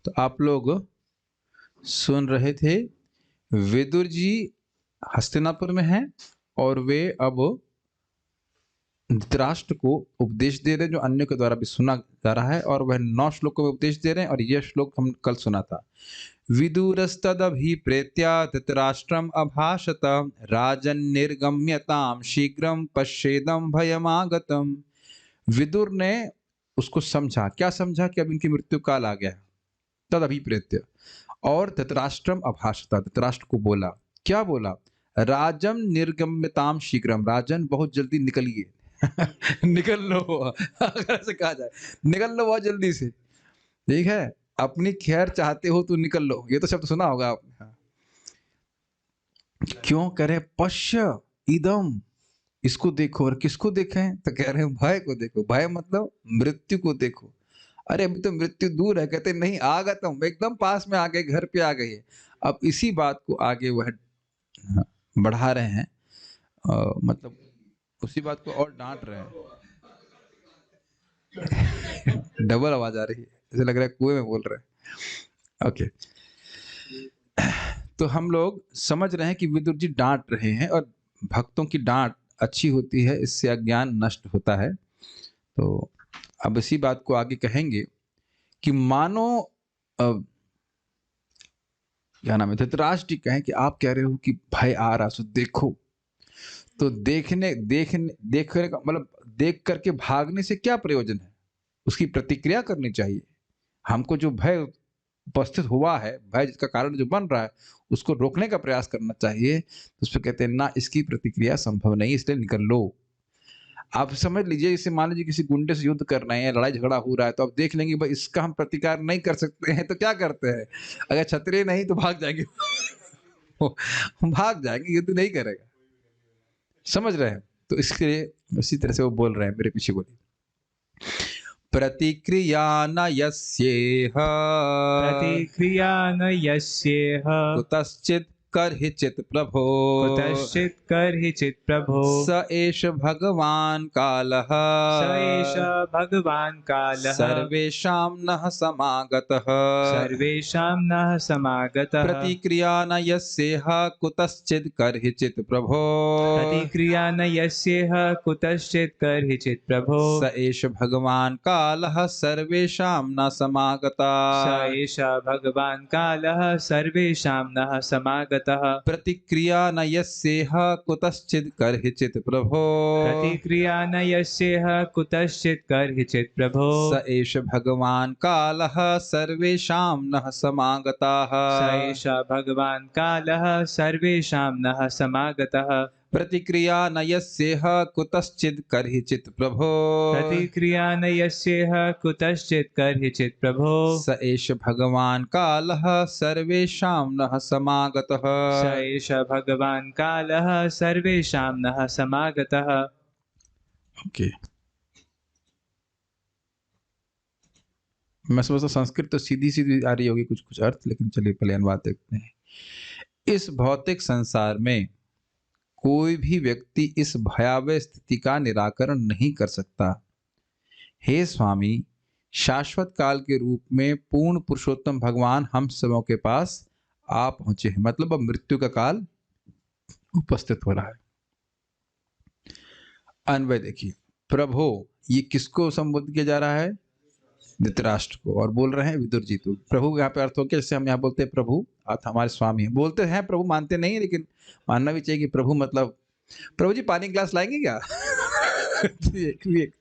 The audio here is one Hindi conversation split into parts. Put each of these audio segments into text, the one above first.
तो आप लोग सुन रहे थे, विदुर जी हस्तिनापुर में हैं और वे अब धृतराष्ट्र को उपदेश दे रहे हैं, जो अन्यों के द्वारा भी सुना जा रहा है, और वह 9 श्लोकों में उपदेश दे रहे हैं। और यह श्लोक हम कल सुना था। विदुरस्तदभिप्रेत्य धृतराष्ट्रम् अभाषत, राजन् निर्गम्यतां शीघ्रं पश्येदं भयमागतम्। विदुर ने उसको समझा, क्या समझा कि अब इनकी मृत्यु काल आ गया है। तद अभिप्रेत्य, और धृतराष्ट्रम अभाषत, धृतराष्ट्र को बोला, क्या बोला? राजम निर्गम्यताम शीघ्रम, राजन बहुत जल्दी निकलिए। निकल लो, अगर ऐसे कहा जाए, निकल लो बहुत जल्दी से, ठीक है, अपनी खैर चाहते हो तो निकल लो। ये तो शब्द सुना होगा आपने। क्यों करे? पश्य इदम, इसको देखो। और किसको देखें? तो कह रहे हैं भय को देखो। भय मतलब मृत्यु को देखो। अरे अभी तो मृत्यु दूर है, कहते नहीं आगतम, एकदम पास में आ गए, घर पे आ गई है। अब इसी बात को आगे वह बढ़ा रहे हैं, मतलब उसी बात को और डांट रहे हैं। डबल आवाज आ रही है, ऐसे लग रहा है कुएं में बोल रहे हैं। ओके, तो हम लोग समझ रहे हैं कि विदुर जी डांट रहे हैं, और भक्तों की डांट अच्छी होती है, इससे अज्ञान नष्ट होता है। तो अब इसी बात को आगे कहेंगे कि मानो क्या नाम है, धृतराष्ट्र जी कहें कि आप कह रहे हो कि भय आ रहा, सो देखो। तो देखने का मतलब देख करके भागने से क्या प्रयोजन है? उसकी प्रतिक्रिया करनी चाहिए। हमको जो भय उपस्थित हुआ है, भय जिसका कारण जो बन रहा है, उसको रोकने का प्रयास करना चाहिए। उस पर कहते हैं ना, इसकी प्रतिक्रिया संभव नहीं, इसलिए निकल लो। आप समझ लीजिए, इसे मान लीजिए किसी गुंडे से युद्ध कर रहे हैं, लड़ाई झगड़ा हो रहा है, तो आप देख लेंगे भाई इसका हम प्रतिकार नहीं कर सकते हैं, तो क्या करते हैं? अगर क्षत्रिय नहीं तो भाग जाएंगे। भाग जाएंगे, युद्ध नहीं करेगा। समझ रहे हैं? तो इसके लिए उसी तरह से वो बोल रहे हैं, मेरे पीछे बोलिए। प्रतिक्रिया न यस्येह, प्रतिक्रिया न यस्येह, कुतश्चित् कर्हिचित् प्रभो, कुतश्चित् कर्हिचित् प्रभो, स एष भगवान् कालः, स एष भगवान् कालः, सर्वेषां नः समागतः, सर्वेषां नः समागतः। प्रतिक्रिया न यस्येह कुतश्चित् कर्हिचित् प्रभो, प्रतिक्रिया न यस्येह कुतश्चित् कर्हिचित् प्रभो, स एष भगवान् कालः सर्वेषां न समागतः, स एष भगवान् कालः सर्वेषां नः समागतः। प्रतिक्रिया न यस्येह कुतश्चित् कर्हिचित् प्रभो, प्रतिक्रिया न यस्येह कुतश्चित् कर्हिचित् प्रभो, स एष भगवान् कालः सर्वेषां नः समागतः, स एष भगवान् कालः सर्वेषां नः समागतः। प्रतिक्रिया न यस्येह कुतश्चित् कर्हिचित् प्रभो, प्रतिक्रिया न यस्येह कुतश्चित् कर्हिचित् प्रभो, स एष भगवान् कालः सर्वेषां नः समागतः, स एष भगवान् कालः सर्वेषां नः समागतः। ओके, मैं समझता संस्कृत तो सीधी सीधी आ रही होगी, कुछ कुछ अर्थ, लेकिन चलिए पहले अनुवाद देखते हैं। इस भौतिक संसार में कोई भी व्यक्ति इस भयावह स्थिति का निराकरण नहीं कर सकता। हे स्वामी, शाश्वत काल के रूप में पूर्ण पुरुषोत्तम भगवान हम सबों के पास आ पहुंचे हैं। मतलब अब मृत्यु का काल उपस्थित हो रहा है। अन्वय देखिए, प्रभो, ये किसको संबोधित किया जा रहा है? धृतराष्ट्र को। और बोल रहे हैं विदुर जी। तो प्रभु यहाँ पे अर्थ हो गया, जैसे हम यहाँ बोलते हैं प्रभु, आप हमारे स्वामी हैं, बोलते हैं प्रभु, मानते नहीं, लेकिन मानना भी चाहिए कि प्रभु मतलब प्रभु जी पानी ग्लास लाएंगे क्या? एक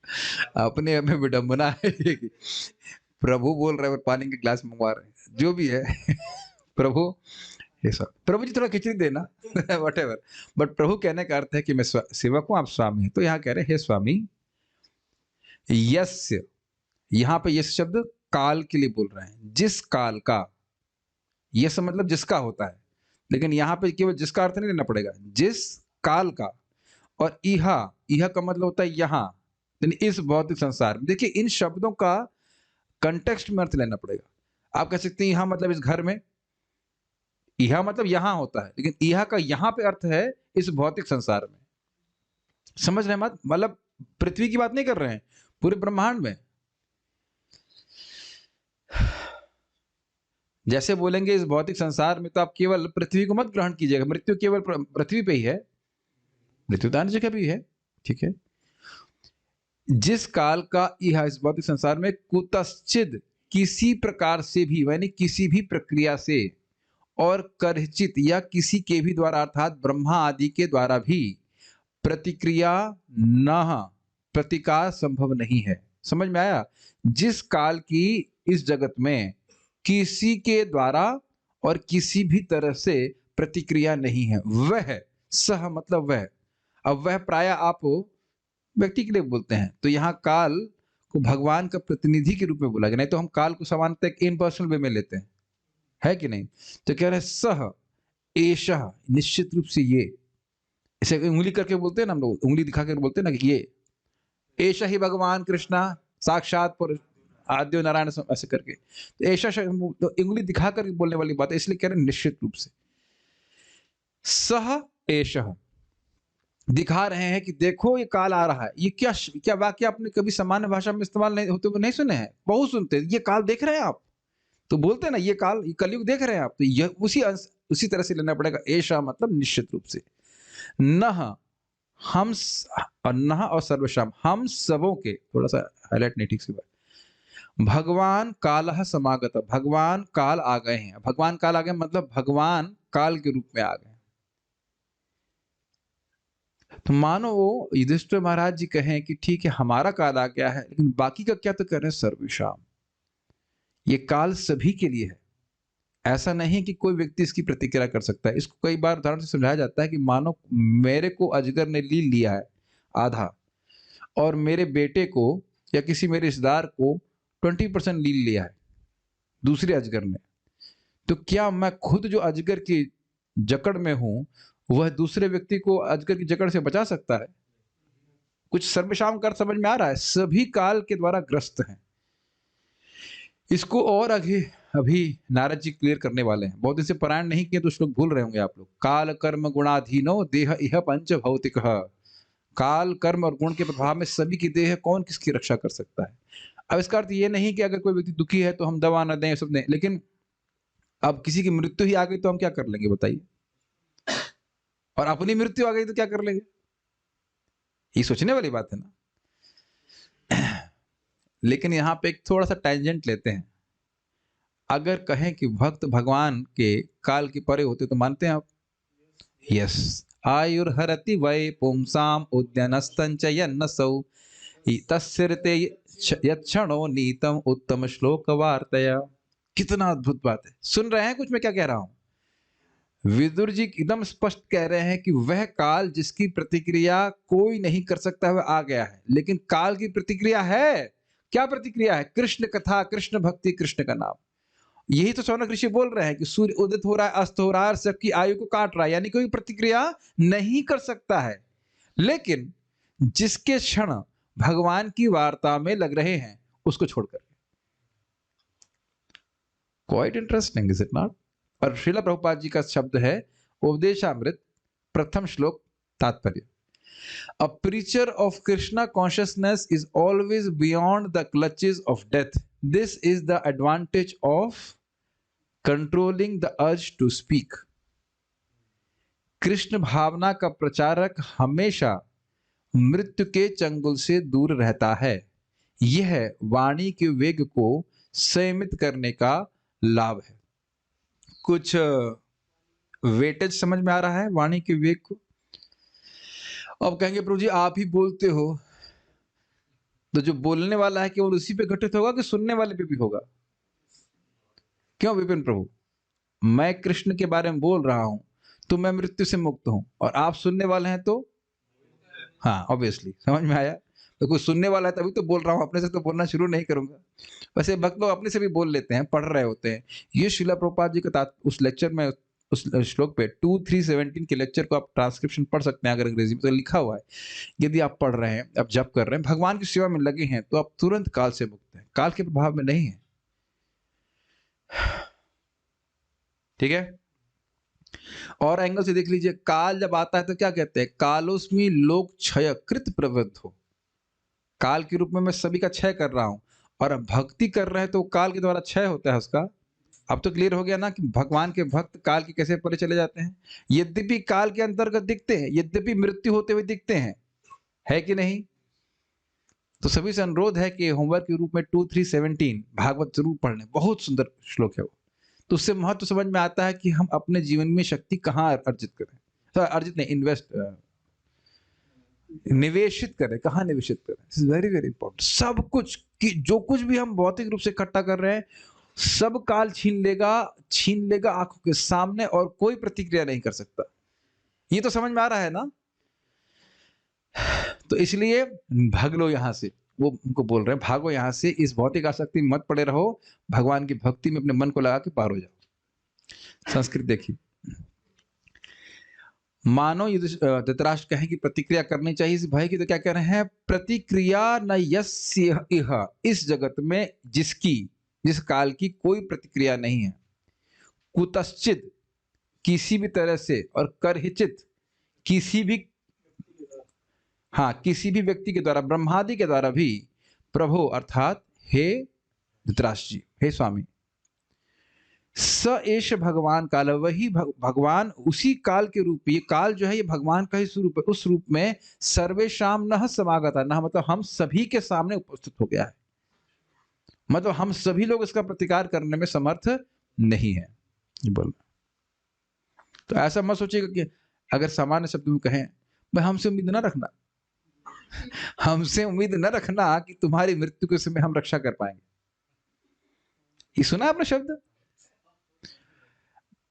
अपने में विडंबना है कि प्रभु बोल रहे हैं और पानी के ग्लास मंगवा रहे हैं, जो भी है। प्रभु, ये सब प्रभु जी थोड़ा खिचड़ी देना, वट एवर, बट प्रभु कहने का अर्थ है कि मैं सेवक हूं, आप स्वामी हैं। तो यहाँ कह रहे हैं हे स्वामी, यस्य, यहाँ पे यस शब्द काल के लिए बोल रहे हैं, जिस काल का, यस मतलब जिसका होता है, लेकिन यहाँ पे केवल जिसका अर्थ नहीं लेना पड़ेगा, जिस काल का। और इहा, इहा का मतलब होता है यहाँ, यानी इस भौतिक संसार में। देखिए इन शब्दों का कंटेक्स्ट में अर्थ लेना पड़ेगा। आप कह सकते हैं यहाँ मतलब इस घर में, इहा मतलब यहाँ होता है, लेकिन इहा का यहाँ पे अर्थ है इस भौतिक संसार में। समझ रहे हैं मत? मतलब पृथ्वी की बात नहीं कर रहे हैं, पूरे ब्रह्मांड में। जैसे बोलेंगे इस भौतिक संसार में तो आप केवल पृथ्वी को मत ग्रहण कीजिएगा, मृत्यु केवल पृथ्वी पे ही है, मृत्यु तो अन्य जगह भी है, ठीक है। जिस काल का यह इस भौतिक संसार में कुतश्चित किसी प्रकार से भी, यानी किसी भी प्रक्रिया से, और करचित या किसी के भी द्वारा अर्थात ब्रह्मा आदि के द्वारा भी प्रतिक्रिया न प्रतिकार संभव नहीं है। समझ में आया? जिस काल की इस जगत में किसी के द्वारा और किसी भी तरह से प्रतिक्रिया नहीं है, वह सह मतलब वह। अब वह प्राय आप व्यक्ति के लिए बोलते हैं, तो यहाँ काल को भगवान का प्रतिनिधि के रूप में बोला गया, नहीं तो हम काल को सामान्यतः एक इम्पर्सनल वे में लेते हैं, है कि नहीं? तो कह रहे हैं सह एषः, निश्चित रूप से ये, इसे उंगली करके बोलते हैं ना हम लोग, उंगली दिखा कर बोलते हैं ना कि ये एषः ही भगवान कृष्णा साक्षात पुरुष आद्यो नारायण ऐसे करके, तो ऐसा तो उंगली दिखाकर बोलने वाली बात है, इसलिए कह रहे हैं निश्चित रूप से। सह एषः दिखा रहे हैं कि देखो ये काल आ रहा है। ये क्या क्या वाक्य आपने कभी सामान्य भाषा में इस्तेमाल नहीं होते हुए नहीं सुने हैं? बहुत सुनते हैं, ये काल देख रहे हैं आप, तो बोलते हैं ना ये काल, ये कलयुग देख रहे हैं आप, तो यह उसी तरह से लेना पड़ेगा। एषः मतलब निश्चित रूप से। नह हम नह और सर्वशाम हम सबों के, थोड़ा सा हाईलाइट नहीं ठीक से बात, भगवान कालः समागत, भगवान काल आ गए हैं। भगवान काल आ गए मतलब भगवान काल के रूप में आ गए। तो मानो वो युधिष्ठिर महाराज जी कहें कि ठीक है हमारा काल आ गया है, लेकिन बाकी का क्या? तो कर रहे हैं सर्वशाम, ये काल सभी के लिए है। ऐसा नहीं कि कोई व्यक्ति इसकी प्रतिक्रिया कर सकता है। इसको कई बार उदाहरण से समझाया जाता है कि मानो मेरे को अजगर ने लिया है आधा, और मेरे बेटे को या किसी मेरे रिश्तेदार को 20% लिया है दूसरे अजगर ने, तो क्या मैं खुद जो अजगर की जकड़ में हूं वह दूसरे व्यक्ति को अजगर की जकड़ से बचा सकता है? कुछ सर्वशाम कर समझ में आ रहा है? सभी काल के द्वारा ग्रस्त हैं। इसको और आगे अभी नारद जी क्लियर करने वाले हैं। बहुत दिन से पारायण नहीं किए तो श्लोक भूल रहे होंगे आप लोग। काल कर्म गुणाधीनो देह इह पंच भौतिक। काल कर्म और गुण के प्रभाव में सभी की देह कौन किसकी रक्षा कर सकता है? अब इसका अर्थ ये नहीं कि अगर कोई व्यक्ति दुखी है तो हम दवा न दें, सब दें, लेकिन अब किसी की मृत्यु ही आ गई तो हम क्या कर लेंगे बताइए? और अपनी मृत्यु आ गई तो क्या कर लेंगे? ये सोचने वाली बात है ना। लेकिन यहाँ पे एक थोड़ा सा टेंजेंट लेते हैं। अगर कहें कि भक्त भगवान के काल के परे होते तो मानते हैं आप? यस। आयुर्हरति वै पुंसाम उद्यानस्तंच यन्नसौ तस्सिरते यत्क्षणो नीतम उत्तम श्लोक वार्तया। कितना अद्भुत बात है। सुन रहे हैं कुछ मैं क्या कह रहा हूं? विदुर जी एकदम स्पष्ट कह रहे हैं कि वह काल जिसकी प्रतिक्रिया कोई नहीं कर सकता वह आ गया है, लेकिन काल की प्रतिक्रिया है। क्या प्रतिक्रिया है? कृष्ण कथा, कृष्ण भक्ति, कृष्ण का नाम। यही तो शौनक ऋषि बोल रहे हैं कि सूर्य उदित हो रहा है, अस्त हो रहा है, सबकी आयु को काट रहा है, यानी कोई प्रतिक्रिया नहीं कर सकता है। लेकिन जिसके क्षण भगवान की वार्ता में लग रहे हैं उसको छोड़कर। Quite interesting, is it not? और श्रीला प्रभुपाद जी का शब्द है उपदेशामृत प्रथम श्लोक तात्पर्य। A preacher of Krishna consciousness is always beyond the clutches of death. This is the advantage of controlling the urge to speak. Krishna भावना का प्रचारक हमेशा मृत्यु के चंगुल से दूर रहता है। यह वाणी के वेग को संयमित करने का लाभ है। कुछ वेटेज समझ में आ रहा है वाणी के वेग को? अब कहेंगे प्रभु जी आप ही बोलते हो, तो जो बोलने वाला है केवल उसी पे घटित होगा कि सुनने वाले पे भी होगा? क्यों विपिन प्रभु? मैं कृष्ण के बारे में बोल रहा हूं तो मैं मृत्यु से मुक्त हूं, और आप सुनने वाले हैं तो? हाँ, ऑब्वियसली समझ में आया। तो कोई सुनने वाला है तभी तो बोल रहा हूं, अपने से तो बोलना शुरू नहीं करूंगा। वैसे भक्त लोग अपने से भी बोल लेते हैं, पढ़ रहे होते हैं। ये श्रीला प्रभुपाद जी का उस लेक्चर में, उस श्लोक पे 2317 के लेक्चर को आप ट्रांसक्रिप्शन पढ़ सकते हैं, अगर अंग्रेजी में तो लिखा हुआ है। यदि आप पढ़ रहे हैं, आप जप कर रहे हैं, भगवान की सेवा में लगे हैं, तो आप तुरंत काल से मुक्त हैं, काल के प्रभाव में नहीं है। ठीक है? और एंगल से देख लीजिए, काल जब आता है तो क्या कहते हैं? कालोस्मि लोक क्षय कृत प्रवृत्त हो। काल के रूप में मैं सभी का क्षय कर रहा हूं, और अब भक्ति कर रहे हैं तो काल के द्वारा क्षय होता है उसका। अब तो क्लियर हो गया ना कि भगवान के भक्त काल के कैसे परे चले जाते हैं। यद्यपि काल के अंतर्गत दिखते हैं, यद्यपि मृत्यु होते हुए दिखते हैं, है कि नहीं? तो सभी से अनुरोध है कि होमवर्क के रूप में 2317 भागवत जरूर पढ़ लें, बहुत सुंदर श्लोक है वो। तो उससे महत्व समझ में आता है कि हम अपने जीवन में शक्ति कहाँ अर्जित करें, अर्जित नहीं, निवेशित करें, कहाँ निवेशित करें। Very very important. सब कुछ कि जो कुछ भी हम भौतिक रूप से इकट्ठा कर रहे हैं, सब काल छीन लेगा आंखों के सामने, और कोई प्रतिक्रिया नहीं कर सकता। ये तो समझ में आ रहा है ना? तो इसलिए भाग लो यहां से, वो उनको बोल रहे हैं भागो यहां से, इस भौतिक आसक्ति में मत पड़े रहो, भगवान की भक्ति में अपने मन को लगा के पार हो जाओ। संस्कृत देखिए, मानो धृतराष्ट्र कहें कि प्रतिक्रिया करनी चाहिए इस भय की, तो क्या कह रहे हैं? प्रतिक्रिया न यस्य इह, इस जगत में जिस काल की कोई प्रतिक्रिया नहीं है, कुतश्चित, किसी भी तरह से, और करहिचित, किसी भी व्यक्ति के द्वारा, ब्रह्मादि के द्वारा भी, प्रभो अर्थात हे धृतराष्ट्र जी, हे स्वामी, स एष भगवान काल, वही भगवान उसी काल के रूप, ये काल जो है ये भगवान का ही स्वरूप है, उस रूप में सर्वेशाम नः समागता, नः मतलब हम सभी के सामने उपस्थित हो गया है, मतलब हम सभी लोग इसका प्रतिकार करने में समर्थ नहीं है। बोल, तो ऐसा मत सोचिएगा कि अगर सामान्य शब्द में कहें, भाई हमसे उम्मीद ना रखना, हमसे उम्मीद न रखना कि तुम्हारी मृत्यु के समय हम रक्षा कर पाएंगे। ये सुना आपने शब्द?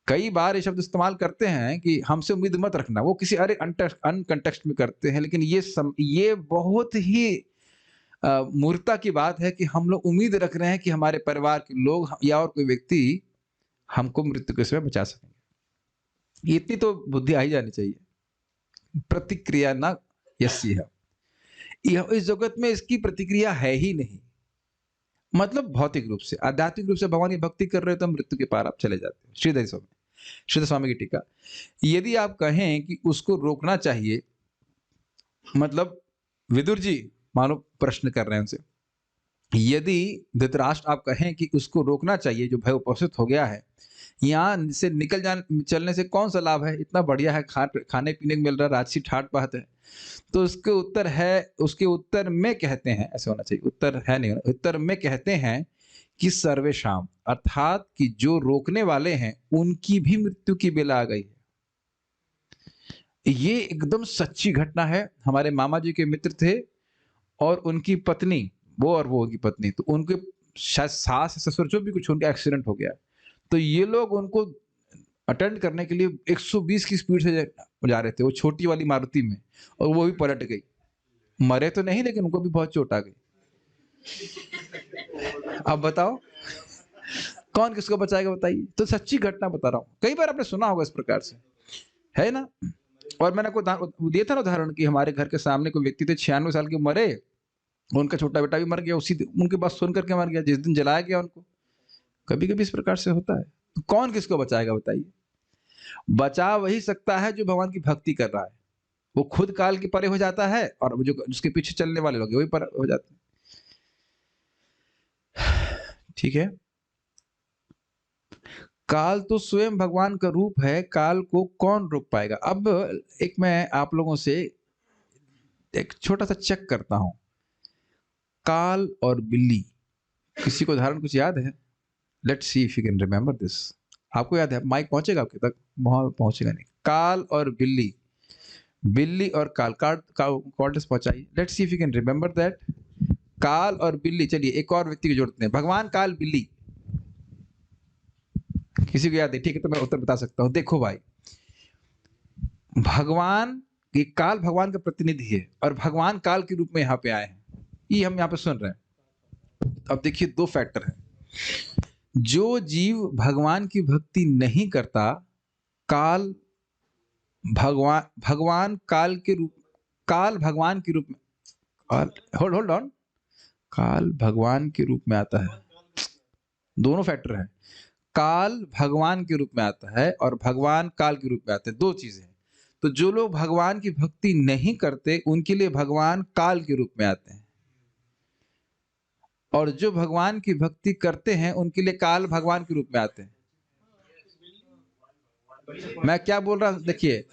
कई बार ये शब्द इस्तेमाल करते हैं कि हमसे उम्मीद मत रखना, वो किसी अरे अनकंटेक्स्ट में करते हैं, लेकिन ये बहुत ही मूर्खता की बात है कि हम लोग उम्मीद रख रहे हैं कि हमारे परिवार के लोग या और कोई व्यक्ति हमको मृत्यु के समय बचा सकेंगे। इतनी तो बुद्धि आ ही जानी चाहिए। प्रतिक्रिया ना यस्य है, इस जगत में इसकी प्रतिक्रिया है ही नहीं, मतलब भौतिक रूप से। आध्यात्मिक रूप से भगवान की भक्ति कर रहे हो तो मृत्यु के पार आप चले जाते हैं। श्रीधर स्वामी की टीका, यदि आप कहें कि उसको रोकना चाहिए, मतलब विदुर जी मानो प्रश्न कर रहे हैं उनसे, यदि धृतराष्ट्र आप कहें कि उसको रोकना चाहिए, जो भय उपस्थित हो गया है, यहाँ से चलने से कौन सा लाभ है, इतना बढ़िया है, खाने पीने को मिल रहा है, राजसी ठाट बात है, तो उसके उत्तर में कहते हैं, ऐसे होना चाहिए, उत्तर है नहीं, उत्तर में कहते हैं कि सर्वेशाम, अर्थात कि जो रोकने वाले हैं उनकी भी मृत्यु की बेला आ गई है। ये एकदम सच्ची घटना है। हमारे मामा जी के मित्र थे और उनकी पत्नी, वो उनकी पत्नी, तो उनके शायद सास ससुर जो भी कुछ, उनका एक्सीडेंट हो गया, तो ये लोग उनको अटेंड करने के लिए 120 की स्पीड से जा रहे थे, वो छोटी वाली मारुति में, और वो भी पलट गई। मरे तो नहीं, लेकिन उनको भी बहुत चोट आ गई। अब बताओ कौन किसको बचाएगा, बताइए। तो सच्ची घटना बता रहा हूं, कई बार आपने सुना होगा इस प्रकार से, है ना? और मैंने कोई दिया था ना उदाहरण कि हमारे घर के सामने कोई व्यक्ति थे, 96 साल के, मरे, उनका छोटा बेटा भी मर गया, उनके बात सुन करके मर गया, जिस दिन जलाया गया उनको। कभी कभी इस प्रकार से होता है। तो कौन किसको बचाएगा, बताइए? बचा वही सकता है जो भगवान की भक्ति कर रहा है, वो खुद काल के परे हो जाता है, और जो उसके पीछे चलने वाले लोग वही परे हो जाते हैं। ठीक है, काल तो स्वयं भगवान का रूप है, काल को कौन रोक पाएगा? अब एक मैं आप लोगों से एक छोटा सा चेक करता हूं, काल और बिल्ली, किसी को उदाहरण कुछ याद है? Let's see if you can remember this. आपको याद है? माइक पहुंचेगा आपके तक? पहुंचेगा नहीं। काल और बिल्ली, बिल्ली और काल, कॉर्डस पहुंचाइए। Let's see if you can remember that. काल और बिल्ली। चलिए एक और व्यक्ति को जोड़ते हैं, भगवान, काल, बिल्ली। किसी को याद है? ठीक है, तो मैं उत्तर बता सकता हूं। देखो भाई, भगवान, ये काल भगवान का प्रतिनिधि है और भगवान काल के रूप में यहाँ पे आए हैं, ये हम यहाँ पे सुन रहे हैं। अब देखिए, दो फैक्टर है। जो जीव भगवान की भक्ति नहीं करता, काल भगवान काल भगवान के रूप में, होल्ड ऑन, काल भगवान के रूप में आता है। दोनों फैक्टर है, काल भगवान के रूप में आता है और भगवान काल के रूप में आते हैं, दो चीजें। तो जो लोग भगवान की भक्ति नहीं करते, उनके लिए भगवान काल के रूप में आते हैं, और जो भगवान की भक्ति करते हैं उनके लिए काल भगवान के रूप में आते हैं। मैं क्या बोल रहा हूं, देखिए,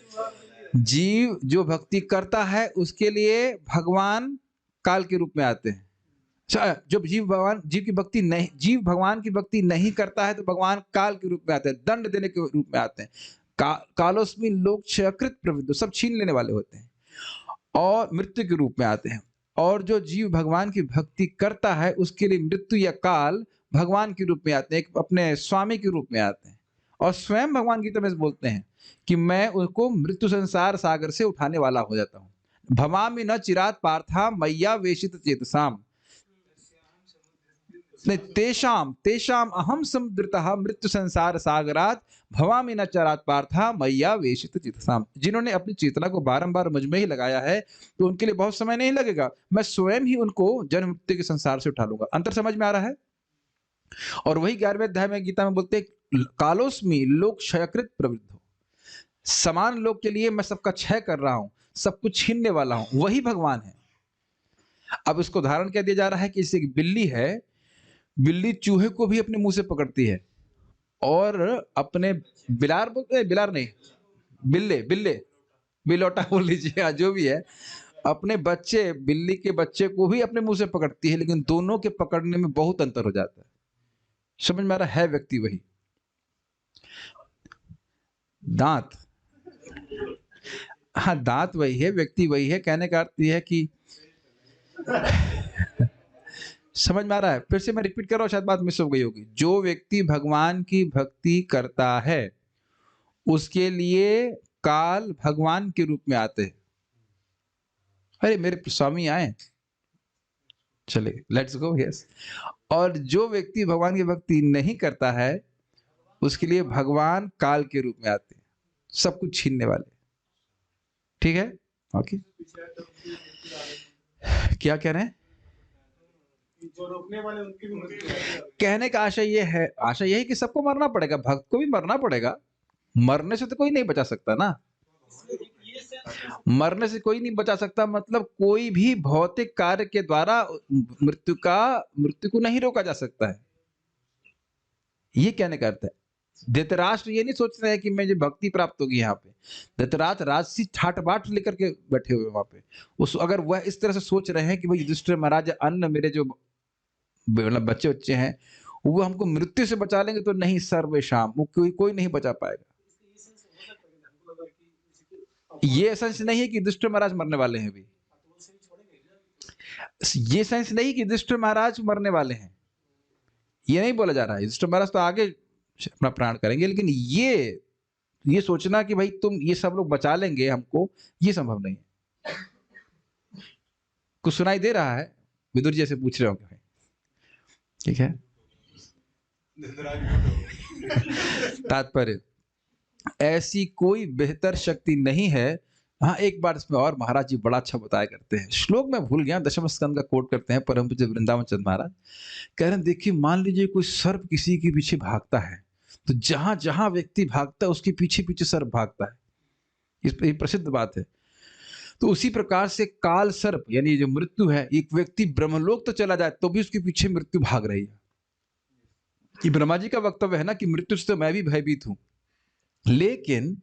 जीव जो भक्ति करता है उसके लिए भगवान काल के रूप में आते हैं। जब जीव की भक्ति नहीं, जीव भगवान की भक्ति नहीं करता है तो भगवान काल के रूप में आते हैं, दंड देने के रूप में आते हैं। कालोस्मि लोक क्षयकृत प्रवृत्तो, सब छीन लेने वाले होते हैं और मृत्यु के रूप में आते हैं। और जो जीव भगवान की भक्ति करता है उसके लिए मृत्यु या काल भगवान के रूप में आते हैं, अपने स्वामी के रूप में आते हैं। और स्वयं भगवान गीता में बोलते हैं कि मैं उनको मृत्यु संसार सागर से उठाने वाला हो जाता हूं। भवामि न चिरात पार्था मैया वेशित चेतसाम, तेषाम तेषाम अहम समुद्रतः मृत्यु संसार सागरात भवामि न चिरात पार्था मैया वेशित चेतसाम। जिन्होंने अपनी चेतना को बारंबार मुझ में ही लगाया है तो उनके लिए बहुत समय नहीं लगेगा, मैं स्वयं ही उनको जन्म मृत्यु के संसार से उठा लूंगा। अंतर समझ में आ रहा है? और वही 11वें अध्याय में गीता में बोलते हैं कालोस्मि लोक क्षयकृत प्रवृद्धो, समान लोग के लिए मैं सबका क्षय कर रहा हूं, सब कुछ छीनने वाला हूं, वही भगवान है। अब उसको उदाहरण क्या दिया जा रहा है कि जैसे बिल्ली है, बिल्ली चूहे को भी अपने मुंह से पकड़ती है और अपने बिलार नहीं, बिलौटा बोल लीजिए, जो भी है, अपने बच्चे, बिल्ली के बच्चे को भी अपने मुंह से पकड़ती है, लेकिन दोनों के पकड़ने में बहुत अंतर हो जाता है। समझ में आ रहा है? व्यक्ति वही, दांत, हाँ दांत वही है, व्यक्ति वही है। कहने का अर्थ यह है कि समझ में आ रहा है? फिर से मैं रिपीट कर रहा हूं, शायद बात मिस हो गई होगी। जो व्यक्ति भगवान की भक्ति करता है उसके लिए काल भगवान के रूप में आते हैं। अरे मेरे स्वामी आए, चले, लेट्स गो, यस। और जो व्यक्ति भगवान की भक्ति नहीं करता है उसके लिए भगवान काल के रूप में आते हैं, सब कुछ छीनने वाले। ठीक है? ओके, क्या कह रहे हैं? जो रोकने वाले उनकी भी मृत्यु। कहने का आशय ये है, कि सबको मरना पड़ेगा, भक्त को भी मरना पड़ेगा। मरने से तो कोई नहीं बचा सकता ना, मरने से कोई नहीं बचा सकता, मतलब कोई भी भौतिक कार्य के द्वारा मृत्यु को नहीं रोका जा सकता है, ये कहने का अर्थ है। धृतराष्ट्र ये नहीं सोच रहे हैं कि मुझे भक्ति प्राप्त होगी। यहाँ पे धृतराष्ट्र राजसी ठाट बाट लेकर के बैठे हुए वहां पे। अगर वह इस तरह से सोच रहे हैं कि भाई युधिष्ठिर महाराज, अन्न मेरे जो मतलब बच्चे हैं वो हमको मृत्यु से बचा लेंगे, तो नहीं, सर्वेशाम, वो कोई नहीं बचा पाएगा। ये सेंस नहीं है कि युधिष्ठिर महाराज मरने वाले हैं अभी, ये सेंस नहीं कि युधिष्ठिर महाराज मरने वाले हैं, ये नहीं बोला जा रहा है। युधिष्ठिर महाराज तो आगे अपना प्राण करेंगे, लेकिन ये सोचना कि भाई तुम ये सब लोग बचा लेंगे हमको, ये संभव नहीं है। कुछ सुनाई दे रहा है? विदुर जी से पूछ रहे हो क्या? ठीक है। तात्पर्य, ऐसी कोई बेहतर शक्ति नहीं है। हाँ, एक बार इसमें और महाराज जी बड़ा अच्छा बताया करते हैं, श्लोक में भूल गया, दशम स्कंद का कोट करते हैं परम पूज्य वृंदावन चंद महाराज। कह रहे हैं, देखिए मान लीजिए कोई सर्प किसी के पीछे भागता है, तो जहां जहां व्यक्ति भागता है उसके पीछे पीछे सर्प भागता है, ये प्रसिद्ध बात है। तो उसी प्रकार से काल सर्प यानी जो मृत्यु है, एक व्यक्ति ब्रह्मलोक तो चला जाए तो भी उसके पीछे मृत्यु भाग रही है। कि ब्रह्मा जी का वक्तव्य है ना कि मृत्यु से तो मैं भी भयभीत हूं, लेकिन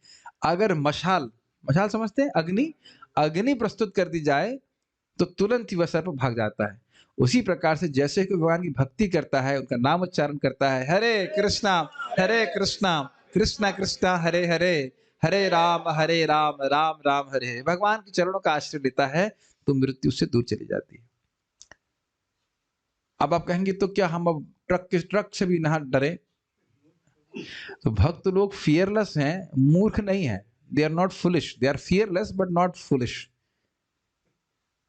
अगर मशाल समझते हैं, अग्नि प्रस्तुत कर दी जाए तो तुरंत ही वह सर्प भाग जाता है। उसी प्रकार से जैसे कि भगवान की भक्ति करता है, उनका नाम उच्चारण करता है, हरे कृष्णा कृष्णा कृष्णा हरे हरे, हरे राम राम राम हरे हरे, भगवान के चरणों का आश्रय लेता है तो मृत्यु से दूर चली जाती है। अब आप कहेंगे तो क्या हम अब ट्रक से भी ना डरे? तो भक्त लोग फियरलेस हैं, मूर्ख नहीं है। They are not foolish, they are fearless but not foolish.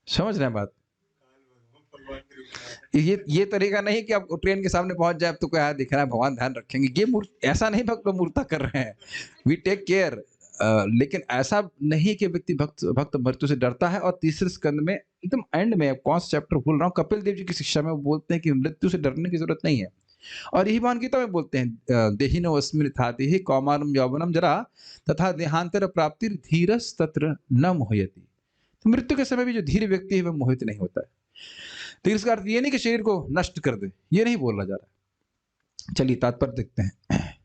समझ रहे हैं बात? ये तरीका नहीं कि आप ट्रेन के सामने पहुंच जाए तो क्या दिख रहा है, भगवान ध्यान रखेंगे, ये ऐसा नहीं भक्त मूर्ता कर रहे हैं। वी टेक केयर, लेकिन ऐसा नहीं कि व्यक्ति भक्त मृत्यु से डरता है। और तीसरे स्कंद में एकदम एंड में, कौन सा चैप्टर भूल रहा हूँ, कपिल देव जी की शिक्षा में वो बोलते हैं कि मृत्यु से डरने की जरूरत नहीं है। और यही भगवान गीता में बोलते हैं, देहिनो अस्मिन् थाति कौमारम यौवनम जरा तथा देहांतर प्राप्ति धीरस तत्र न मोहयति। तो मृत्यु के समय भी जो धीर व्यक्ति है वह मोहित नहीं होता है। तो इसका अर्थ ये नहीं कि शरीर को नष्ट कर दे, ये नहीं बोला जा रहा। चलिए तात्पर्य देखते हैं।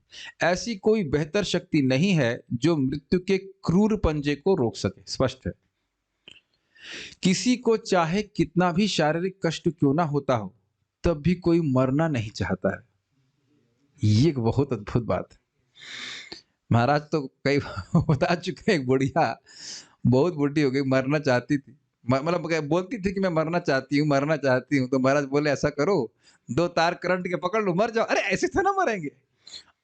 ऐसी कोई बेहतर शक्ति नहीं है जो मृत्यु के क्रूर पंजे को रोक सके। स्पष्ट है, किसी को चाहे कितना भी शारीरिक कष्ट क्यों ना होता हो, तब भी कोई मरना नहीं चाहता है। ये एक बहुत अद्भुत बात है। महाराज तो कई बता चुके हैं, एक बुढ़िया बहुत बुढ़ी हो गई, मरना चाहती थी, मतलब बोलती थी कि मैं मरना चाहती हूँ, मरना चाहती हूँ। तो महाराज बोले ऐसा करो, 2 तार करंट के पकड़ लो, मर जाओ। अरे ऐसे तो ना मरेंगे।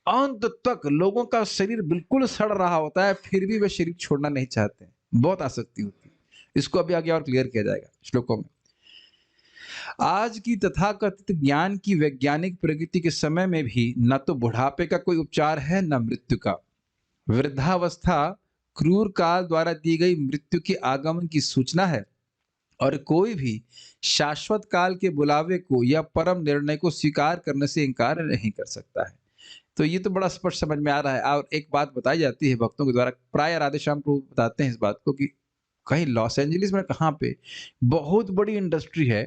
अंत तक लोगों का शरीर बिल्कुल सड़ रहा होता है, फिर भी वे शरीर छोड़ना नहीं चाहते। बहुत आसक्ति होती है। इसको अभी आगे और क्लियर किया जाएगा श्लोकों में। आज की तथाकथित ज्ञान की वैज्ञानिक प्रगति के समय में भी न तो बुढ़ापे का कोई उपचार है, न मृत्यु का। वृद्धावस्था क्रूर काल द्वारा दी गई मृत्यु के आगमन की सूचना है, और कोई भी शाश्वत काल के बुलावे को या परम निर्णय को स्वीकार करने से इनकार नहीं कर सकता है। तो ये तो बड़ा स्पष्ट समझ में आ रहा है। और एक बात बताई जाती है भक्तों के द्वारा, प्राय राधेश्याम प्रभु बताते हैं इस बात को, कि कहीं लॉस एंजलिस में कहाँ पे बहुत बड़ी इंडस्ट्री है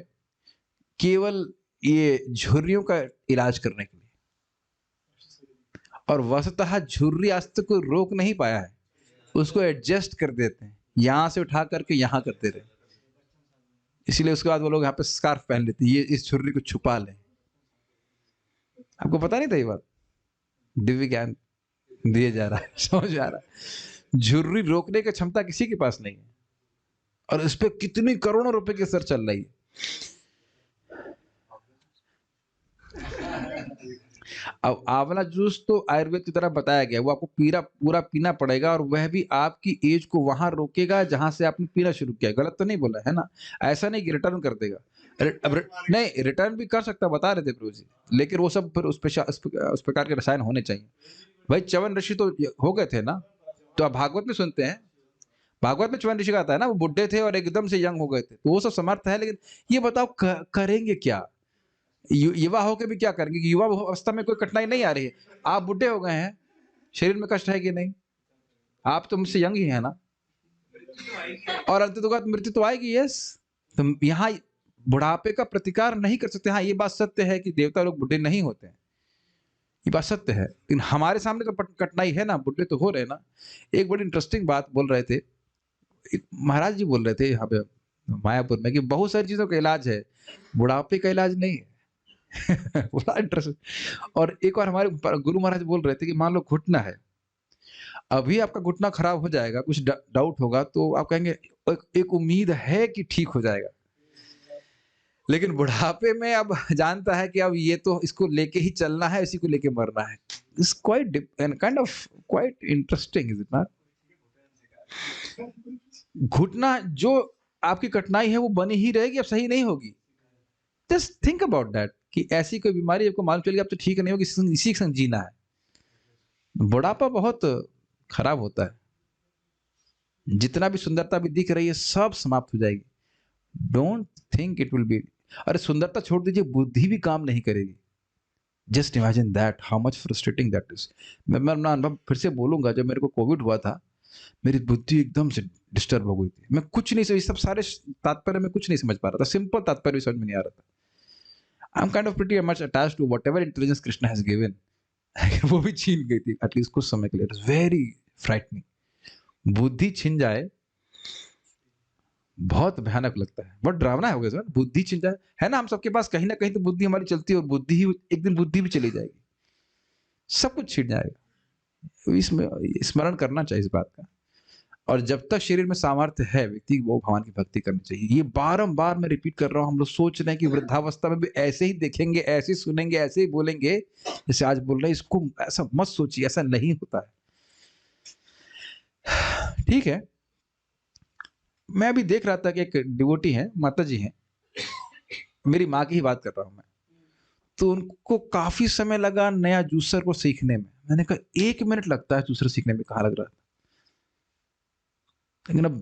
केवल ये झुर्रियों का इलाज करने के लिए, और वस्तुतः झुर्री आज तक कोई रोक नहीं पाया है, उसको एडजस्ट कर देते हैं, यहां से उठा करके यहां करते रहे। इसीलिए उसके बाद वो लोग यहाँ पे स्कार्फ पहन लेते हैं, ये इस झुर्री को छुपा लें। आपको पता नहीं था ये बात? दिव्य ज्ञान दिया जा रहा है, समझ आ रहा है। झुर्री रोकने की क्षमता किसी के पास नहीं है, और इस पे कितनी करोड़ों रुपए की असर चल रही है। अब आंवला जूस तो आयुर्वेद की तरह बताया गया, वो आपको पूरा पीना पड़ेगा, और वह भी आपकी एज को वहां रोकेगा जहां से आपने पीना शुरू किया। गलत तो नहीं बोला है ना? ऐसा नहीं कि रिटर्न कर देगा। नहीं, रिटर्न भी कर सकता, बता रहे थे प्रभु जी, लेकिन वो सब फिर उस प्रकार के रसायन होने चाहिए। भाई च्यवन ऋषि तो हो गए थे ना, तो आप भागवत में सुनते हैं, भागवत में च्यवन ऋषि का आता है ना, वो बुढ़े थे और एकदम से यंग हो गए थे, तो वो सब समर्थ है। लेकिन ये बताओ करेंगे क्या? युवा होकर भी क्या करेंगे? युवा अवस्था में कोई कठिनाई नहीं आ रही है, आप बुढ़े हो गए हैं, शरीर में कष्ट है कि नहीं? आप तो मुझसे यंग ही है ना, और अंततः मृत्यु तो आएगी। यस, तो यहाँ बुढ़ापे का प्रतिकार नहीं कर सकते। हाँ, ये बात सत्य है कि देवता लोग बुढ़े नहीं होते हैं, ये बात सत्य है, लेकिन हमारे सामने तो कठिनाई है ना, बुढ़े तो हो रहे ना। एक बड़ी इंटरेस्टिंग बात बोल रहे थे महाराज जी, बोल रहे थे यहाँ पे मायापुर में कि बहुत सारी चीजों का इलाज है, बुढ़ापे का इलाज नहीं है। बड़ा इंटरेस्टिंग। और एक बार हमारे गुरु महाराज बोल रहे थे कि मान लो घुटना है, अभी आपका घुटना खराब हो जाएगा, कुछ डाउट होगा तो आप कहेंगे एक उम्मीद है कि ठीक हो जाएगा, लेकिन बुढ़ापे में अब जानता है कि अब ये तो इसको लेके ही चलना है, इसी को लेके मरना है। It's quite kind of quite interesting, is it not? घुटना जो आपकी कठिनाई है वो बनी ही रहेगी, अब सही नहीं होगी। जस्ट थिंक अबाउट दैट, कि ऐसी कोई बीमारी आपको मालूम चल गई अब तो ठीक नहीं होगी, इसी के संग जीना है। बुढ़ापा बहुत खराब होता है, जितना भी सुंदरता भी दिख रही है सब समाप्त हो जाएगी। Don't think it will be. अरे सुंदरता छोड़ दीजिए, बुद्धि भी काम नहीं करेगी। Just imagine that, how much frustrating that is. मैं अपना अनुभव फिर से बोलूंगा, जब मेरे को कोविड हुआ था, मेरी बुद्धि एकदम से डिस्टर्ब हो गई थी, मैं कुछ नहीं समझ, सब सारे तात्पर्य में कुछ नहीं समझ पा रहा था, सिंपल तात्पर्य भी समझ में नहीं आ रहा था। I am kind of pretty much attached to whatever intelligence Krishna has given. वो भी छीन गई थी एटलीस्ट कुछ समय के लिए। It is very frightening. बुद्धि छिन जाए बहुत भयानक लगता है, बहुत डरावना है। हो गया बुद्धि छिन जाए, है ना? हम सबके पास कहीं ना कहीं तो बुद्धि हमारी चलती है, और बुद्धि ही एक दिन बुद्धि भी चली जाएगी, सब कुछ छिन जाएगा। इसमें स्मरण करना चाहिए इस बात का। और जब तक शरीर में सामर्थ्य है व्यक्ति वो भगवान की भक्ति करनी चाहिए। ये बारंबार मैं रिपीट कर रहा हूँ। हम लोग सोच रहे हैं कि वृद्धावस्था में भी ऐसे ही देखेंगे, ऐसे ही सुनेंगे, ऐसे ही बोलेंगे जैसे आज बोल रहे हैं, इसको ऐसा मत सोचिए, ऐसा नहीं होता है। ठीक है, मैं अभी देख रहा था कि एक डिवोटी है, माता जी हैं, मेरी माँ की ही बात कर रहा हूँ मैं, तो उनको काफी समय लगा नया जूसर को सीखने में। मैंने कहा 1 मिनट लगता है जूसर सीखने में, कहाँ लग रहा था। लेकिन अब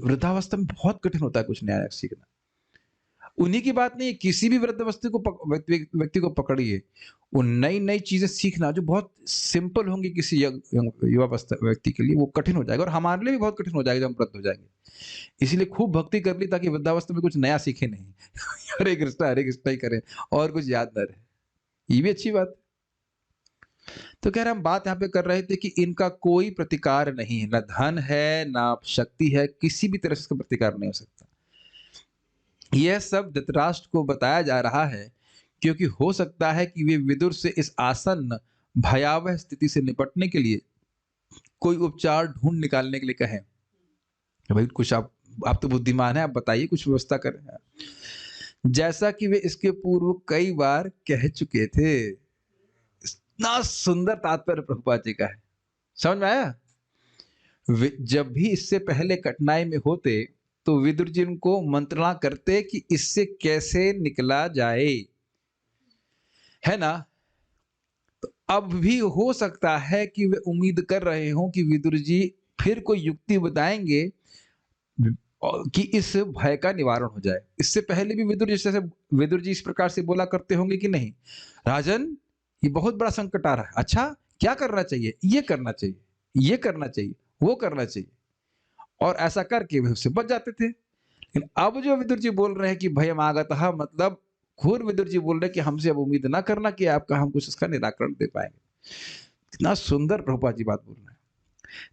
वृद्धावस्था में बहुत कठिन होता है कुछ नया सीखना। उन्हीं की बात नहीं है, किसी भी वृद्ध व्यक्ति को पकड़िए, वो नई नई चीजें सीखना जो बहुत सिंपल होंगी किसी युवा व्यक्ति के लिए, वो कठिन हो जाएगा, और हमारे लिए भी बहुत कठिन हो जाएगा जब हम वृद्ध हो जाएंगे। इसीलिए खूब भक्ति कर ली ताकि वृद्धावस्था में कुछ नया सीखे नहीं। हरे कृष्णा ही करें और कुछ याद न रहे, ये भी अच्छी बात है। तो कह रहे हम बात यहाँ पे कर रहे थे कि इनका कोई प्रतिकार नहीं है, ना धन है ना शक्ति है, किसी भी तरह से इसका प्रतिकार नहीं हो सकता। यह सब धृतराष्ट्र को बताया जा रहा है क्योंकि हो सकता है कि वे विदुर से इस आसन्न भयावह स्थिति से निपटने के लिए कोई उपचार ढूंढ निकालने के लिए कहें। भाई कुछ आप तो बुद्धिमान हैं, आप बताइए कुछ व्यवस्था करें, जैसा कि वे इसके पूर्व कई बार कह चुके थे। इतना सुंदर तात्पर्य प्रभुपाद जी का है, समझ में आया? जब भी इससे पहले कठिनाई में होते तो विदुर जी उनको मंत्रणा करते कि इससे कैसे निकला जाए, है ना? तो अब भी हो सकता है कि वे उम्मीद कर रहे हों कि विदुर जी फिर कोई युक्ति बताएंगे कि इस भय का निवारण हो जाए। इससे पहले भी विदुर जी इस प्रकार से बोला करते होंगे कि नहीं, राजन ये बहुत बड़ा संकट आ रहा है, अच्छा क्या करना चाहिए, ये करना चाहिए, ये करना चाहिए, वो करना चाहिए, और ऐसा करके वे उससे बच जाते थे। लेकिन अब जो विदुर जी बोल रहे हैं कि भयम आगतः, मतलब घोर विदुर जी बोल रहे हैं कि हमसे अब उम्मीद ना करना कि आपका हम कुछ इसका निराकरण दे पाएंगे। कितना सुंदर प्रभुपाद जी बात बोल रहे हैं।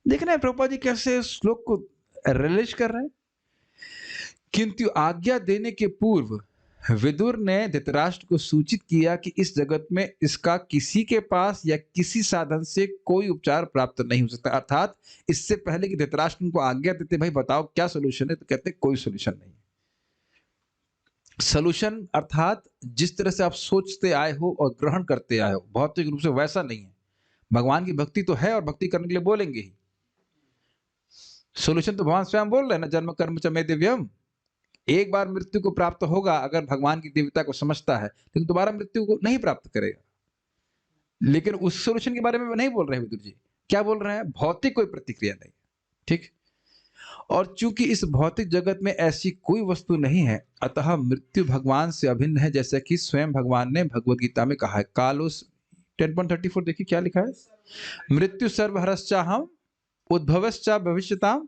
देख रहे हैं प्रभुपाद जी कैसे श्लोक को रिलीज कर रहे हैं। किंतु आज्ञा देने के पूर्व विदुर ने धृतराष्ट्र को सूचित किया कि इस जगत में इसका किसी के पास या किसी साधन से कोई उपचार प्राप्त नहीं हो सकता। अर्थात इससे पहले कि धृतराष्ट्र उनको आज्ञा देते भाई बताओ क्या सोल्यूशन है, तो कहते कोई सोल्यूशन नहीं। सोल्यूशन अर्थात जिस तरह से आप सोचते आए हो और ग्रहण करते आए हो भौतिक रूप से वैसा नहीं है। भगवान की भक्ति तो है और भक्ति करने के लिए बोलेंगे ही। सोल्यूशन तो भगवान स्वयं बोल रहे हैं ना, जन्म कर्म च मे दिव्यम। एक बार मृत्यु को प्राप्त होगा अगर भगवान की दिव्यता को समझता है, लेकिन दोबारा मृत्यु को नहीं प्राप्त करेगा। लेकिन उस सोल्यूशन के बारे में नहीं बोल रहे विदुर जी। क्या बोल रहे हैं? भौतिक कोई प्रतिक्रिया नहीं, ठीक। और चूंकि इस भौतिक जगत में ऐसी कोई वस्तु नहीं है, अतः मृत्यु भगवान से अभिन्न है, जैसा कि स्वयं भगवान ने भगवद गीता में कहा है। कालोस 10.34 देखिए क्या लिखा है, मृत्यु सर्वहरश्चाहम उद्भवश्चा भविष्यताम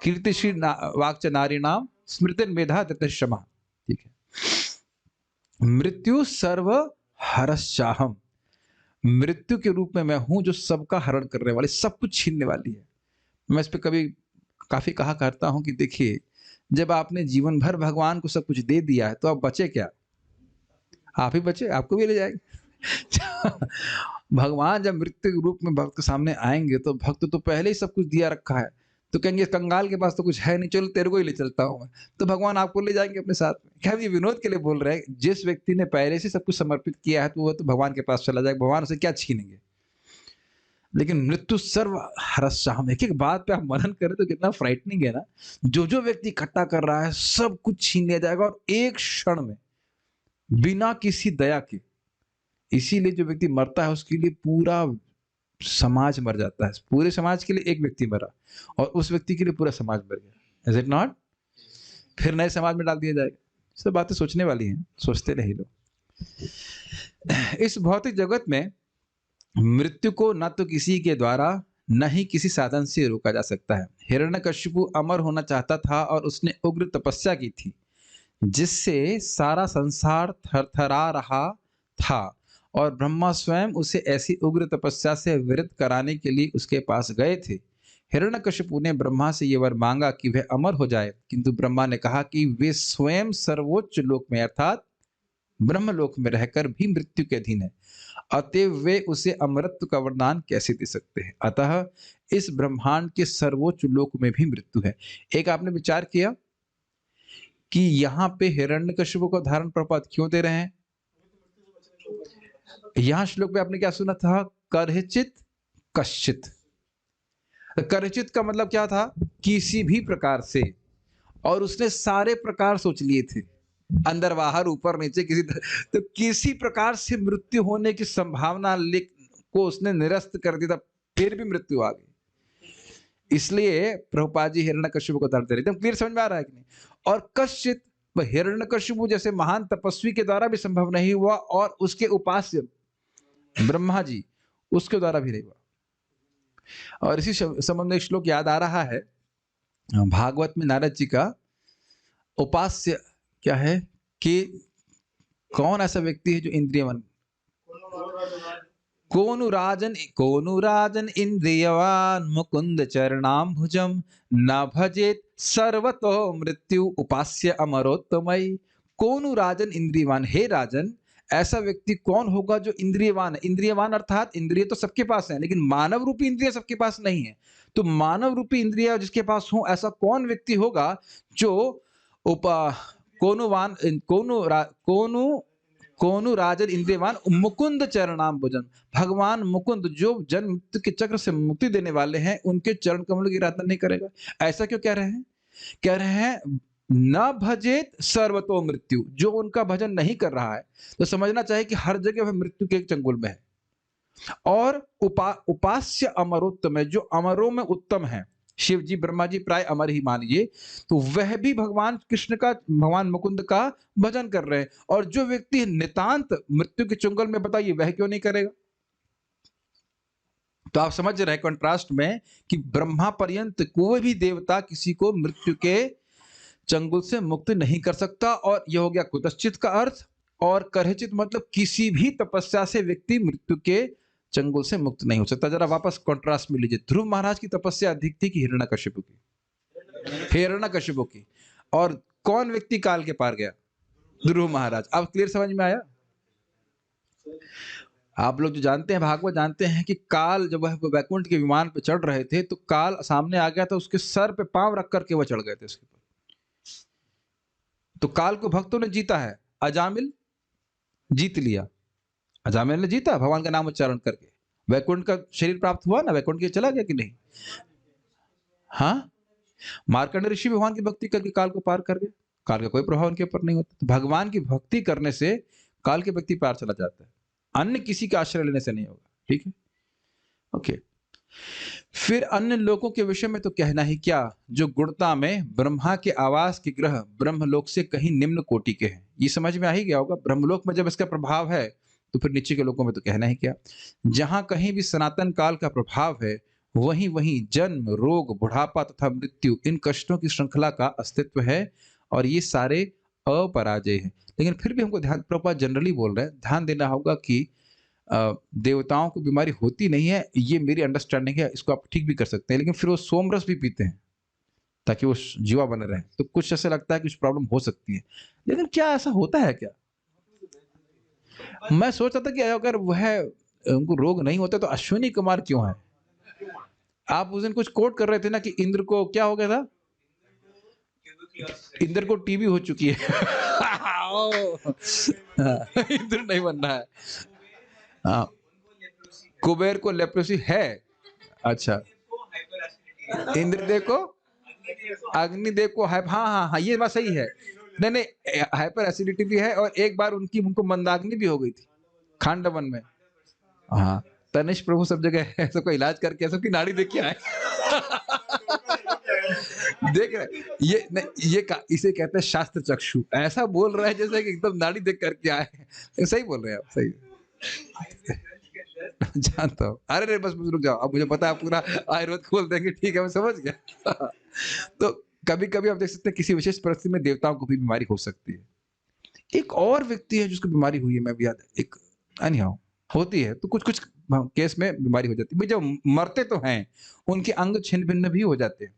कीर्तिश्री वाक्च नारीणाम स्मृतिन मेधा तृतश्रमा। ठीक है, मृत्यु सर्व हरश्चाहम, मृत्यु के रूप में मैं हूं जो सबका हरण करने वाली, सब कुछ छीनने वाली है। मैं इस पे कभी काफी कहा करता हूं कि देखिए जब आपने जीवन भर भगवान को सब कुछ दे दिया है तो आप बचे क्या? आप ही बचे, आपको भी ले जाएंगे। भगवान जब मृत्यु के रूप में भक्त के सामने आएंगे तो भक्त तो पहले ही सब कुछ दिया रखा है, तो कहेंगे कंगाल के पास तो कुछ है नहीं, चलो तेरे को ही ले चलता हूं मैं, तो भगवान आपको ले जाएंगे अपने साथ में। क्या ये विनोद के लिए बोल रहे हैं? जिस व्यक्ति ने पहले से सब कुछ समर्पित किया है तो वो तो भगवान के पास चला जाएगा, भगवान उसे क्या छीनेंगे। लेकिन मृत्यु सर्व हरश्चाहम, एक एक बात पे आप मनन करें तो कितना फ्राइटनिंग है ना। जो जो व्यक्ति इकट्ठा कर रहा है सब कुछ छीन लिया जाएगा और एक क्षण में बिना किसी दया के। इसीलिए जो व्यक्ति मरता है उसके लिए पूरा समाज मर जाता है। पूरे समाज के लिए एक व्यक्ति मरा और उस व्यक्ति के लिए पूरा समाज मर गया। Is it not? फिर नए समाज में डाल दिया जाएगा। सब बातें सोचने वाली हैं, सोचते नहीं लोग। इस भौतिक जगत में मृत्यु को न तो किसी के द्वारा न ही किसी साधन से रोका जा सकता है। हिरण्यकशिपु अमर होना चाहता था और उसने उग्र तपस्या की थी जिससे सारा संसार थरथरा रहा था, और ब्रह्मा स्वयं उसे ऐसी उग्र तपस्या से विरत कराने के लिए उसके पास गए थे। हिरण्यकशिपु ने ब्रह्मा से यह वर मांगा कि वह अमर हो जाए, किंतु ब्रह्मा ने कहा कि वे स्वयं सर्वोच्च लोक में अर्थात ब्रह्मलोक में रहकर भी मृत्यु के अधीन है, अतएव वे उसे अमरत्व का वरदान कैसे दे सकते हैं। अतः इस ब्रह्मांड के सर्वोच्च लोक में भी मृत्यु है। एक आपने विचार किया कि यहाँ पे हिरण्यकशिपु को धारण प्रपात क्यों दे रहे हैं? यहां श्लोक में आपने क्या सुना था? करहिचित कश्चित। करहिचित का मतलब क्या था? किसी भी प्रकार से, और उसने सारे प्रकार सोच लिए थे, अंदर बाहर ऊपर नीचे किसी तो किसी प्रकार से मृत्यु होने की संभावना को उसने निरस्त कर दिया था, फिर भी मृत्यु आ गई। इसलिए प्रभुपाद जी हिरण्यकशिपु को धारण दे रहे थे। क्लियर समझ में आ रहा है कि नहीं? और कश्चित वह हिरण्यकशिपु जैसे महान तपस्वी के द्वारा भी संभव नहीं हुआ, और उसके उपास्य ब्रह्मा जी उसके द्वारा भी नहीं हुआ। और इसी संबंध में एक श्लोक याद आ रहा है, भागवत में नारद जी का उपास्य क्या है कि कौन ऐसा व्यक्ति है जो इंद्रियवान, कोनु राजन इंद्रियवान मुकुंद चरणाम्भुजम न भजेत सर्वतो मृत्यु उपास्य अमरोत्तमय। कोनु राजन इंद्रियवान, हे राजन ऐसा व्यक्ति कौन होगा जो इंद्रियवान है। इंद्रियवान अर्थात इंद्रिय तो सबके पास है, लेकिन मानव रूपी इंद्रिय सबके पास नहीं है। तो मानव रूपी इंद्रिय जिसके पास हो, ऐसा कौन व्यक्ति होगा जो कोनु राजन इंद्रियवान मुकुंद चरणाम्बुजन, भगवान मुकुंद जो जन्म मृत्यु के चक्र से मुक्ति देने वाले हैं, उनके चरण कमल की आराधना नहीं करेगा। ऐसा क्यों कह रहे हैं? कह रहे हैं न भजेत सर्वतो मृत्यु, जो उनका भजन नहीं कर रहा है तो समझना चाहिए कि हर जगह वह मृत्यु के एक चंगुल में है। और उपास्य अमरोत्तम है, जो अमरों में उत्तम है। शिव जी ब्रह्मा जी प्राय अमर ही मानिए, तो वह भी भगवान कृष्ण का, भगवान मुकुंद का भजन कर रहे हैं। और जो व्यक्ति नितांत मृत्यु के चंगुल में, बताइए वह क्यों नहीं करेगा? तो आप समझ रहे हैं कंट्रास्ट में कि ब्रह्मा पर्यंत कोई भी देवता किसी को मृत्यु के चंगुल से मुक्त नहीं कर सकता। और यह हो गया कुतश्चित का अर्थ। और करहिचित मतलब किसी भी तपस्या से व्यक्ति मृत्यु के चंगुल से मुक्त नहीं हो सकता। जरा वापस कॉन्ट्रास्ट में लीजिए। ध्रुव महाराज की तपस्या अधिक थी कि हिरण्यकशिपु की? हिरण्यकशिपु की। और कौन व्यक्ति काल के पार गया? ध्रुव महाराज। अब क्लियर समझ में आया? आप लोग जो जानते हैं भागवत जानते हैं कि काल जब वह वैकुंठ के विमान पे चढ़ रहे थे तो काल सामने आ गया था, उसके सर पे पांव रख करके वह चढ़ गए थे उसके ऊपर। तो काल को भक्तों ने जीता है। अजामिल जीत लिया, अजामिल ने जीता भगवान का नाम उच्चारण करके। वैकुंठ का शरीर प्राप्त हुआ ना, वैकुंठ के चला गया कि नहीं? हाँ, मार्कंडेय ऋषि भगवान की भक्ति करके काल को पार कर गए। काल का कोई प्रभाव उनके ऊपर नहीं होता। तो भगवान की भक्ति करने से काल के व्यक्ति पार चला जाता है, अन्य किसी का आश्रय लेने से नहीं होगा। ठीक है, ओके। फिर अन्य लोगों के विषय में तो कहना ही क्या, जो गुणता में ब्रह्मा के आवास के ग्रह ब्रह्मलोक से कहीं निम्न कोटि के हैं। ये समझ में आ ही गया होगा, ब्रह्मलोक में जब इसका प्रभाव है तो फिर नीचे के लोगों में तो कहना ही क्या। जहां कहीं भी सनातन काल का प्रभाव है, वहीं वहीं जन्म, रोग, बुढ़ापा तथा मृत्यु, इन कष्टों की श्रृंखला का अस्तित्व है। और ये सारे अपराजय हैं। लेकिन फिर भी हमको ध्यान, प्रभुपाद जनरली बोल रहे हैं, ध्यान देना होगा कि देवताओं को बीमारी होती नहीं है, ये मेरी अंडरस्टैंडिंग है, इसको आप ठीक भी कर सकते हैं। लेकिन फिर वो सोमरस भी पीते हैं ताकि वो जीवा बने रहे। तो कुछ ऐसा लगता है कि कुछ प्रॉब्लम हो सकती है, लेकिन क्या ऐसा होता है क्या? मैं सोच रहा था कि अगर वह उनको रोग नहीं होता तो अश्विनी कुमार क्यों है? आप उस दिन कुछ कोट कर रहे थे ना कि इंद्र को क्या हो गया था? इंद्र को टीबी हो चुकी है। इंद्र नहीं बनना है। हाँ, कुबेर को लेप्रोसी है। अच्छा, इंद्रदेव को, अग्निदेव को है। हाँ हाँ हाँ, ये बात सही है। नहीं नहीं, हाइपर एसिडिटी भी है, और एक बार उनको मंदाग्नि भी हो गई थी खांडवन में। हाँ, तनिष्क प्रभु सब जगह ऐसा कोई इलाज करके ऐसा की नाड़ी देख के आए। देख रहे ये इसे कहते हैं शास्त्र चक्षु। ऐसा बोल रहा है जैसे कि एकदम नाड़ी देख करके आए। सही बोल रहे हैं आप, सही जानता हूँ। अरे बस रुक जाओ, अब मुझे पता है पूरा आयुर्वेद खोल देंगे। ठीक है, मैं समझ गया। तो कभी कभी आप देख सकते हैं किसी विशेष परिस्थिति में देवताओं को भी बीमारी हो सकती है। एक और व्यक्ति है जिसको बीमारी हुई है, मैं भी याद, एक अनिहाउ होती है, तो कुछ कुछ केस में बीमारी हो जाती है। जो मरते तो हैं, उनके अंग छिन्न भिन्न भी हो जाते हैं।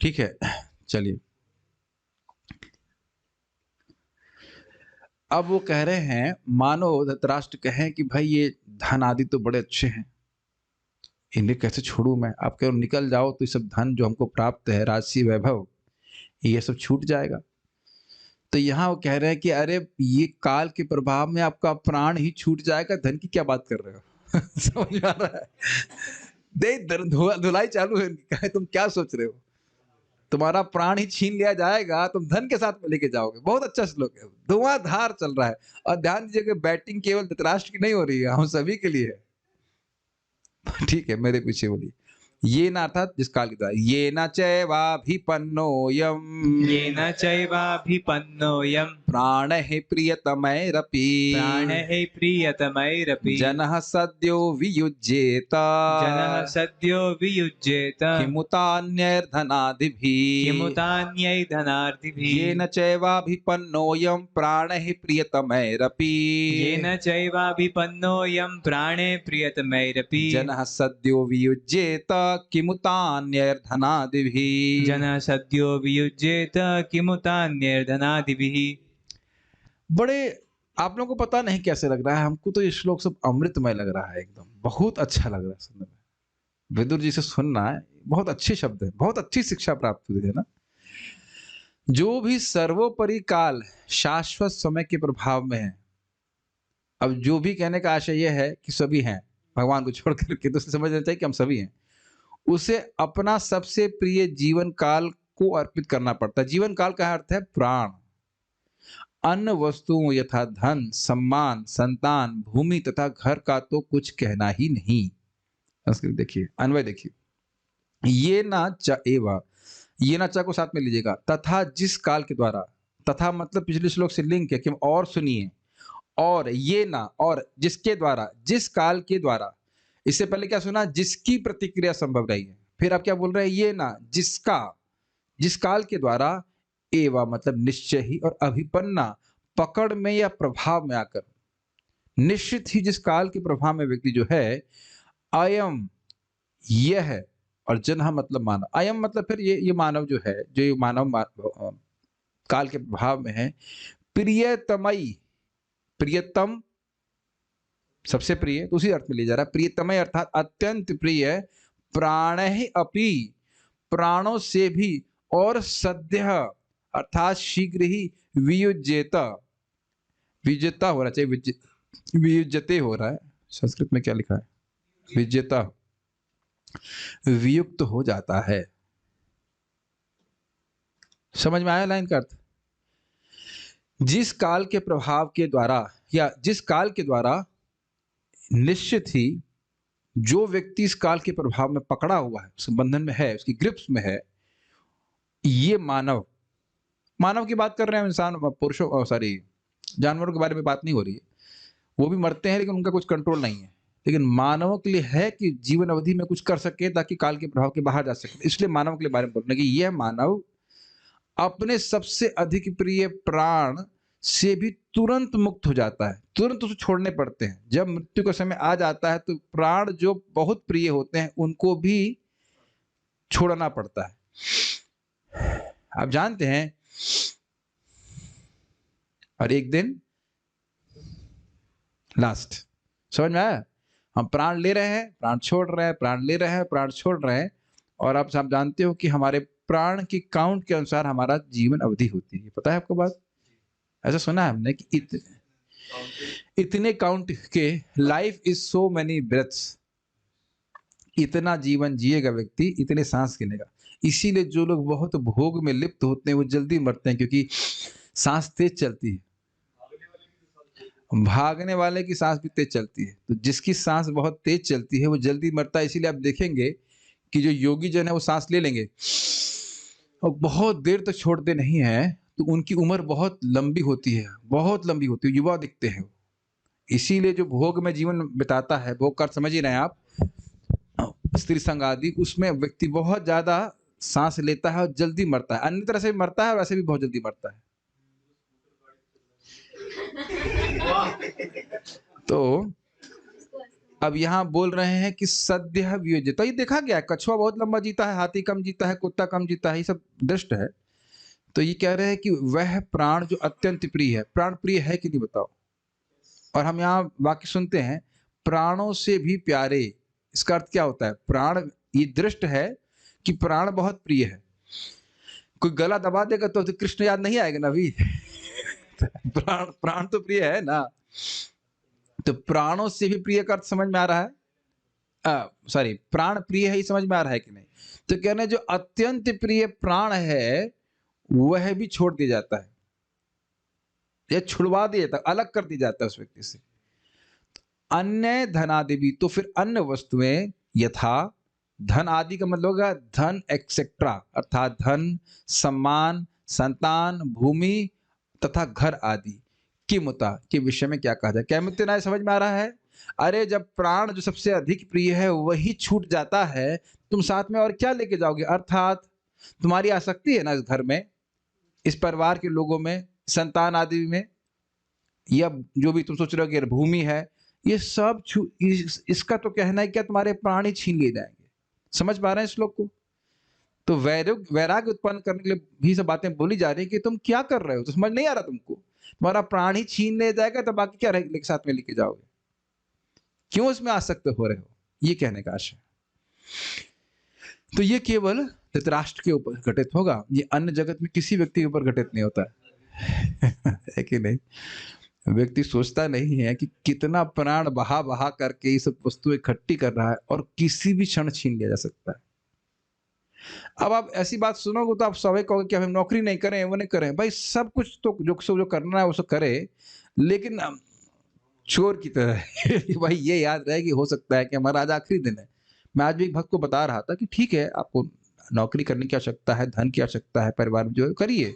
ठीक है, चलिए। अब वो कह रहे हैं, मानो धृतराष्ट्र कहें कि भाई ये धन आदि तो बड़े अच्छे हैं, इन्हें कैसे छोड़ूं मैं? आप कह निकल जाओ तो ये सब धन जो हमको प्राप्त है, राशि, वैभव, ये सब छूट जाएगा। तो यहाँ वो कह रहे हैं कि अरे ये काल के प्रभाव में आपका प्राण ही छूट जाएगा, धन की क्या बात कर रहे हो? समझ आ रहा है? धुलाई चालू है, तुम क्या सोच रहे हो? तुम्हारा प्राण ही छीन लिया जाएगा, तुम धन के साथ में लेके जाओगे। बहुत अच्छा श्लोक है, धुआंधार चल रहा है। और ध्यान दीजिए कि बैटिंग केवल धृतराष्ट्र की नहीं हो रही है, हम सभी के लिए है। ठीक है, मेरे पीछे बोलिए। ये न अर्थात जिस काल के द्वारा, ये न चैवाभिपन्नोऽयम् येन चैवाभिपन्नोऽयं प्राणः प्रियतमैरपि प्राणैः प्रियतमैरपि जनः सद्यो वियुज्येत जनः सद्यो वियुज्येत किमुतान्यैर्धनादिभिः किमुतान्यै धनार्थिभिः येन चैवाभिपन्नोऽयं प्राणः प्रियतमैरपि येन चैवाभिपन्नोऽयं प्राणे प्रियतमैरपि जनः सद्यो वियुज्येत किमुतान्यैर्धनादिभिः जनः सद्यो वियुज्येत किमुतान्यैर्धनादिभिः। बड़े आप लोगों को पता नहीं कैसे लग रहा है, हमको तो ये श्लोक सब अमृतमय लग रहा है, एकदम बहुत अच्छा लग रहा है सुनने में। विदुर जी से सुनना है, बहुत अच्छे शब्द है, बहुत अच्छी शिक्षा प्राप्त हुई है ना। जो भी सर्वोपरि काल शाश्वत समय के प्रभाव में है, अब जो भी कहने का आशय यह है कि सभी हैं भगवान को छोड़ करके, तो उसे समझना चाहिए कि हम सभी हैं, उसे अपना सबसे प्रिय जीवन काल को अर्पित करना पड़ता है। जीवन काल का अर्थ है प्राण। अन्य वस्तुओं यथा धन, सम्मान, संतान, भूमि तथा घर का तो कुछ कहना ही नहीं। संस्कृत देखिए, अन्वय देखिए, ये ना च एवा, ये ना चा को साथ में लीजिएगा, तथा जिस काल के द्वारा, तथा मतलब पिछले श्लोक से लिंक है कि और सुनिए, और ये ना, और जिसके द्वारा, जिस काल के द्वारा, इससे पहले क्या सुना, जिसकी प्रतिक्रिया संभव रही है, फिर आप क्या बोल रहे हैं, ये ना जिसका, जिस काल के द्वारा, एवा मतलब निश्चय ही, और अभिपन्ना पकड़ में या प्रभाव में आकर, निश्चित ही जिस काल के प्रभाव में व्यक्ति जो है, अयम यह है, और जनः मतलब मानव, अयम मतलब फिर ये मानव जो है, जो ये मानव काल के प्रभाव में है, प्रियतमयी, प्रियतम सबसे प्रिय, तो उसी अर्थ में लिया जा रहा है, प्रियतमय अर्थात अत्यंत प्रिय, प्राणैः अपि प्राणों से भी, और सद्यः अर्थात शीघ्र ही, वियुज्येत, विजेता हो रहा चाहिए, वियुज्यते हो रहा है, संस्कृत में क्या लिखा है, विजेता, वियुक्त हो जाता है। समझ में आया लाइन का अर्थ? जिस काल के प्रभाव के द्वारा, या जिस काल के द्वारा निश्चित ही जो व्यक्ति इस काल के प्रभाव में पकड़ा हुआ है, उस बंधन में है, उसकी ग्रिप्स में है, ये मानव, मानव की बात कर रहे हैं, इंसान पुरुषों, सॉरी जानवरों के बारे में बात नहीं हो रही है, वो भी मरते हैं लेकिन उनका कुछ कंट्रोल नहीं है, लेकिन मानवों के लिए है कि जीवन अवधि में कुछ कर सके ताकि काल के प्रभाव के बाहर जा सके। इसलिए मानव के लिए बारे में बोलना कि यह मानव अपने सबसे अधिक प्रिय प्राण से भी तुरंत मुक्त हो जाता है, तुरंत उसे छोड़ने पड़ते हैं। जब मृत्यु का समय आ जाता है तो प्राण जो बहुत प्रिय होते हैं उनको भी छोड़ना पड़ता है। आप जानते हैं, और एक दिन लास्ट, समझ में आया, हम प्राण ले रहे हैं, प्राण छोड़ रहे हैं, प्राण ले रहे हैं, प्राण छोड़ रहे हैं, और आप सब जानते हो कि हमारे प्राण की काउंट के अनुसार हमारा जीवन अवधि होती है। पता है आपको बात? ऐसा सुना है हमने कि इतने काउंट के, life is so many breaths, इतना जीवन जिएगा व्यक्ति, इतने सांस गिनेगा। इसीलिए जो लोग बहुत भोग में लिप्त होते हैं वो जल्दी मरते हैं, क्योंकि सांस तेज चलती है, भागने वाले की सांस भी तेज चलती है। तो जिसकी सांस बहुत तेज चलती है वो जल्दी मरता है। इसीलिए आप देखेंगे कि जो योगी जन है वो सांस ले लेंगे और बहुत देर तक छोड़ते नहीं है, तो उनकी उम्र बहुत लंबी होती है, बहुत लंबी होती है, युवा दिखते हैं। इसीलिए जो भोग में जीवन बिताता है, भोग कर समझ ही रहे हैं आप, स्त्री संग आदि, उसमें व्यक्ति बहुत ज्यादा सांस लेता है और जल्दी मरता है। अन्य तरह से भी मरता है और वैसे भी बहुत जल्दी मरता है। तो अब यहाँ बोल रहे हैं कि सद्यः वियुज्यते। तो ये देखा गया है, कछुआ बहुत लंबा जीता है, हाथी कम जीता है, कुत्ता कम जीता है, ये सब दृष्ट है। तो ये कह रहे हैं कि वह प्राण जो अत्यंत प्रिय है, प्राण प्रिय है कि नहीं बताओ? और हम यहाँ वाक्य सुनते हैं, प्राणों से भी प्यारे। इसका अर्थ क्या होता है? प्राण, ये दृष्ट है कि प्राण बहुत प्रिय है। कोई गला दबा देगा तो कृष्ण याद नहीं आएगा ना अभी। प्राण तो प्रिय है ना। तो प्राणों से भी प्रिय का अर्थ समझ में आ रहा है? सॉरी, प्राण प्रिय है, ये समझ में आ रहा है कि नहीं? तो कहने जो अत्यंत प्रिय प्राण है वह भी छोड़ दिया जाता है, या छुड़वा दिया जाता है, अलग कर दिया जाता है उस व्यक्ति से। अन्य धनादि भी, तो फिर अन्य वस्तुएं यथा धन आदि का मतलब होगा धन एक्सेट्रा, अर्थात धन, सम्मान, संतान, भूमि तथा घर आदि की मुता के विषय में क्या कहा जाए। क्या मुत्य न्याय समझ में आ रहा है? अरे जब प्राण जो सबसे अधिक प्रिय है वही छूट जाता है, तुम साथ में और क्या लेके जाओगे? अर्थात तुम्हारी आसक्ति है ना इस घर में, इस परिवार के लोगों में, संतान आदि में, या जो भी तुम सोच रहे हो कि भूमि है, ये सब इसका तो कहना है क्या तुम्हारे प्राण ही छीन लिए जाएंगे। समझ पा रहे हैं श्लोक को? तो वैराग्य उत्पन्न करने के लिए भी सब बातें बोली जा रही है कि तुम क्या कर रहे हो, तो समझ नहीं आ रहा तुमको, तुम्हारा प्राण ही छीन ले जाएगा तो बाकी क्या रहेगा साथ में लेके जाओगे, क्यों इसमें आसक्त हो रहे हो, ये कहने का आशय। तो ये केवल धृतराष्ट्र के ऊपर घटित होगा, ये अन्य जगत में किसी व्यक्ति के ऊपर घटित नहीं होता है कि नहीं? व्यक्ति सोचता नहीं है कि कितना प्राण बहा बहा करके ये सब वस्तुएं इकट्ठी कर रहा है और किसी भी क्षण छीन लिया जा सकता है। अब आप ऐसी बात सुनोगे तो आप स्वाभाविक कहोगे कि हम नौकरी नहीं करें, वो नहीं करें। भाई सब कुछ तो जो करना है वो सब करे, लेकिन चोर की तरह भाई ये याद रहे कि हो सकता है कि हमारा आज आखिरी दिन है। मैं आज भी एक भक्त को बता रहा था कि ठीक है, आपको नौकरी करने की आवश्यकता है, धन की आवश्यकता है, परिवार में जो है करिए,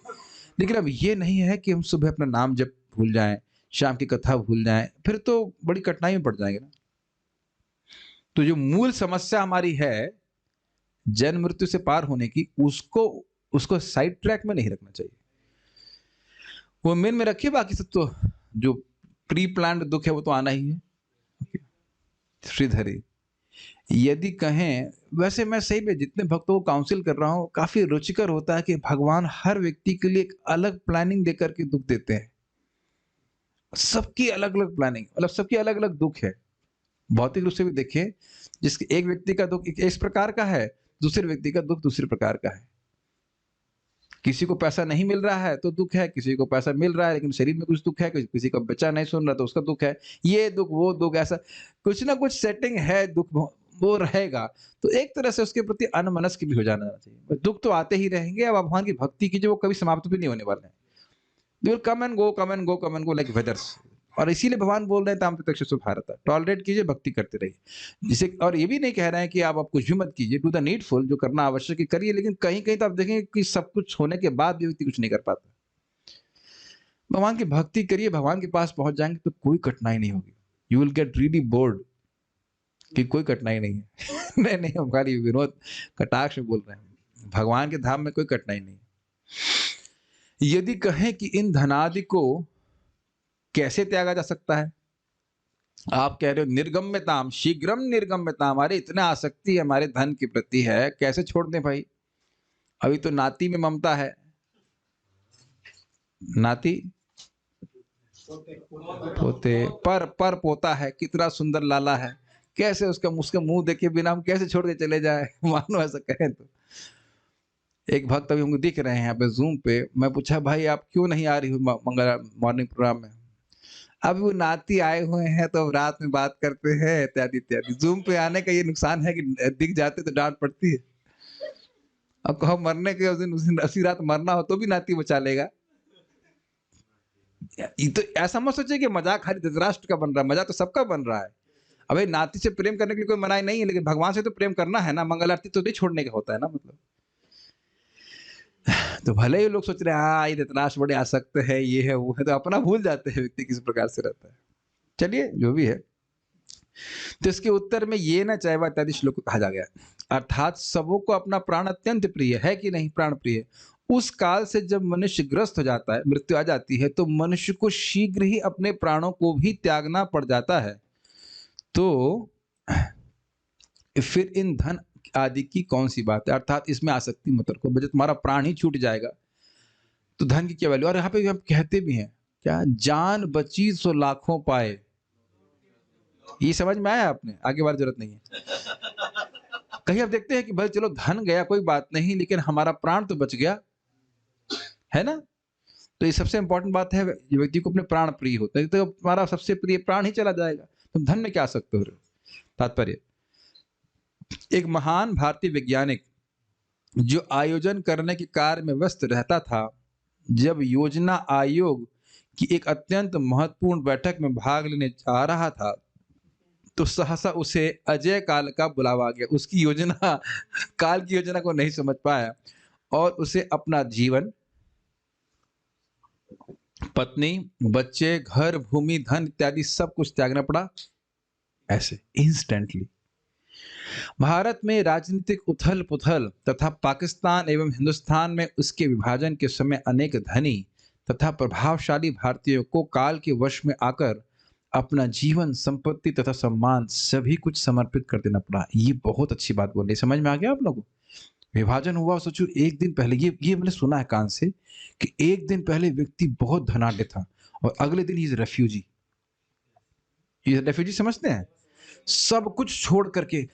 लेकिन अब ये नहीं है कि हम सुबह अपना नाम जब भूल जाएं, शाम की कथा भूल जाएं, फिर तो बड़ी कठिनाई में पड़ जाएंगे ना। तो जो मूल समस्या हमारी है जन्म मृत्यु से पार होने की, उसको साइड ट्रैक में नहीं रखना चाहिए, वो मेन में रखिए। बाकी सब तो जो प्री प्लान्ड दुख है वो तो आना ही है। श्रीधरी यदि कहें, वैसे मैं सही में जितने भक्तों को काउंसिल कर रहा हूं, काफी रुचिकर होता है कि भगवान हर व्यक्ति के लिए एक अलग प्लानिंग देकर के दुख देते हैं। सबकी अलग अलग प्लानिंग, मतलब सबकी अलग अलग दुख है। भौतिक रूप से भी देखें, जिसके एक व्यक्ति का दुख इस प्रकार का है, दूसरे व्यक्ति का दुख दूसरे प्रकार का है। किसी को पैसा नहीं मिल रहा है तो दुख है, किसी को पैसा मिल रहा है लेकिन शरीर में कुछ दुख है, किसी का बच्चा नहीं सुन रहा तो उसका दुख है, ये दुख वो दुख, ऐसा कुछ ना कुछ सेटिंग है, दुख वो रहेगा। तो एक तरह से उसके प्रति अनमनस्क भी हो जाना चाहिए। दुख तो आते ही रहेंगे। अब भगवान की भक्ति कीजिए, वो कभी समाप्त भी नहीं होने वाले हैं। They will come and go, come and go, come and go like वेदर्स। और इसीलिए भगवान बोल रहे हैं ताम प्रत्यक्ष भारत, टॉलरेट कीजिए, भक्ति करते रहिए। जिसे और ये भी नहीं कह रहे हैं कि आप कुछ भी मत कीजिए, टू द नीडफुल, जो करना आवश्यक है करिए, लेकिन कहीं कहीं तो आप देखें कि सब कुछ होने के बाद भी व्यक्ति कुछ नहीं कर पाता। भगवान की भक्ति करिए, भगवान के पास पहुंच जाएंगे तो कोई कठिनाई नहीं होगी। You will get really bored कि कोई कठिनाई नहीं है। नहीं नहीं, हम खाली विनोद कटाक्ष में बोल रहे हैं, भगवान के धाम में कोई कठिनाई नहीं। यदि कहें कि इन धनादि को कैसे त्यागा जा सकता है, आप कह रहे हो निर्गम्यताम, शीघ्रम निर्गम्यताम, अरे इतना आसक्ति हमारे धन के प्रति है, कैसे छोड़ दें भाई? अभी तो नाती में ममता है, नाती पोते पर पोता है, कितना सुंदर लाला है, कैसे उसका मुंह देखे बिना हम कैसे छोड़ के चले जाए? मानो ऐसा कहें तो। एक भक्त अभी हमको दिख रहे हैं यहाँ पे जूम पे, मैं पूछा भाई आप क्यों नहीं आ रही हो मंगल मॉर्निंग प्रोग्राम में? अब वो नाती आए हुए हैं तो रात में बात करते हैं इत्यादि इत्यादि। जूम पे आने का ये नुकसान है कि दिख जाते तो डांट पड़ती है। अब कहो मरने के उस दिन उसी रात मरना हो तो भी नाती बचा लेगा। तो ऐसा मत सोचिए कि मजाक खाली धृतराष्ट्र का बन रहा है, मजाक तो सबका बन रहा है। अबे नाती से प्रेम करने के लिए कोई मनाही नहीं है, लेकिन भगवान से तो प्रेम करना है ना, मंगल आरती तो नहीं छोड़ने का होता है ना, मतलब। तो भले ही लोग सोच रहे हैं हाँ ये धृतराष्ट्र बड़े आसक्त है, ये है वो है, तो अपना भूल जाते हैं व्यक्ति किस प्रकार से रहता है। चलिए जो भी है, तो इसके उत्तर में ये ना चाहे इत्यादि श्लोक कहा जा गया, अर्थात सबों को अपना प्राण अत्यंत प्रिय है कि नहीं, प्राण प्रिय। उस काल से जब मनुष्य ग्रस्त हो जाता है, मृत्यु आ जाती है, तो मनुष्य को शीघ्र ही अपने प्राणों को भी त्यागना पड़ जाता है। तो फिर इन धन आदि की कौन सी बात है, अर्थात इसमें आसक्ति मत रखो। जब तुम्हारा प्राण ही छूट जाएगा तो धन की क्या वैल्यू। और यहाँ पे हम कहते भी हैं क्या, जान बची सो लाखों पाए। ये समझ में आया आपने? आगे बार जरूरत नहीं है। कहीं आप देखते हैं कि भाई चलो धन गया कोई बात नहीं, लेकिन हमारा प्राण तो बच गया, है ना। तो ये सबसे इंपॉर्टेंट बात है, व्यक्ति को अपने प्राण प्रिय होता है, तो हमारा सबसे प्रिय प्राण ही चला जाएगा, तो धन में क्या आसक्त हो रहे हो। तात्पर्य, एक महान भारतीय वैज्ञानिक जो आयोजन करने के कार्य में व्यस्त रहता था, जब योजना आयोग की एक अत्यंत महत्वपूर्ण बैठक में भाग लेने जा रहा था, तो सहसा उसे अजय काल का बुलावा आ गया। उसकी योजना काल की योजना को नहीं समझ पाया और उसे अपना जीवन, पत्नी, बच्चे, घर, भूमि, धन इत्यादि सब कुछ त्यागना पड़ा ऐसे इंस्टेंटली। भारत में राजनीतिक उथल पुथल तथा पाकिस्तान एवं हिंदुस्तान में उसके विभाजन के समय अनेक धनी तथा प्रभावशाली भारतीयों को काल के वश में आकर अपना जीवन, संपत्ति तथा सम्मान सभी कुछ समर्पित कर देना पड़ा। ये बहुत अच्छी बात बोली, समझ में आ गया आप लोगों को? विभाजन हुआ, सोचो एक दिन पहले, ये मैंने सुना है कान से कि एक दिन पहले व्यक्ति बहुत धनाढ्य था और अगले दिन ही रेफ्यूजी। ये रेफ्यूजी समझते हैं? सब कुछ छोड़ करके,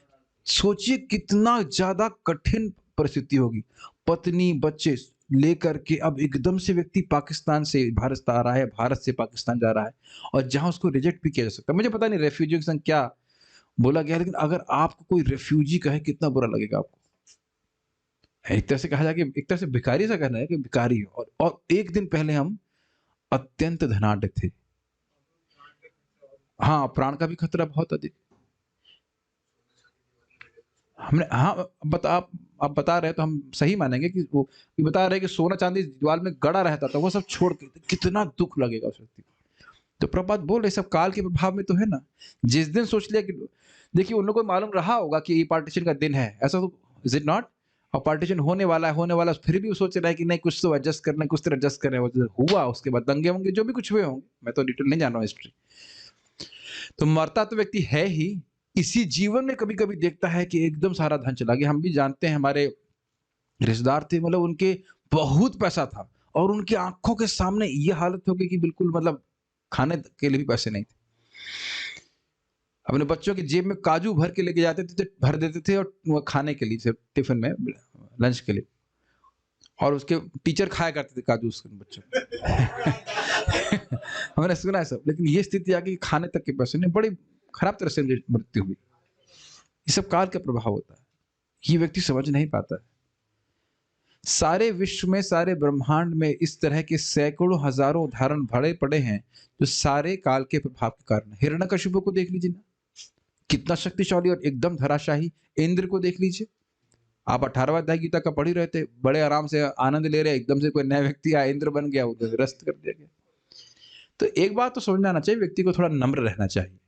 सोचिए कितना ज्यादा कठिन परिस्थिति होगी। पत्नी, बच्चे लेकर के अब एकदम से व्यक्ति पाकिस्तान से भारत आ रहा है, भारत से पाकिस्तान जा रहा है और जहां उसको रिजेक्ट भी किया जा सकता है। मुझे पता नहीं रेफ्यूजी के संग क्या बोला गया, लेकिन अगर आपको कोई रेफ्यूजी कहे कितना बुरा लगेगा आपको। एक तरह से कहा जाए कि एक तरह से भिखारी सा कहना है कि भिखारी हो। और एक दिन पहले हम अत्यंत धनाढ्य थे। हाँ, प्राण का भी खतरा बहुत अधिक। हमने, हाँ, आप बता रहे तो हम सही मानेंगे कि वो बता रहे कि सोना चांदी दीवार में गड़ा रहता था, वो सब छोड़ के कितना दुख लगेगा उस व्यक्ति को। तो प्रभात बोल रहे सब काल के प्रभाव में तो है ना। जिस दिन सोच लिया कि देखिए उन लोगों को मालूम रहा होगा कि ये पार्टीशन का दिन है, ऐसा तो इज इट नॉट? और पार्टीशन होने वाला है, फिर भी वो सोच रहा है कि नहीं कुछ तो एडजस्ट करना है, कुछ तरह एडजस्ट करना है। हुआ, उसके बाद दंगे होंगे, जो भी कुछ हुए होंगे, मैं तो डिटेल नहीं जान रहा हूँ हिस्ट्री। तो मरता तो व्यक्ति है ही, इसी जीवन में कभी कभी देखता है कि एकदम सारा धन चला गया। हम भी जानते हैं, हमारे रिश्तेदार थे, मतलब उनके बहुत पैसा था और उनकी आंखों के सामने ये हालत हो गई कि बिल्कुल मतलब खाने के लिए भी पैसे नहीं थे। अपने बच्चों की जेब में काजू भर के लेके जाते थे, भर देते थे और वो खाने के लिए टिफिन में, लंच के लिए, और उसके टीचर खाया करते थे काजू उसके बच्चों हमने सुना है सब। लेकिन ये स्थिति आ गई, खाने तक के पैसे नहीं, बड़ी खराब तरह से मृत्यु हुई। ये सब काल का प्रभाव होता है, ये व्यक्ति समझ नहीं पाता है। सारे विश्व में, सारे ब्रह्मांड में इस तरह के सैकड़ों हजारों उदाहरण भरे पड़े हैं जो सारे काल के प्रभाव के कारण। हिरण्यकशिपु को देख लीजिए ना, कितना शक्तिशाली और एकदम धराशाही। इंद्र को देख लीजिए, आप 18वां अध्याय गीता का पढ़ ही रहे थे, बड़े आराम से आनंद ले रहे, एकदम से कोई नया व्यक्ति आया, इंद्र बन गया, वो निरस्त कर दिया गया। तो एक बात तो समझना आना चाहिए, व्यक्ति को थोड़ा नम्र रहना चाहिए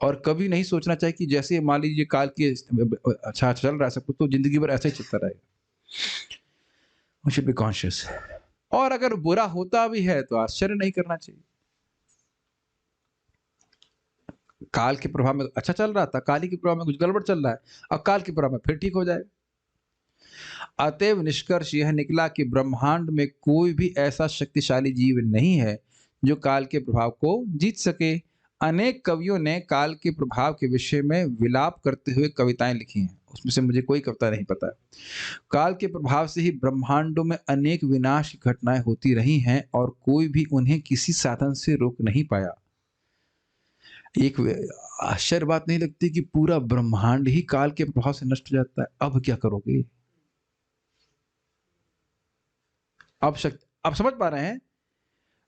और कभी नहीं सोचना चाहिए कि जैसे मान लीजिए काल की अच्छा चल रहा है सब कुछ, तो जिंदगी भर ऐसा ही चलता रहेगा। We should be conscious। और अगर बुरा होता भी है तो आश्चर्य नहीं करना चाहिए। काल के प्रभाव में अच्छा चल रहा था, काल के प्रभाव में कुछ गड़बड़ चल रहा है, अब काल के प्रभाव में फिर ठीक हो जाएगा। अतएव निष्कर्ष यह निकला कि ब्रह्मांड में कोई भी ऐसा शक्तिशाली जीव नहीं है जो काल के प्रभाव को जीत सके। अनेक कवियों ने काल के प्रभाव के विषय में विलाप करते हुए कविताएं लिखी हैं, उसमें से मुझे कोई कविता नहीं पता है। काल के प्रभाव से ही ब्रह्मांडों में अनेक विनाश की घटनाएं होती रही हैं और कोई भी उन्हें किसी साधन से रोक नहीं पाया। एक आश्चर्य बात नहीं लगती कि पूरा ब्रह्मांड ही काल के प्रभाव से नष्ट हो जाता है, अब क्या करोगे? आप समझ पा रहे हैं?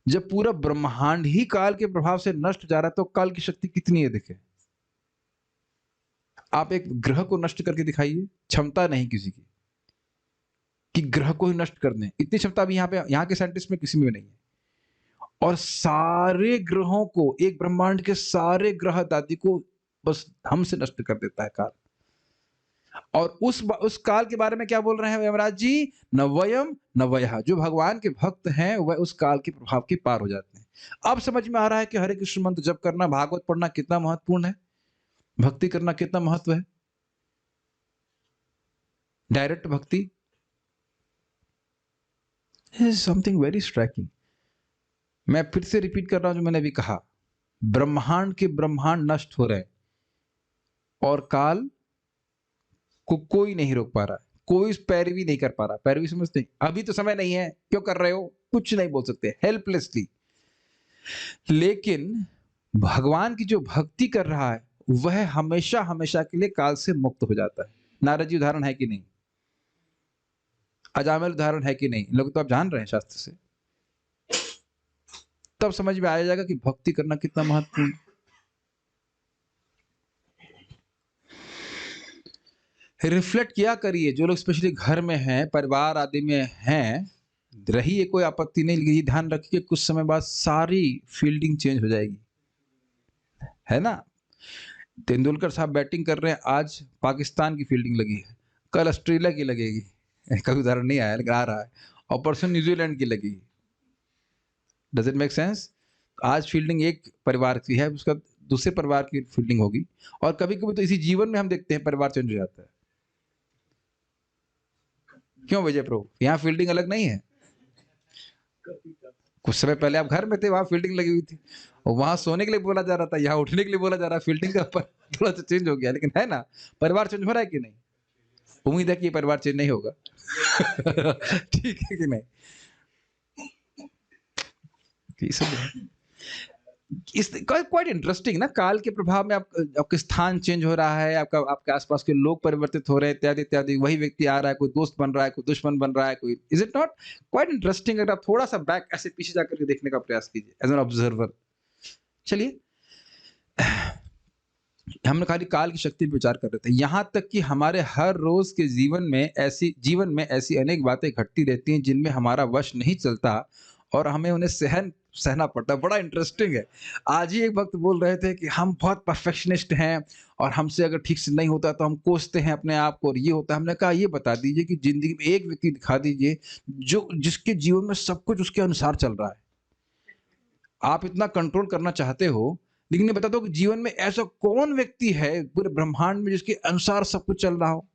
जब पूरा ब्रह्मांड ही काल के प्रभाव से नष्ट हो जा रहा है तो काल की शक्ति कितनी है देखे। आप एक ग्रह को नष्ट करके दिखाइए, क्षमता नहीं किसी की कि ग्रह को ही नष्ट कर दें, इतनी क्षमता भी यहाँ के साइंटिस्ट में किसी में नहीं है। और सारे ग्रहों को, एक ब्रह्मांड के सारे ग्रह दादी को बस हम से नष्ट कर देता है काल। और उस काल के बारे में क्या बोल रहे हैं यमराज जी? न वयम न वयः। जो भगवान के भक्त हैं वह उस काल के प्रभाव के पार हो जाते हैं। अब समझ में आ रहा है कि हरे कृष्ण मंत्र जप करना, भागवत पढ़ना कितना महत्वपूर्ण है, भक्ति करना कितना महत्व है, डायरेक्ट भक्ति इज समथिंग वेरी स्ट्राइकिंग। मैं फिर से रिपीट कर रहा हूं जो मैंने अभी कहा, ब्रह्मांड के ब्रह्मांड नष्ट हो रहे हैं और काल को कोई नहीं रोक पा रहा है, कोई पैरवी नहीं कर पा रहा। पैरवी समझते, अभी तो समय नहीं है, क्यों कर रहे हो, कुछ नहीं बोल सकते, हेल्पलेसली। लेकिन भगवान की जो भक्ति कर रहा है वह हमेशा हमेशा के लिए काल से मुक्त हो जाता है। नारद जी उदाहरण है कि नहीं, अजामिल उदाहरण है कि नहीं, लोग तो आप जान रहे हैं शास्त्र से। तब समझ में आ जाएगा कि भक्ति करना कितना महत्वपूर्ण। रिफ्लेक्ट किया करिए। जो लोग स्पेशली घर में हैं, परिवार आदि में हैं, रहिए, कोई आपत्ति नहीं, लेकिन ये ध्यान रखिए कुछ समय बाद सारी फील्डिंग चेंज हो जाएगी, है ना। तेंदुलकर साहब बैटिंग कर रहे हैं, आज पाकिस्तान की फील्डिंग लगी है, कल ऑस्ट्रेलिया की लगेगी, कभी उदाहरण नहीं आया लेकिन आ रहा है, और परसों न्यूजीलैंड की लगेगी। Does it make sense? आज फील्डिंग एक परिवार की है, उसका दूसरे परिवार की फील्डिंग होगी। और कभी कभी तो इसी जीवन में हम देखते हैं परिवार चेंज हो जाता है। क्यों विजय प्रभु, यहाँ फील्डिंग अलग नहीं है? कुछ समय पहले आप घर में थे, वहां फील्डिंग लगी हुई थी, और वहां सोने के लिए बोला जा रहा था, यहाँ उठने के लिए बोला जा रहा है। फील्डिंग का थोड़ा सा चेंज हो गया, लेकिन है ना, परिवार चेंज हो रहा है कि नहीं? उम्मीद है कि ये परिवार चेंज नहीं होगा। ठीक है कि नहीं? क्वाइट इंटरेस्टिंग ना, काल के प्रभाव में आपका स्थान चेंज हो रहा है, आपके आसपास के लोग परिवर्तित हो रहे हैं, इत्यादि इत्यादि। वही व्यक्ति आ रहा है, कोई दोस्त बन रहा है, कोई दुश्मन बन रहा है, कोई। Is it not quite interesting? अगर आप थोड़ा सा बैक ऐसे पीछे जाकर के देखने का प्रयास कीजिए एज एन ऑब्जर्वर। चलिए, हमने खाली काल की शक्ति पर विचार कर रहे थे। यहाँ तक कि हमारे हर रोज के जीवन में ऐसी अनेक बातें घटती रहती हैं जिनमें हमारा वश नहीं चलता और हमें उन्हें सहना पड़ता है। बड़ा इंटरेस्टिंग है। आज ही एक वक्त बोल रहे थे कि हम बहुत परफेक्शनिस्ट हैं और हमसे अगर ठीक से नहीं होता तो हम कोसते हैं अपने आप को, और ये होता है। हमने कहा ये बता दीजिए कि जिंदगी में एक व्यक्ति दिखा दीजिए जिसके जीवन में सब कुछ उसके अनुसार चल रहा है। आप इतना कंट्रोल करना चाहते हो, लेकिन ये बता दो कि जीवन में ऐसा कौन व्यक्ति है पूरे ब्रह्मांड में जिसके अनुसार सब कुछ चल रहा हो?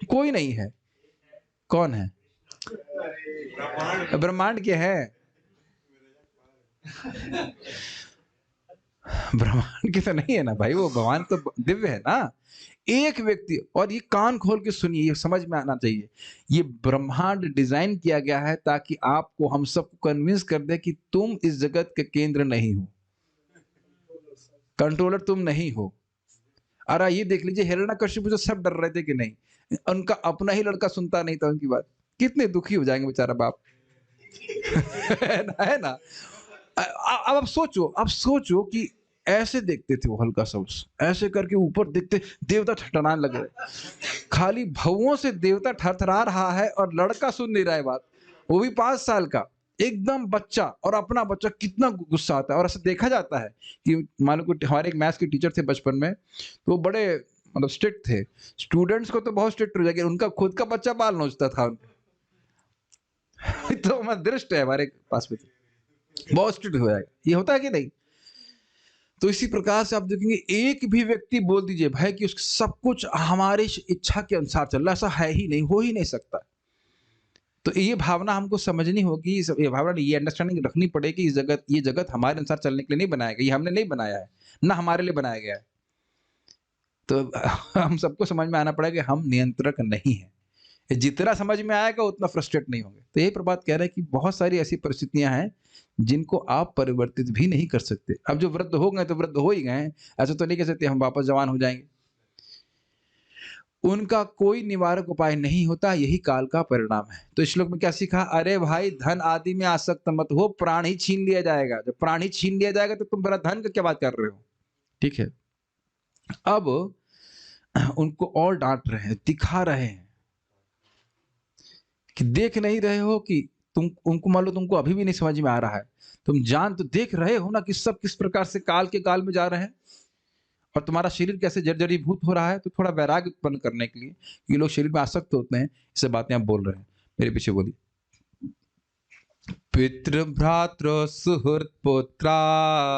कोई नहीं है। कौन है? ब्रह्मांड क्या है? ब्रह्मांड की तो नहीं है ना भाई, वो भगवान तो दिव्य है ना। एक व्यक्ति, और ये कान खोल के सुनिए, ये समझ में आना चाहिए। ये ब्रह्मांड डिजाइन किया गया है ताकि आपको, हम सबको कन्विंस कर दे कि तुम इस जगत के केंद्र नहीं हो, कंट्रोलर तुम नहीं हो। अरे ये देख लीजिए, हिरण्यकशिपु से सब डर रहे थे कि नहीं, उनका अपना ही लड़का सुनता नहीं था उनकी बात। कितने दुखी हो जाएंगे बेचारा बाप। है ना? अब आप सोचो कि ऐसे देखते थे वो, हल्का सा ऐसे करके ऊपर देखते, देवता ठठराने लग रहे, खाली भवों से देवता थरथरा रहा है और लड़का सुन नहीं रहा है बात, वो भी 5 साल का, एकदम बच्चा, और अपना बच्चा। कितना गुस्सा आता है। और ऐसा देखा जाता है कि मान लो हमारे एक मैथ्स के टीचर थे बचपन में, तो वो बड़े मतलब स्ट्रिक्ट थे। स्टूडेंट्स को तो बहुत स्ट्रिक्ट हो जाएगी, उनका खुद का बच्चा बाल नोचता था। तो मैं दृष्ट है हमारे पास में, बहुत स्ट्रिक्ट हो जाएगा। ये होता है कि नहीं? तो इसी प्रकार से आप देखेंगे, एक भी व्यक्ति बोल दीजिए भाई कि उसका सब कुछ हमारी इच्छा के अनुसार चल रहा है, ऐसा है ही नहीं, हो ही नहीं सकता। तो ये भावना हमको समझनी होगी, ये भावना, ये अंडरस्टैंडिंग रखनी पड़ेगी। ये जगत हमारे अनुसार चलने के लिए नहीं बनाया गया, ये हमने नहीं बनाया है, ना हमारे लिए बनाया गया है। तो हम सबको समझ में आना पड़ेगा कि हम नियंत्रक नहीं है। जितना समझ में आएगा उतना फ्रस्ट्रेट नहीं होंगे। तो यही प्रभात कह रहे हैं कि बहुत सारी ऐसी परिस्थितियां हैं जिनको आप परिवर्तित भी नहीं कर सकते। अब जो वृद्ध हो गए तो वृद्ध हो ही गए, ऐसा तो नहीं कह सकते हम वापस जवान हो जाएंगे। उनका कोई निवारक उपाय नहीं होता, यही काल का परिणाम है। तो इस श्लोक में क्या सीखा? अरे भाई, धन आदि में आसक्त मत हो, प्राण ही छीन लिया जाएगा। जब प्राण ही छीन लिया जाएगा तो तुम बड़ा धन का क्या बात कर रहे हो? ठीक है। अब उनको और डांट रहे हैं, दिखा रहे हैं कि देख नहीं रहे हो कि तुम, उनको मान लो तुमको अभी भी नहीं समझ में आ रहा है, तुम जान तो देख रहे हो ना कि सब किस प्रकार से काल के काल में जा रहे हैं, और तुम्हारा शरीर कैसे जर्जरीभूत हो रहा है। तो थोड़ा वैराग्य उत्पन्न करने के लिए, ये लोग शरीर में आसक्त होते हैं, ये सब बातें आप बोल रहे हैं। मेरे पीछे बोलिए। पितृभ्रातृ सुहृत् पुत्रा,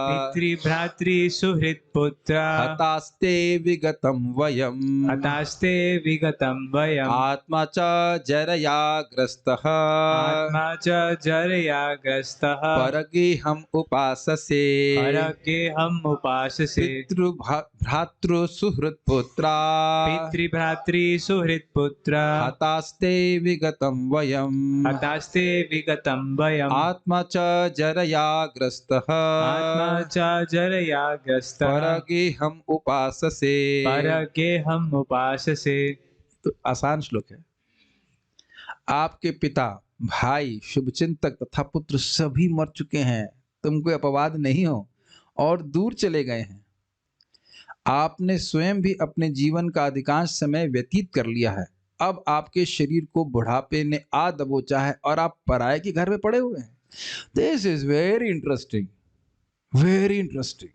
पितृभ्रातृ सुहृत् पुत्रा, हतास्ते विगतं वयम्, हतास्ते विगतं वयम्, आत्मा च जरया ग्रस्तः, आत्मा च जरया ग्रस्तः, परगेहम् उपाससे, परगेहम् उपाससे। पितृभ्रातृ सुहृत् पुत्रा, पितृभ्रातृ सुहृत् पुत्रा, हतास्ते विगतं वयम्, हतास्ते विगतं वयम्, आत्मा च जरया ग्रस्तः, आत्मा च जरया ग्रस्तः, परगेहम् उपाससे, परगेहम् उपाससे। तो आसान श्लोक है। आपके पिता, भाई, शुभचिंतक तथा पुत्र सभी मर चुके हैं, तुम कोई अपवाद नहीं हो और दूर चले गए हैं। आपने स्वयं भी अपने जीवन का अधिकांश समय व्यतीत कर लिया है। अब आपके शरीर को बुढ़ापे ने आ दबोचा है और आप पराये के घर में पड़े हुए हैं। This is very interesting, very interesting.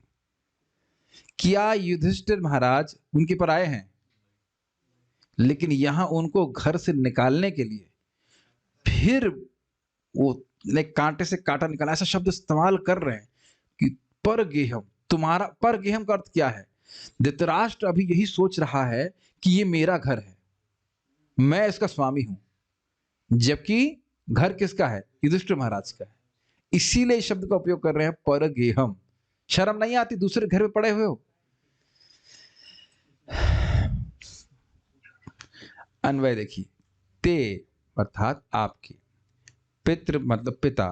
क्या युधिष्ठिर महाराज उनके पराये हैं? लेकिन यहां उनको घर से निकालने के लिए फिर वो ने कांटे से कांटा निकाला, ऐसा शब्द इस्तेमाल कर रहे हैं कि परगेहम। तुम्हारा परगेहम का अर्थ क्या है? धृतराष्ट्र अभी यही सोच रहा है कि ये मेरा घर है, मैं इसका स्वामी हूं, जबकि घर किसका है? युधिष्ठिर महाराज का है। इसीलिए इस शब्द का उपयोग कर रहे हैं, परगेहम। शर्म नहीं आती दूसरे घर में पड़े हुए हो? अन्वय देखिए, ते अर्थात आपके, पितृ मतलब पिता।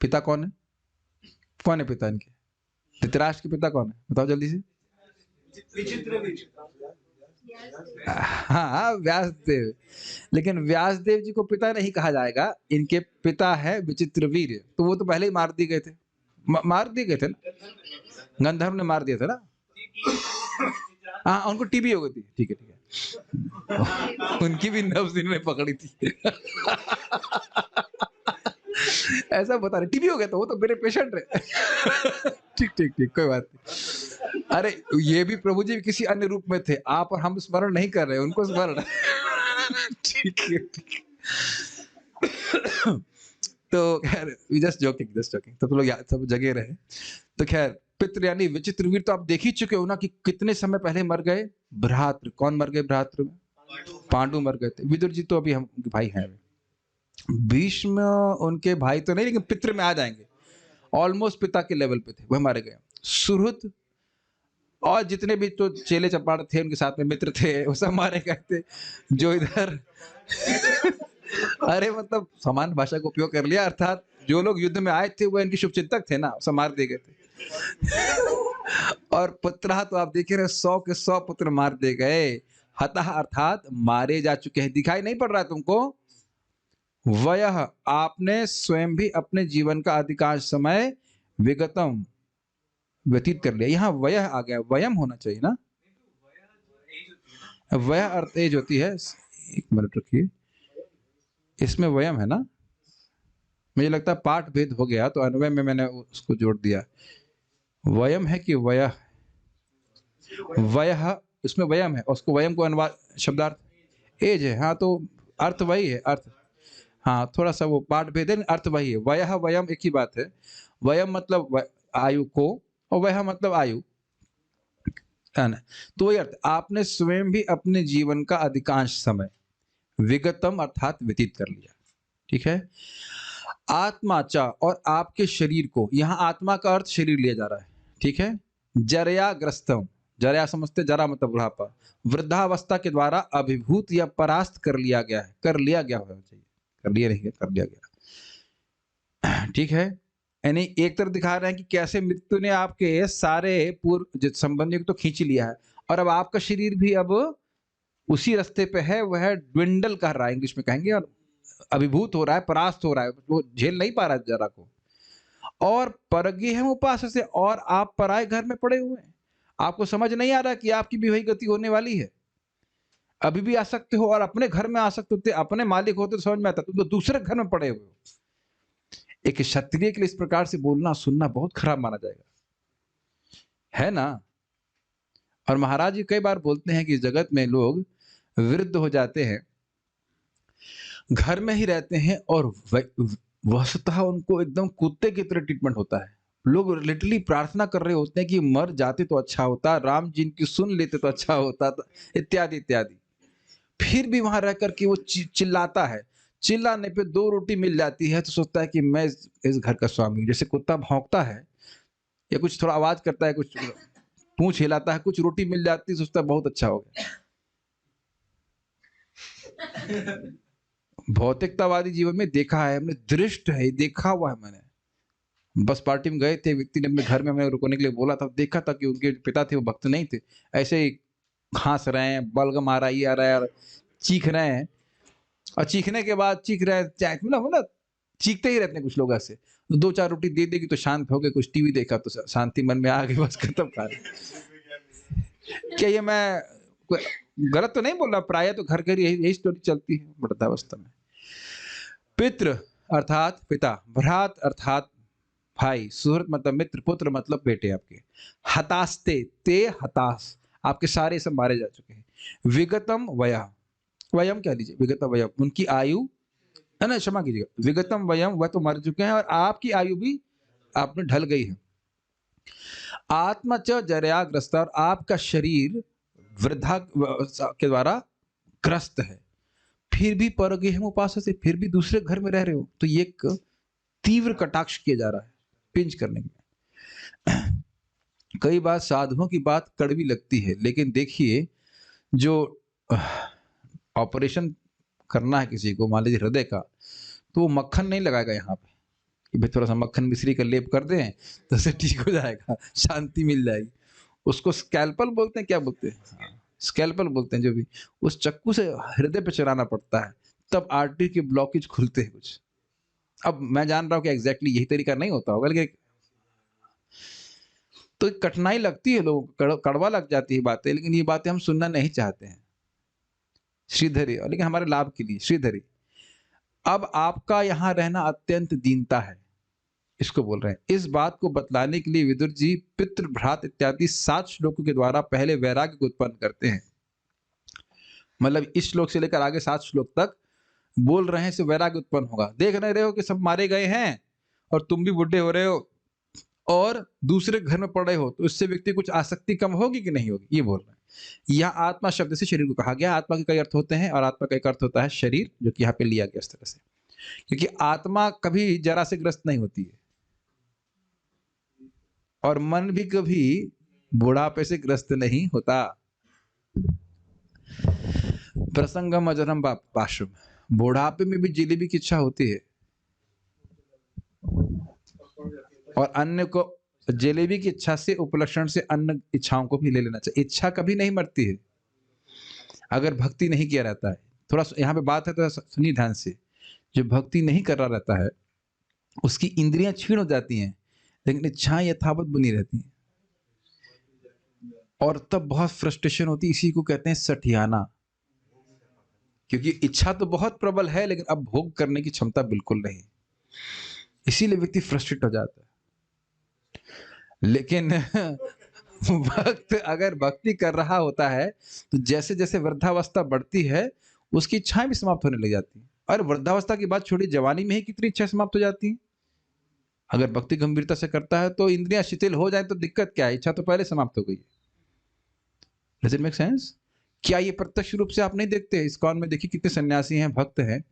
पिता कौन है? कौन है पिता इनके? धृतराष्ट्र के पिता कौन है? बताओ जल्दी से। विचित्र हाँ, व्यासदेव। लेकिन व्यासदेव जी को पिता नहीं कहा जाएगा, इनके पिता है विचित्रवीर्य। तो वो तो पहले ही मार दिए गए थे, मार दिए गए थे ना, गंधर्व ने मार दिया था ना। हाँ, उनको टीबी हो गई थी। ठीक है, ठीक है। उनकी भी नब्ज इन्होंने पकड़ी थी। ऐसा बता रहे, टीबी हो गया, तो वो तो मेरे पेशेंट रहे। ठीक ठीक ठीक, कोई बात नहीं। अरे ये भी प्रभु जी किसी अन्य रूप में थे, आप और हम स्मरण नहीं कर रहे, उनको स्मरण। ठीक है, ठीक है। तो खैर, जस्ट जोकिंग। तो लोग सब जगे रहे। तो खैर, पितृ यानी विचित्रवीर तो आप देख ही चुके हो ना कि कितने समय पहले मर गए। भ्रातृ, कौन मर गए भ्रातृ में? पांडु मर गए थे। विदुर जी तो अभी हम भाई हैं। भीष्म उनके भाई तो नहीं, लेकिन पितृ में आ जाएंगे, ऑलमोस्ट पिता के लेवल पे थे, वह मारे गए। सुहृद और जितने भी तो चेले चपाड़ थे उनके साथ में मित्र थे, वो सब मारे गए थे। जो इधर अरे मतलब समान भाषा का उपयोग कर लिया, अर्थात जो लोग युद्ध में आए थे वो इनके शुभचिंतक थे ना, सब मार दिए गए थे। और पुत्र तो आप देख रहे 100 के 100 पुत्र मार दिए गए। हतः अर्थात मारे जा चुके हैं। दिखाई नहीं पड़ रहा तुमको? वयः आपने स्वयं भी अपने जीवन का अधिकांश समय विगतम व्यतीत कर लिया। यहाँ वयः आ गया, वयम होना चाहिए ना। वयः अर्थ एज होती है। एक मिनट रखिए, इसमें वयम है ना। मुझे लगता है पाठ भेद हो गया, तो अन्वय में मैंने उसको जोड़ दिया। वयम है कि वयः? वयः, इसमें वयम है, उसको वयम को अनुवाद शब्दार्थ एज है। हाँ, तो अर्थ वही है, अर्थ। हाँ, थोड़ा सा वो पाठ भेद है, अर्थ वही है। वयः वयम एक ही बात है। वयम मतलब आयु को, और वह मतलब आयु है ना। तो वही अर्थ, आपने स्वयं भी अपने जीवन का अधिकांश समय विगतम अर्थात व्यतीत कर लिया। ठीक है। आत्माचा, और आपके शरीर को, यहां आत्मा का अर्थ शरीर लिया जा रहा है। ठीक है। जरयाग्रस्तम, जरा समझते, जरा मतलब बुढ़ापा, वृद्धावस्था के द्वारा अभिभूत या परास्त कर लिया गया है। कर लिया गया होना चाहिए, कर लिया नहीं, कर लिया गया। ठीक है। यानी एक तरफ दिखा रहे हैं कि कैसे मृत्यु ने आपके सारे पूर्व संबंधियों को तो खींच लिया है, और अब आपका शरीर भी अब उसी रास्ते पे है, वह ड्विंडल कर रहा है, इंग्लिश में कहेंगे, और अभिभूत हो रहा है, परास्त हो रहा है, वो झेल नहीं पा रहा है जरा को। और परगेहम उपास से, और आप पराए घर में पड़े हुए हैं। आपको समझ नहीं आ रहा कि आपकी भी वही गति होने वाली है। अभी भी आ सकते हो, और अपने घर में आ सकते होते, अपने मालिक होते तो समझ में आता, तुम तो दूसरे घर में पड़े हुए हो। एक क्षत्रिय के लिए इस प्रकार से बोलना सुनना बहुत खराब माना जाएगा, है ना। और महाराज जी कई बार बोलते हैं कि इस जगत में लोग वृद्ध हो जाते हैं, घर में ही रहते हैं, और वस्तुतः उनको एकदम कुत्ते की तरह ट्रीटमेंट होता है। लोग लिटरली प्रार्थना कर रहे होते हैं कि मर जाते तो अच्छा होता, राम जी की सुन लेते तो अच्छा होता, इत्यादि इत्यादि। फिर भी वहां रह करके वो चिल्लाता है। चिल्लाने पे 2 रोटी मिल जाती है तो सोचता है कि मैं इस घर का स्वामी हूं। जैसे कुत्ता भौंकता है या कुछ थोड़ा आवाज करता है, कुछ पूंछ हिलाता है, कुछ रोटी मिल जाती है, सोचता है बहुत अच्छा हो गया। भौतिकतावादी जीवन में देखा है हमने, दृष्ट है, देखा हुआ है मैंने। बस पार्टी में गए थे, व्यक्ति ने अपने घर में हमें रुकने के लिए बोला था, देखा था कि उनके पिता थे, वो भक्त नहीं थे, ऐसे ही हंस रहे हैं, बलगम आ रहा है, ये आ रहा है, चीख रहे हैं, और चीखने के बाद चीख रहे हैं, मतलब चीखते ही रहते हैं कुछ लोग ऐसे। 2-4 रोटी दे देगी तो शांत हो गए, कुछ टीवी देखा तो शांति मन में आ गई, बस खत्म। क्या ये मैं गलत तो नहीं बोल रहा? प्राय तो घर घर यही यही स्टोरी चलती है वृद्धावस्था में। पितृ अर्थात पिता, भ्रात अर्थात भाई, सुहृद मतलब मित्र, पुत्र मतलब बेटे आपके। हतास्ते, ते हताश, आपके सारे सब मारे जा चुके हैं। विगतम वया, वयम क्या लीजिए, विगतम वयम, उनकी आयु है ना, क्षमा कीजिएगा, विगतम वयम, वह तो मर चुके हैं और आपकी आयु भी आपने ढल गई है। आत्मा च जराग्रस्त, और आपका शरीर वृद्धा के द्वारा ग्रस्त है। फिर भी परगेहम उपास से, फिर भी दूसरे घर में रह रहे हो, तो ये एक तीव्र कटाक्ष किया जा रहा है, पिंच करने में। कई बार साधुओं की बात कड़वी लगती है, लेकिन देखिए जो ऑपरेशन करना है किसी को, मान लीजिए हृदय का, तो वो मक्खन नहीं लगाएगा यहाँ पे कि भाई थोड़ा सा मक्खन मिश्री का लेप कर दें तो उसे ठीक हो जाएगा, शांति मिल जाएगी। उसको स्कैल्पल बोलते हैं, क्या बोलते हैं, स्कैल्पल बोलते हैं, जो भी उस चक्कू से हृदय पे चलाना पड़ता है, तब आर्टरी के ब्लॉकेज खुलते हैं कुछ। अब मैं जान रहा हूँ कि एग्जैक्टली यही तरीका नहीं होता होगा, लेकिन तो कठिनाई लगती है, लोगों को कड़वा लग जाती है बातें, लेकिन ये बातें हम सुनना नहीं चाहते हैं। श्रीधरी, लेकिन हमारे लाभ के लिए श्रीधरी। अब आपका यहाँ रहना अत्यंत दीनता है, इसको बोल रहे हैं। इस बात को बतलाने के लिए विदुर जी पितृ भ्रात इत्यादि 7 श्लोकों के द्वारा पहले वैराग्य को उत्पन्न करते हैं। मतलब इस श्लोक से लेकर आगे 7 श्लोक तक बोल रहे हैं, से वैराग्य उत्पन्न होगा। देख नहीं रहे हो कि सब मारे गए हैं और तुम भी बुढ़े हो रहे हो और दूसरे घर में पड़े हो, तो इससे व्यक्ति कुछ आसक्ति कम होगी कि नहीं होगी, ये बोल रहे हैं। यहाँ आत्मा शब्द से शरीर को कहा गया। आत्मा के कई अर्थ होते हैं और आत्मा का एक अर्थ होता है शरीर, जो कि यहाँ पे लिया गया इस तरह से, क्योंकि आत्मा कभी जरा से ग्रस्त नहीं होती है और मन भी कभी बुढ़ापे से ग्रस्त नहीं होता। प्रसंगम अजरम पाशुम, बुढ़ापे में भी जिलेबी की इच्छा होती है और अन्य को जलेबी की इच्छा से, उपलक्षण से अन्य इच्छाओं को भी ले लेना चाहिए। इच्छा कभी नहीं मरती है अगर भक्ति नहीं किया रहता है। थोड़ा यहाँ पे बात है तो सुनिए ध्यान से। जो भक्ति नहीं कर रहा रहता है उसकी इंद्रियां क्षीण हो जाती हैं, लेकिन इच्छाएं यथावत बनी रहती हैं और तब बहुत फ्रस्ट्रेशन होती है। इसी को कहते हैं सठियाना, क्योंकि इच्छा तो बहुत प्रबल है लेकिन अब भोग करने की क्षमता बिल्कुल नहीं, इसीलिए व्यक्ति फ्रस्ट्रेट हो जाता है। लेकिन भक्त अगर भक्ति कर रहा होता है तो जैसे जैसे वृद्धावस्था बढ़ती है उसकी इच्छाएं भी समाप्त होने लग जाती हैं। और वृद्धावस्था की बात छोड़ी, जवानी में ही कितनी इच्छा समाप्त हो जाती है। अगर भक्ति गंभीरता से करता है तो इंद्रियां शिथिल हो जाए तो दिक्कत क्या है, इच्छा तो पहले समाप्त हो गई है। Does it make sense? क्या ये प्रत्यक्ष रूप से आप नहीं देखते? इस्कॉन में देखिए कितने सन्यासी हैं, भक्त हैं,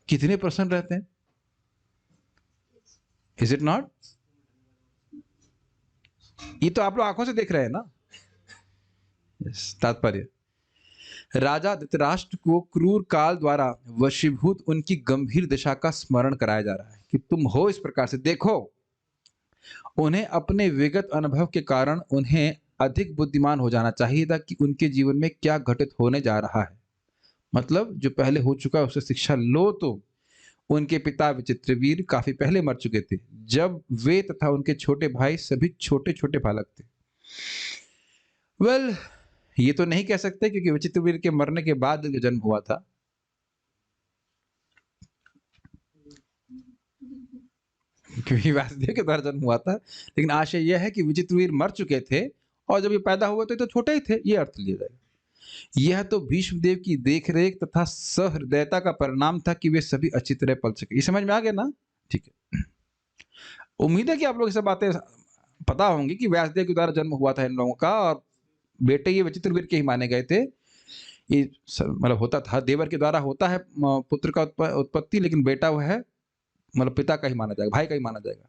कितने प्रसन्न रहते हैं। Is it not? ये तो आप लोग आंखों से देख रहे हैं ना। तात्पर्य, राजा धृतराष्ट्र को क्रूर काल द्वारा वशीभूत उनकी गंभीर दशा का स्मरण कराया जा रहा है कि तुम हो इस प्रकार से। देखो, उन्हें अपने विगत अनुभव के कारण उन्हें अधिक बुद्धिमान हो जाना चाहिए था कि उनके जीवन में क्या घटित होने जा रहा है। मतलब जो पहले हो चुका है उससे शिक्षा लो। तो उनके पिता विचित्रवीर काफी पहले मर चुके थे जब वे तथा उनके छोटे भाई सभी छोटे छोटे बालक थे। वेल, ये तो नहीं कह सकते क्योंकि विचित्रवीर के मरने के बाद जन्म हुआ था। क्योंकि वासुदेव के द्वारा जन्म हुआ था, लेकिन आशय यह है कि विचित्रवीर मर चुके थे और जब ये पैदा हुए थे तो छोटे ही थे, ये अर्थ लिया जाएगा। यह तो भीष्मदेव की देखरेख तथा सहृदयता का परिणाम था कि वे सभी अच्छी तरह पल सके। ये समझ में आ गया ना? ठीक है, उम्मीद है कि आप लोग ये सब बातें पता होंगी कि व्यासदेव के द्वारा जन्म हुआ था इन लोगों का और बेटे ये विचित्रवीर के ही माने गए थे। ये मतलब होता था, देवर के द्वारा होता है पुत्र का उत्पत्ति, लेकिन बेटा वह है मतलब पिता का ही माना जाएगा, भाई का ही माना जाएगा।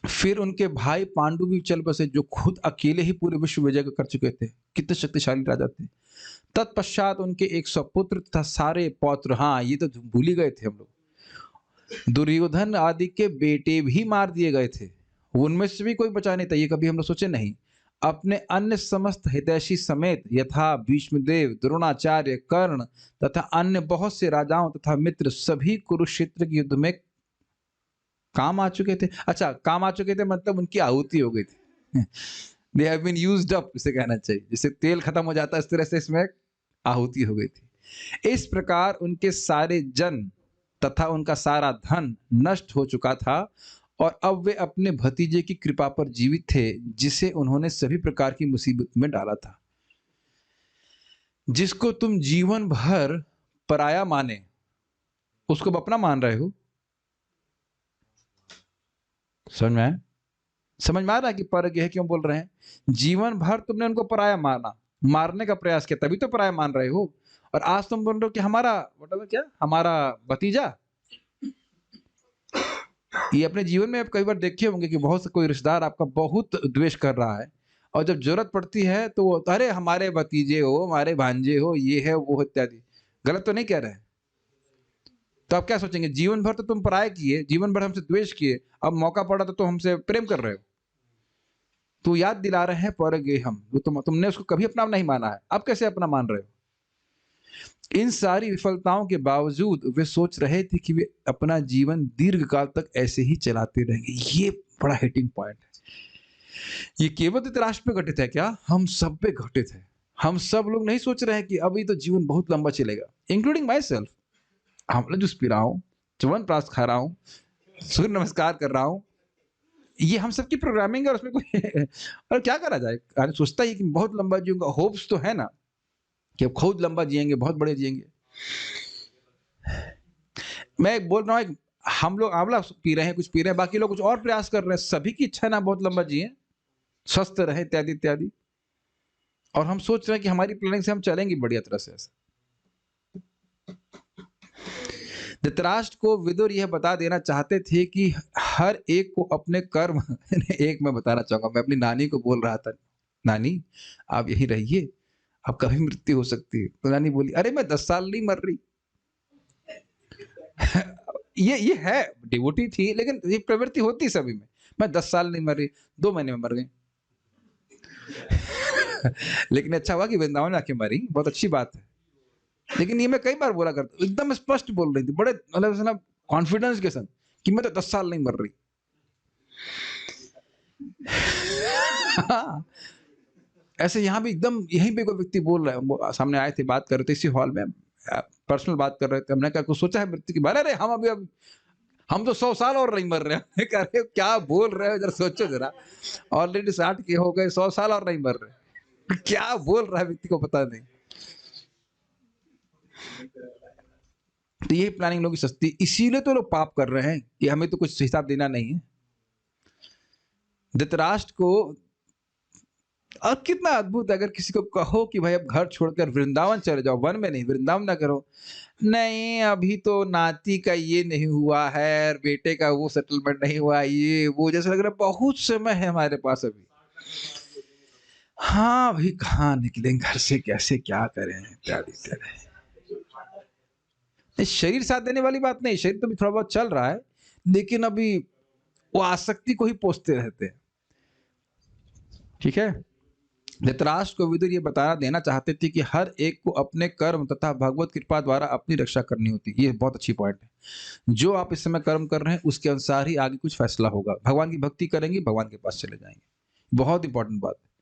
फिर उनके भाई पांडु भी चल बसे जो खुद अकेले ही पूरे विश्व विजय कर चुके थे, कितने शक्तिशाली राजा थे। तत्पश्चात उनके 100 पुत्र तथा सारे पौत्र, हाँ ये तो भूल ही गए थे हम लोग, दुर्योधन आदि के बेटे भी मार दिए गए थे। उनमें से भी कोई बचा नहीं था, ये कभी हम लोग सोचे नहीं। अपने अन्य समस्त हितैषी समेत यथा भीष्मदेव, द्रोणाचार्य, कर्ण तथा अन्य बहुत से राजाओं तथा मित्र सभी कुरुक्षेत्र के युद्ध में काम आ चुके थे। अच्छा, काम आ चुके थे मतलब उनकी आहुति हो गई थी। They have been used up, इसे कहना चाहिए। जैसे तेल खत्म हो जाता है, इस तरह से इसमें आहुति हो गई थी। इस प्रकार उनके सारे जन तथा उनका सारा धन नष्ट हो चुका था और अब वे अपने भतीजे की कृपा पर जीवित थे, जिसे उन्होंने सभी प्रकार की मुसीबत में डाला था। जिसको तुम जीवन भर पराया माने, उसको अब अपना मान रहे हो। समझ में आया? समझ में आ रहा है कि परग्रह क्यों बोल रहे हैं? जीवन भर तुमने उनको पराया माना, मारने का प्रयास किया, तभी तो पराया मान रहे हो। और आज तुम बोल रहे हो कि हमारा मतलब क्या, हमारा भतीजा। ये अपने जीवन में आप कई बार देखे होंगे कि बहुत से कोई रिश्तेदार आपका बहुत द्वेष कर रहा है, और जब जरूरत पड़ती है तो वो, अरे हमारे भतीजे हो, हमारे भांजे हो, ये है वो इत्यादि। गलत तो नहीं कह रहे हैं? तो आप क्या सोचेंगे, जीवन भर तो तुम पराये किए, जीवन भर हमसे द्वेष किए, अब मौका पड़ा तो तुम हमसे प्रेम कर रहे हो। तो याद दिला रहे हैं परगेहम, तुमने उसको कभी अपना नहीं माना है, अब कैसे अपना मान रहे हो? इन सारी विफलताओं के बावजूद वे सोच रहे थे कि वे अपना जीवन दीर्घ काल तक ऐसे ही चलाते रहेंगे। ये बड़ा हिटिंग पॉइंट है। ये केवल धृतराष्ट्र पे घटित है क्या? हम सब पे घटित है। हम सब लोग नहीं सोच रहे हैं कि अभी तो जीवन बहुत लंबा चलेगा, इंक्लूडिंग माई सेल्फ। हम जूस पी रहा हूँ, च्यवनप्राश खा रहा हूँ, सूर्य नमस्कार कर रहा हूँ, ये हम सबकी प्रोग्रामिंग है, और उसमें कोई और क्या करा जाए? सोचता ही कि बहुत लंबा जीऊंगा, होप्स तो है ना कि अब खुद लंबा जिएंगे, बहुत बड़े जिएंगे। मैं बोल रहा हूँ, हम लोग आंवला पी रहे हैं, कुछ पी रहे हैं, बाकी लोग कुछ और प्रयास कर रहे हैं। सभी की इच्छा ना बहुत लंबा जिए, स्वस्थ रहे, इत्यादि इत्यादि। और हम सोच रहे हैं कि हमारी प्लानिंग से हम चलेंगे बढ़िया तरह से। ऐसा धृतराष्ट्र को विदुर यह बता देना चाहते थे कि हर एक को अपने कर्म एक मैं बताना चाहूंगा, मैं अपनी नानी को बोल रहा था, नानी आप यही रहिए, अब कभी मृत्यु हो सकती है। तो नानी बोली, अरे मैं 10 साल नहीं मर रही। ये है, डिवोटी थी, लेकिन ये प्रवृत्ति होती सभी में। मैं 10 साल नहीं मर रही, 2 महीने में मर गई। लेकिन अच्छा हुआ कि वृंदावन आके मरी, बहुत अच्छी बात है। लेकिन ये मैं कई बार बोला करता, एकदम स्पष्ट बोल रही थी, बड़े मतलब कॉन्फिडेंस के साथ कि मैं तो 10 साल नहीं मर रही। ऐसे यहाँ भी एकदम यहीं पे कोई व्यक्ति बोल रहा है, सामने आए थे, बात कर रहे थे इसी हॉल में, पर्सनल बात कर रहे थे। हमने कहा कुछ सोचा है मृत्यु के बारे? अरे हम अभी हम तो 100 साल और नहीं मर रहे हैं। कह रहे क्या बोल रहे हो, जरा सोचो जरा, ऑलरेडी 60 के हो गए, 100 साल और नहीं मर रहे। क्या बोल रहा है व्यक्ति को पता नहीं। तो यही प्लानिंग लोगों की सस्ती, इसीलिए तो लोग पाप कर रहे हैं कि हमें तो कुछ हिसाब देना नहीं है। धृतराष्ट्र को, और कितना अद्भुत, अगर किसी को कहो कि भाई अब घर छोड़कर वृंदावन चले जाओ, वन में नहीं, वृंदावन ना करो, नहीं अभी तो नाती का ये नहीं हुआ है, बेटे का वो सेटलमेंट नहीं हुआ, ये वो, जैसे लग रहा है बहुत समय है हमारे पास अभी। हाँ भाई, कहाँ निकलेंगे घर से, कैसे क्या करें, इत्यादि इत्यादि। शरीर साथ देने वाली बात नहीं, शरीर तो भी थोड़ा बहुत चल रहा है, लेकिन अभी वो आसक्ति को ही पोसते रहते हैं। ठीक है? धृतराष्ट्र को विदुर ये बताना देना चाहते थे कि हर एक को अपने कर्म तथा भगवत कृपा द्वारा अपनी रक्षा करनी होती। ये बहुत अच्छी पॉइंट है। जो आप इस समय कर्म कर रहे हैं उसके अनुसार ही आगे कुछ फैसला होगा। भगवान की भक्ति करेंगे, भगवान के पास चले जाएंगे। बहुत इंपॉर्टेंट बात है।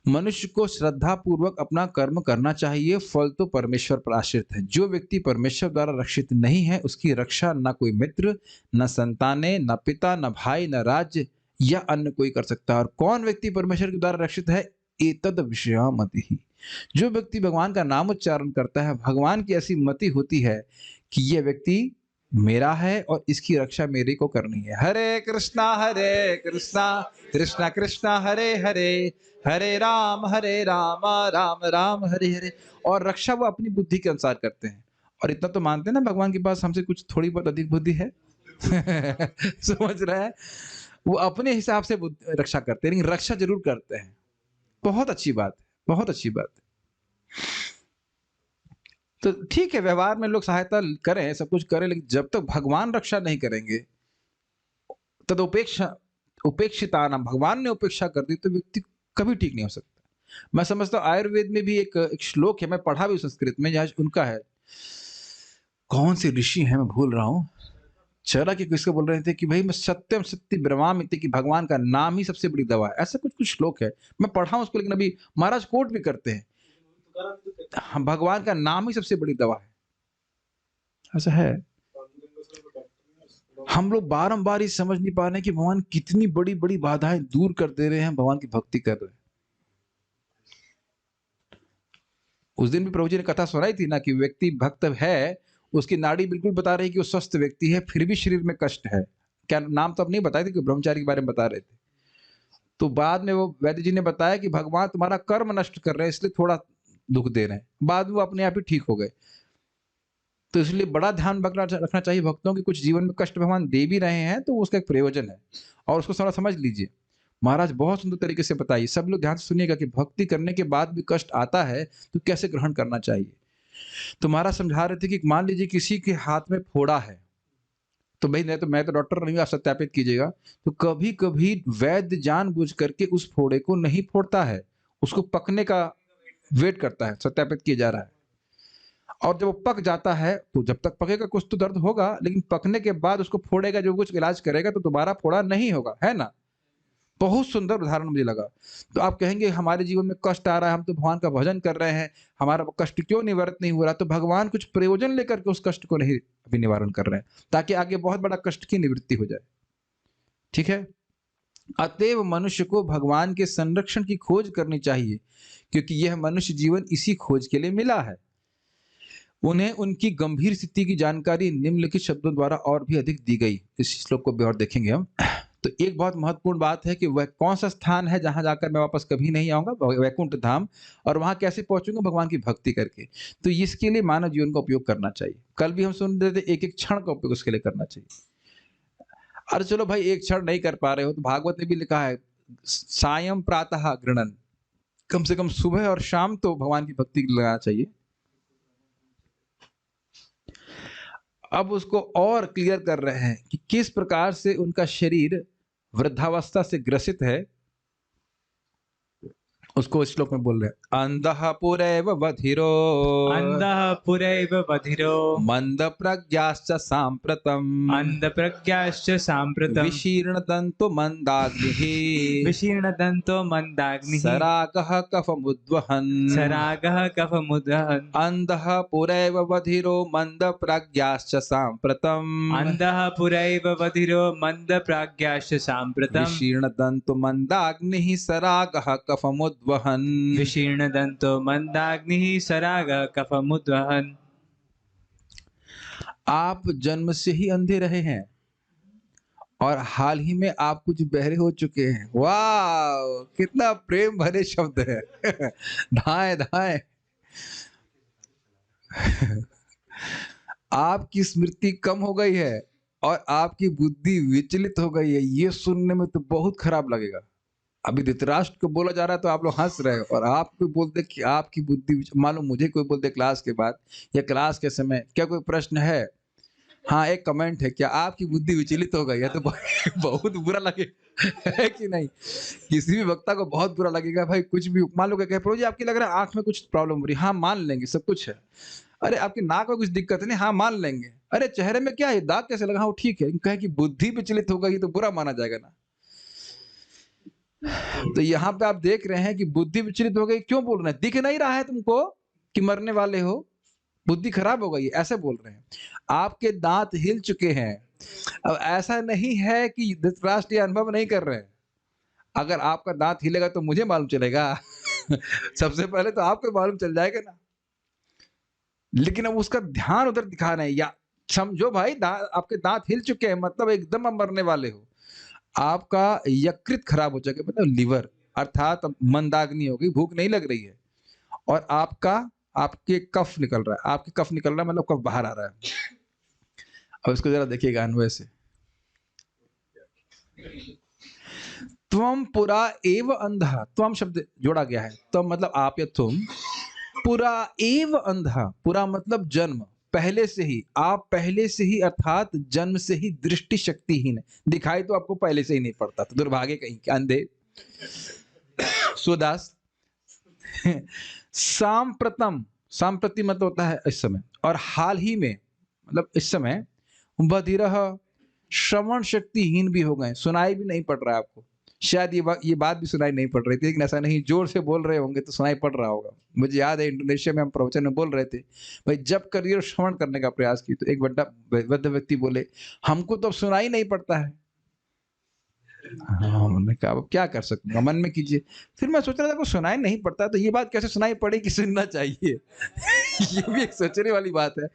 मनुष्य को श्रद्धा पूर्वक अपना कर्म करना चाहिए, फल तो परमेश्वर पर आश्रित है। जो व्यक्ति परमेश्वर द्वारा रक्षित नहीं है, उसकी रक्षा न कोई मित्र, न संतानें, न पिता, न भाई, न राज्य या अन्य कोई कर सकता है। और कौन व्यक्ति परमेश्वर के द्वारा रक्षित है? एतद विषयामतिः। जो व्यक्ति भगवान का नाम उच्चारण करता है, भगवान की ऐसी मति होती है कि यह व्यक्ति मेरा है और इसकी रक्षा मेरे को करनी है। हरे कृष्णा कृष्णा कृष्णा हरे हरे, हरे राम राम राम हरे हरे। और रक्षा वो अपनी बुद्धि के अनुसार करते हैं। और इतना तो मानते हैं ना, भगवान के पास हमसे कुछ थोड़ी बहुत अधिक बुद्धि है। समझ रहा है? वो अपने हिसाब से रक्षा करते हैं, लेकिन रक्षा जरूर करते हैं। बहुत अच्छी बात है, बहुत अच्छी बात है। तो ठीक है, व्यवहार में लोग सहायता करें, सब कुछ करें, लेकिन जब तक भगवान रक्षा नहीं करेंगे, तद उपेक्षिता नाम, भगवान ने उपेक्षा कर दी तो व्यक्ति कभी ठीक नहीं हो सकता। मैं समझता हूँ आयुर्वेद में भी एक श्लोक है, मैं पढ़ा भी संस्कृत में, जहाँ उनका है, कौन से ऋषि हैं मैं भूल रहा हूँ, चाणक्य किसको बोल रहे थे कि भाई मैं सत्यम सत्य ब्रह्मामिति कि भगवान का नाम ही सबसे बड़ी दवा है। ऐसा कुछ कुछ श्लोक है, मैं पढ़ा हूं उसको, लेकिन अभी महाराज कोट भी करते हैं, हम भगवान का नाम ही सबसे बड़ी दवा है, ऐसा है। हम लोग बारंबार ये समझ नहीं पा रहे हैं कि भगवान कितनी बड़ी बड़ी बाधाएं दूर कर दे रहे हैं, भगवान की भक्ति कर रहे हैं। उस दिन भी प्रभु जी ने कथा सुनाई थी ना कि व्यक्ति भक्त है, उसकी नाड़ी बिल्कुल बता रही है कि वो स्वस्थ व्यक्ति है, फिर भी शरीर में कष्ट है। क्या नाम तो अब नहीं बताए थे कि ब्रह्मचारी के बारे में बता रहे थे। तो बाद में वो वैद्य जी ने बताया कि भगवान तुम्हारा कर्म नष्ट कर रहे हैं, इसलिए थोड़ा दुख दे रहे हैं। बाद में वो अपने आप ही ठीक हो गए। तो इसलिए बड़ा ध्यान रखना चाहिए भक्तों की, कुछ जीवन में कष्ट भगवान दे भी रहे हैं तो उसका एक प्रयोजन है, और उसको थोड़ा समझ लीजिए। महाराज बहुत सुंदर तरीके से बताइए, सब लोग ध्यान से सुनिएगा कि भक्ति करने के बाद भी कष्ट आता है तो कैसे ग्रहण करना चाहिए। तो महाराज समझा रहे थे कि मान लीजिए किसी के हाथ में फोड़ा है, तो भाई नहीं तो मैं तो डॉक्टर नहीं हूं, आप सत्यापित कीजिएगा। तो कभी कभी वैद्य जानबूझ करके उस फोड़े को नहीं फोड़ता है, उसको पकने का वेट करता है, सत्यापित किया जा रहा है। और जब वो पक जाता है तो जब तक पकेगा कुछ तो दर्द होगा, लेकिन पकने के बाद उसको फोड़ेगा, जो कुछ इलाज करेगा तो दोबारा फोड़ा नहीं होगा, है ना। बहुत सुंदर उदाहरण मुझे लगा। तो आप कहेंगे हमारे जीवन में कष्ट आ रहा है, हम तो भगवान का भजन कर रहे हैं, हमारा कष्ट क्यों निवारित नहीं हो रहा। तो भगवान कुछ प्रयोजन लेकर के उस कष्ट को नहीं अभी निवारण कर रहे हैं, ताकि आगे बहुत बड़ा कष्ट की निवृत्ति हो जाए। ठीक है। अतएव मनुष्य को भगवान के संरक्षण की खोज करनी चाहिए, क्योंकि यह मनुष्य जीवन इसी खोज के लिए मिला है। उन्हें उनकी गंभीर स्थिति की जानकारी निम्नलिखित शब्दों द्वारा और भी अधिक दी गई। इस श्लोक को भी और देखेंगे हम। तो एक बहुत महत्वपूर्ण बात है कि वह कौन सा स्थान है जहां जाकर मैं वापस कभी नहीं आऊंगा, वैकुंठ धाम। और वहां कैसे पहुंचूंगा, भगवान की भक्ति करके। तो इसके लिए मानव जीवन का उपयोग करना चाहिए। कल भी हम सुन रहे थे, एक एक क्षण का उपयोग उसके लिए करना चाहिए। अरे चलो भाई, एक क्षण नहीं कर पा रहे हो तो भागवत ने भी लिखा है सायं प्रातः गृणन, कम से कम सुबह और शाम तो भगवान की भक्ति लगाना चाहिए। अब उसको और क्लियर कर रहे हैं कि किस प्रकार से उनका शरीर वृद्धावस्था से ग्रसित है। उसको इस श्लोक में बोल रहे हैं, अंधः पुरैव बधिरो, अंधः पुरैव बधिरो, मंद प्रज्ञाश्च साम्प्रतम्, अंधप्रज्ञाश्च साम्प्रतम्, विशीर्णदन्तो मंदाग्निः, विशीर्णदन्तो मंदाग्निः, सरागः कफमुद्वहन्, सरागः कफमुदहन्, अंधः पुरैव बधिरो मंद प्रज्ञाश्च साम्प्रतम्, अंधः पुरैव बधिरो मंदप्राज्ञाश्च साम्प्रतम्, विशीर्णदन्तो मंदाग्निः सरागः कफमुद्वहन्, विशीर्णदन्तो मंदाग्निः सरागः कफमुद्वहन्। आप जन्म से ही अंधे रहे हैं और हाल ही में आप कुछ बहरे हो चुके हैं। वाह, कितना प्रेम भरे शब्द है। धाए धाए। आपकी स्मृति कम हो गई है और आपकी बुद्धि विचलित हो गई है। ये सुनने में तो बहुत खराब लगेगा। अभी धृतराष्ट्र को बोला जा रहा है तो आप लोग हंस रहे हो, और आप कोई बोलते कि आपकी बुद्धि, मालूम मुझे कोई बोलते क्लास के बाद या क्लास के समय, क्या कोई प्रश्न है? हाँ, एक कमेंट है, क्या आपकी बुद्धि विचलित हो गई है? तो बहुत बुरा लगे, है कि नहीं? किसी भी वक्ता को बहुत बुरा लगेगा भाई। कुछ भी मान लो, कहे प्रभु जी आपकी लग रहा है आंख में कुछ प्रॉब्लम हो रही है, हाँ मान लेंगे सब कुछ है। अरे आपकी नाक में कुछ दिक्कत है नहीं, हाँ मान लेंगे। अरे चेहरे में क्या है, दाग कैसे लगा, हाँ ठीक है। कहे कि बुद्धि विचलित हो गई तो बुरा माना जाएगा ना। तो यहाँ पे आप देख रहे हैं कि बुद्धि विचलित हो गई। क्यों बोल रहे हैं? दिख नहीं रहा है तुमको कि मरने वाले हो, बुद्धि खराब हो गई, ऐसे बोल रहे हैं। आपके दांत हिल चुके हैं। अब ऐसा नहीं है कि धृतराष्ट्र अनुभव नहीं कर रहे हैं। अगर आपका दांत हिलेगा तो मुझे मालूम चलेगा। सबसे पहले तो आपको मालूम चल जाएगा ना। लेकिन अब उसका ध्यान उधर दिखा रहे हैं। या समझो भाई, आपके दांत हिल चुके हैं मतलब एकदम आप मरने वाले हो। आपका यकृत खराब हो जाएगा, मतलब लिवर, अर्थात मंदाग्नि हो गई, भूख नहीं लग रही है। और आपके कफ निकल रहा है, आपके कफ निकल रहा है मतलब कफ बाहर आ रहा है। अब इसको जरा देखिएगा अन्वय से। त्वम पुरा एव अंधा, त्वम शब्द जोड़ा गया है, त्वम मतलब आप या तुम, पुरा एव अंधा, पुरा मतलब जन्म, पहले से ही, आप पहले से ही अर्थात जन्म से ही दृष्टि शक्तिहीन है। दिखाई तो आपको पहले से ही नहीं पड़ता, तो दुर्भाग्य कहीं के अंधे। सुदास। सांप्रतम, सांप्रति मतलब होता है इस समय, और हाल ही में मतलब इस समय, बधिरह श्रवण शक्तिहीन भी हो गए, सुनाई भी नहीं पड़ रहा है आपको। शायद ये बात भी सुनाई नहीं पड़ रही थी, लेकिन ऐसा नहीं, जोर से बोल रहे होंगे तो सुनाई पड़ रहा होगा। मुझे याद है इंडोनेशिया में हम प्रवचन में बोल रहे थे, भाई जब करिए श्रवण करने का प्रयास की, तो एक वृद्ध व्यक्ति बोले, हमको तो अब सुनाई नहीं पड़ता है। हाँ, मैंने कहा अब क्या कर सकूंगा, मन में कीजिए। फिर मैं सोच रहा था, को सुनाई नहीं पड़ता तो ये बात कैसे सुनाई पड़े कि सुनना चाहिए। ये भी एक सोचने वाली बात है।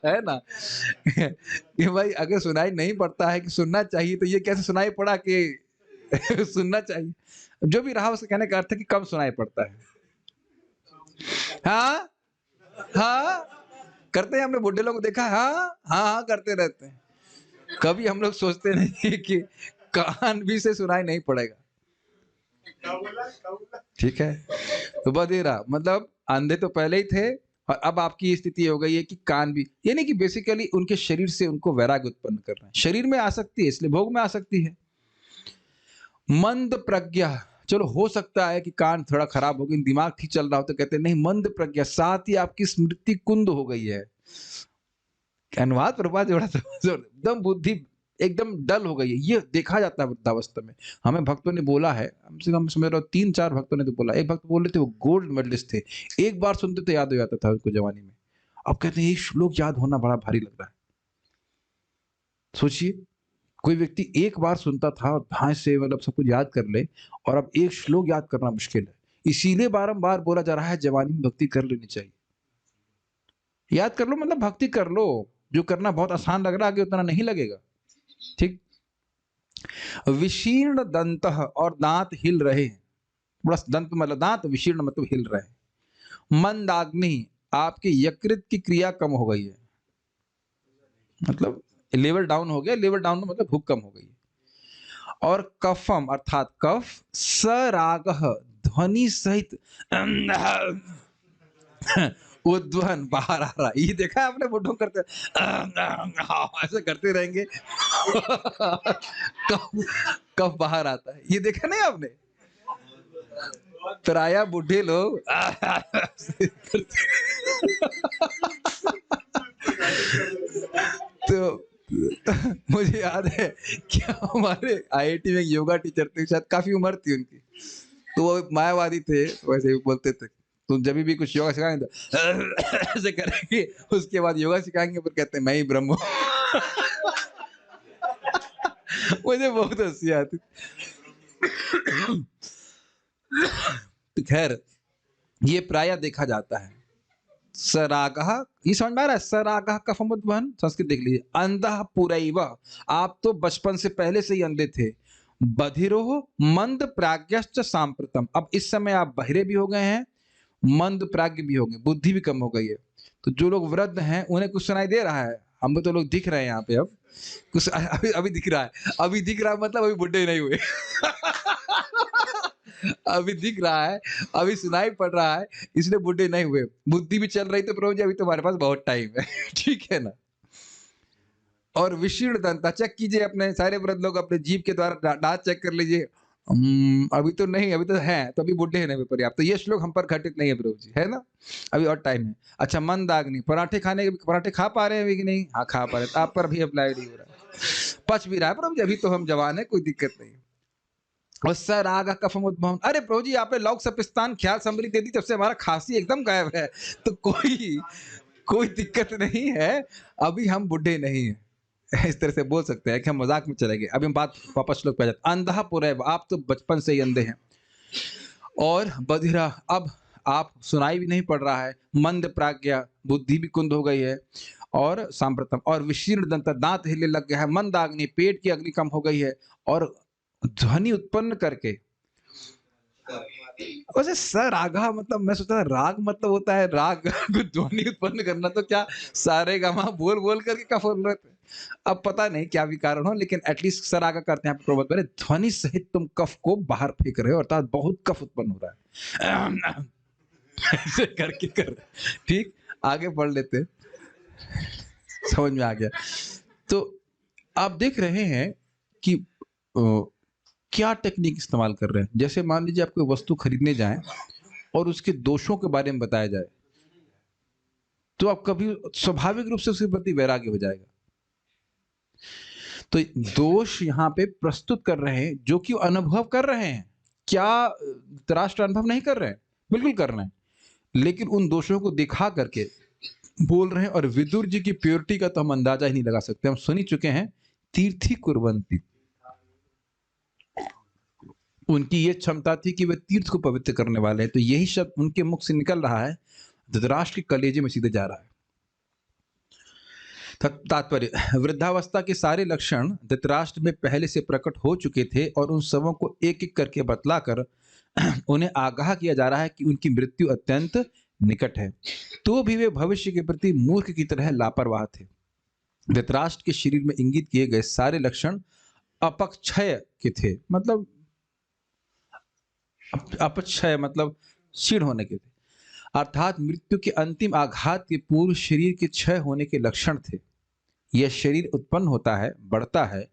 है ना, कि भाई अगर सुनाई नहीं पड़ता है कि सुनना चाहिए, तो ये कैसे सुनाई पड़ा कि सुनना चाहिए। जो भी रहा, उसके कहने का अर्थ है कि कम सुनाई पड़ता है। हाँ हाँ करते हैं, हमने बुढ़े लोग को देखा, हाँ हाँ हाँ करते रहते हैं। कभी हम लोग सोचते नहीं कि कान भी से सुनाई नहीं पड़ेगा। ठीक है, तो बधीरा मतलब अंधे तो पहले ही थे, और अब आपकी स्थिति हो गई है कि कान भी, यानी कि बेसिकली उनके शरीर से उनको वैराग्य उत्पन्न कर रहे हैं। शरीर में आसक्ति है, इसलिए भोग में आसक्ति है। मंद प्रज्ञा, चलो हो सकता है कि कान थोड़ा खराब हो गई, दिमाग ठीक चल रहा हो, तो कहते हैं नहीं, मंद प्रज्ञा, साथ ही आपकी स्मृति कुंद हो गई है। अनुवाद प्रभात जोड़ा एकदम बुद्धि एकदम डल हो गई है। ये देखा जाता है वृद्धावस्था में। हमें भक्तों ने बोला है, हमसे हम समझ रहे हो 3-4 भक्तों ने तो बोला। एक भक्त बोल रहे थे वो गोल्ड मेडलिस्ट थे, एक बार सुनते तो याद हो जाता था उनको जवानी में। अब कहते हैं ये श्लोक याद होना बड़ा भारी लग रहा है। सोचिए, कोई व्यक्ति एक बार सुनता था और ढांस से मतलब सब कुछ याद कर ले, और अब एक श्लोक याद करना मुश्किल है। इसीलिए बारंबार बोला जा रहा है जवानी में भक्ति कर लेनी चाहिए। याद कर लो मतलब भक्ति कर लो, जो करना बहुत आसान लग रहा है आगे उतना नहीं लगेगा। ठीक। विशीर्ण दंत, और दांत हिल रहे हैं, बड़ा दंत मतलब दांत, विशीर्ण मतलब हिल रहे हैं। मंदाग्नि, आपके यकृत की क्रिया कम हो गई है, मतलब लेवल डाउन हो गया। लेवल डाउन मतलब भूख कम हो गई है। और कफम अर्थात कफ, सराग, ध्वनि सहित उद्वहन बाहर आ रहा है। ये देखा है आपने, बुढ़ों करते ऐसे करते रहेंगे। कफ बाहर आता है, ये देखा नहीं आपने? प्राया बुढ़े लोग तो मुझे याद है कि हमारे आईआईटी में योगा टीचर थे, शायद काफी उम्र थी उनकी, तो वो मायावादी थे, वैसे ही बोलते थे, तो जब भी कुछ योगा सिखाएंगे तो ऐसे करेंगे, उसके बाद योगा सिखाएंगे, पर कहते हैं मैं ही ब्रह्म हूं। मुझे बहुत हंसी आती। तो खैर ये प्रायः देखा जाता है। सरागः, ये समझ में आ रहा है? सरागः कफमुद्वहन, संस्कृत देख लीजिए। अंधः पुरैव, आप तो बचपन से पहले से ही अंधे थे। बधिरोह मंद प्राज्ञश्च सांप्रतम, अब इस समय आप बहिरे भी हो गए हैं, मंद प्राज्ञ भी हो गए, बुद्धि भी कम हो गई है। तो जो लोग वृद्ध हैं उन्हें कुछ सुनाई दे रहा है, हमको तो लोग दिख रहे हैं यहाँ पे, अब कुछ अभी दिख रहा है। अभी दिख रहा है मतलब अभी बुढ़े नहीं हुए। अभी दिख रहा है, अभी सुनाई पड़ रहा है, इसलिए बुढ़े नहीं हुए। बुद्धि भी चल रही तो प्रभु जी अभी तुम्हारे पास बहुत टाइम है। ठीक है ना। और विशीर्ण दंता, चेक कीजिए अपने सारे वृद्ध लोग अपने जीभ के द्वारा दांत चेक कर लीजिए। अभी तो नहीं, अभी तो है, तो अभी बुढ़े नहीं पर्याप्त। तो ये श्लोक हम पर घटित नहीं है प्रभु जी, है ना, अभी और टाइम है। अच्छा, मंदाग्नि, पराठे खाने, पराठे खा पा रहे हैं अभी कि नहीं? हाँ खा पा रहे हैं, तो आप पर भी अप्लाई नहीं हो रहा है, पच भी रहा है प्रभु जी, अभी तो हम जवान है, कोई दिक्कत नहीं। और सराग कफम उद्भव, अरे प्रभु जी आपने लौक सपिस्तान ख्याल संबरी दे दी, तब से हमारा खांसी एकदम गायब है, तो कोई दिक्कत नहीं है, अभी हम बुढ़े नहीं है। इस तरह से बोल सकते हैं कि हम मजाक में चले गए। अभी हम बात वापस श्लोक पे जाते। अंधा पुरैव, आप तो बचपन से ही अंधे हैं। और बधिरा, अब आप सुनाई भी नहीं पड़ रहा है। मंद प्राज्ञा, बुद्धि भी कुंद हो गई है। और सांप्रतम, और विशीर्ण दंत, दांत हिले लग गया है। मंदाग्नि, पेट की अग्नि कम हो गई है। और ध्वनि उत्पन्न करके, वैसे सरागा मतलब मैं सोचता था राग मतलब होता है राग को ध्वनि उत्पन्न करना, तो क्या सारे गामा बोल बोल करके कफ बोल रहे थे। अब पता नहीं क्या भी कारण हो, लेकिन एटलीस्ट सरागा करते हैं प्रभु बोले, ध्वनि सहित तुम कफ को बाहर फेंक रहे हो, अर्थात बहुत कफ उत्पन्न हो रहा है। ऐसे करके कर, ठीक, आगे बढ़ लेते, समझ में आ गया। तो आप देख रहे हैं कि क्या टेक्निक इस्तेमाल कर रहे हैं। जैसे मान लीजिए आप कोई वस्तु खरीदने जाएं और उसके दोषों के बारे में बताया जाए, तो आप कभी स्वाभाविक रूप से उसके प्रति वैराग्य हो जाएगा। तो दोष यहाँ पे प्रस्तुत कर रहे हैं जो कि अनुभव कर रहे हैं। क्या धृतराष्ट्र अनुभव नहीं कर रहे हैं? बिल्कुल कर रहे हैं, लेकिन उन दोषों को दिखा करके बोल रहे हैं। और विदुर जी की प्योरिटी का तो हम अंदाजा ही नहीं लगा सकते। हम सुन ही चुके हैं, तीर्थी कुर्वन्ति, उनकी ये क्षमता थी कि वे तीर्थ को पवित्र करने वाले हैं। तो यही शब्द उनके मुख से निकल रहा है, धृतराष्ट्र के कलेजे में सीधे जा रहा है। तात्पर्य, वृद्धावस्था के सारे लक्षण धृतराष्ट्र में पहले से प्रकट हो चुके थे और उन सबों को एक एक करके बतलाकर उन्हें आगाह किया जा रहा है कि उनकी मृत्यु अत्यंत निकट है। तो भी वे भविष्य के प्रति मूर्ख की तरह लापरवाह थे। धृतराष्ट्र के शरीर में इंगित किए गए सारे लक्षण अपक्षय के थे, मतलब अपक्षय मतलब क्षीण होने के थे, अर्थात मृत्यु के अंतिम आघात के पूर्व शरीर के क्षय होने के लक्षण थे। यह शरीर उत्पन्न होता है, बढ़ता है,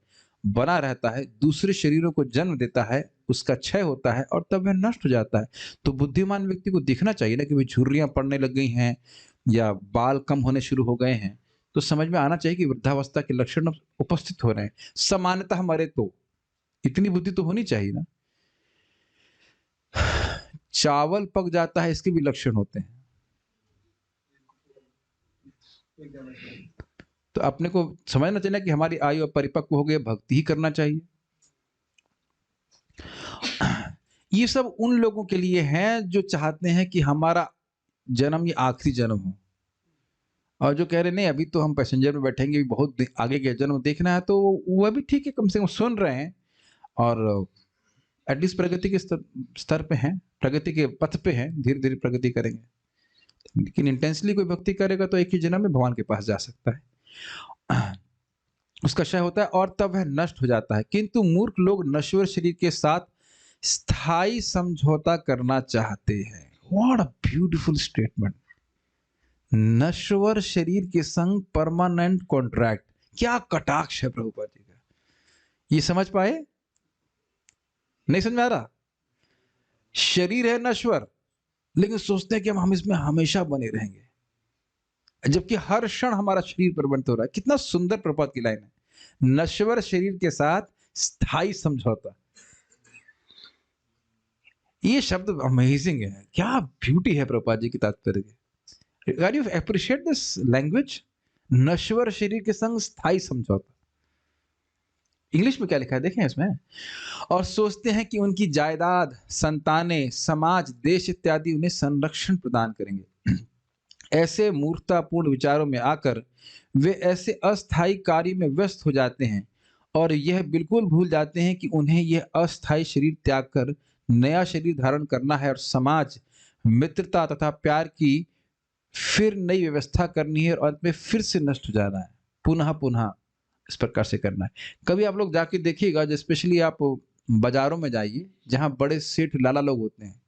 बना रहता है, दूसरे शरीरों को जन्म देता है, उसका क्षय होता है और तब वह नष्ट हो जाता है। तो बुद्धिमान व्यक्ति को दिखना चाहिए ना कि भाई झुर्रियां पड़ने लग गई हैं या बाल कम होने शुरू हो गए हैं, तो समझ में आना चाहिए कि वृद्धावस्था के लक्षण उपस्थित हो रहे हैं। सामान्यतः मरे तो इतनी बुद्धि तो होनी चाहिए ना। चावल पक जाता है, इसके भी लक्षण होते हैं। तो अपने को समझना चाहिए कि हमारी आयु परिपक्व हो गई, भक्ति ही करना चाहिए। ये सब उन लोगों के लिए है जो चाहते हैं कि हमारा जन्म ये आखिरी जन्म हो, और जो कह रहे नहीं अभी तो हम पैसेंजर में बैठेंगे, बहुत आगे के जन्म देखना है, तो वह भी ठीक है, कम से कम सुन रहे हैं और एटलीस्ट प्रगति के स्तर पे हैं, प्रगति के पथ पे हैं, धीरे धीरे प्रगति करेंगे। लेकिन इंटेंसली कोई भक्ति करेगा तो एक ही जन्म में भगवान के पास जा सकता है। उसका क्षय होता है और तब वह नष्ट हो जाता है। किंतु मूर्ख लोग नश्वर शरीर के साथ स्थायी समझौता करना चाहते हैं। What a beautiful statement. नश्वर शरीर के संग परमानेंट कॉन्ट्रैक्ट, क्या कटाक्ष है प्रभुपाद जी का। ये समझ पाए? नहीं समझ में आ रहा? शरीर है नश्वर, लेकिन सोचते हैं कि हम इसमें हमेशा बने रहेंगे, जबकि हर क्षण हमारा शरीर परिवर्तित हो रहा है। कितना सुंदर प्रपात की लाइन है, नश्वर शरीर के साथ स्थायी समझौता। ये शब्द अमेजिंग है, क्या ब्यूटी है प्रपात जी की तात्पर्य की। Can you appreciate this language? नश्वर शरीर के संग स्थायी समझौता। इंग्लिश में क्या लिखा है देखें इसमें। और सोचते हैं कि उनकी जायदाद, संतानें, समाज, देश इत्यादि उन्हें संरक्षण प्रदान करेंगे। ऐसे मूर्खतापूर्ण विचारों में आकर वे ऐसे अस्थायी कार्य में व्यस्त हो जाते हैं और यह बिल्कुल भूल जाते हैं कि उन्हें यह अस्थायी शरीर त्याग कर नया शरीर धारण करना है और समाज, मित्रता तथा प्यार की फिर नई व्यवस्था करनी है और अंत में फिर से नष्ट हो जाना है, पुनः पुनः इस प्रकार से करना है। कभी आप लोग जाके देखिएगा, जो स्पेशली आप बाजारों में जाइए जहां बड़े सेठ लाला लोग होते हैं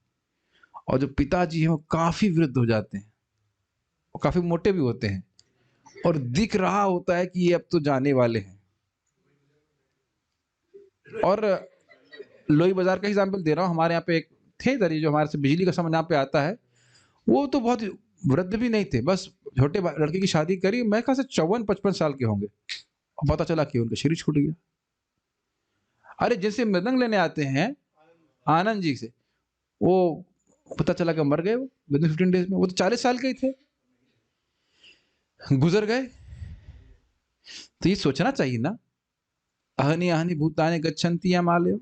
और जो पिताजी हैं वो काफी वृद्ध हो जाते हैं और काफी मोटे भी होते हैं और दिख रहा होता है कि ये अब तो जाने वाले हैं। और लोई बाजार का एग्जाम्पल दे रहा हूँ, हमारे यहाँ पे एक थे इधर जो हमारे से बिजली का सामान यहाँ पे आता है, वो तो बहुत वृद्ध भी नहीं थे, बस छोटे लड़के की शादी करी, मैं कहा से 54-55 साल के होंगे, और पता चला कि उनका शरीर छूट गया। अरे जैसे मृदंग लेने आते हैं आनंद जी से, वो पता चला कि मर गए वो विद 15 डेज में। वो तो 40 साल के ही थे, गुजर गए। तो ये सोचना चाहिए ना, अहनि अहनि भूतानि गच्छन्ति यमालयो।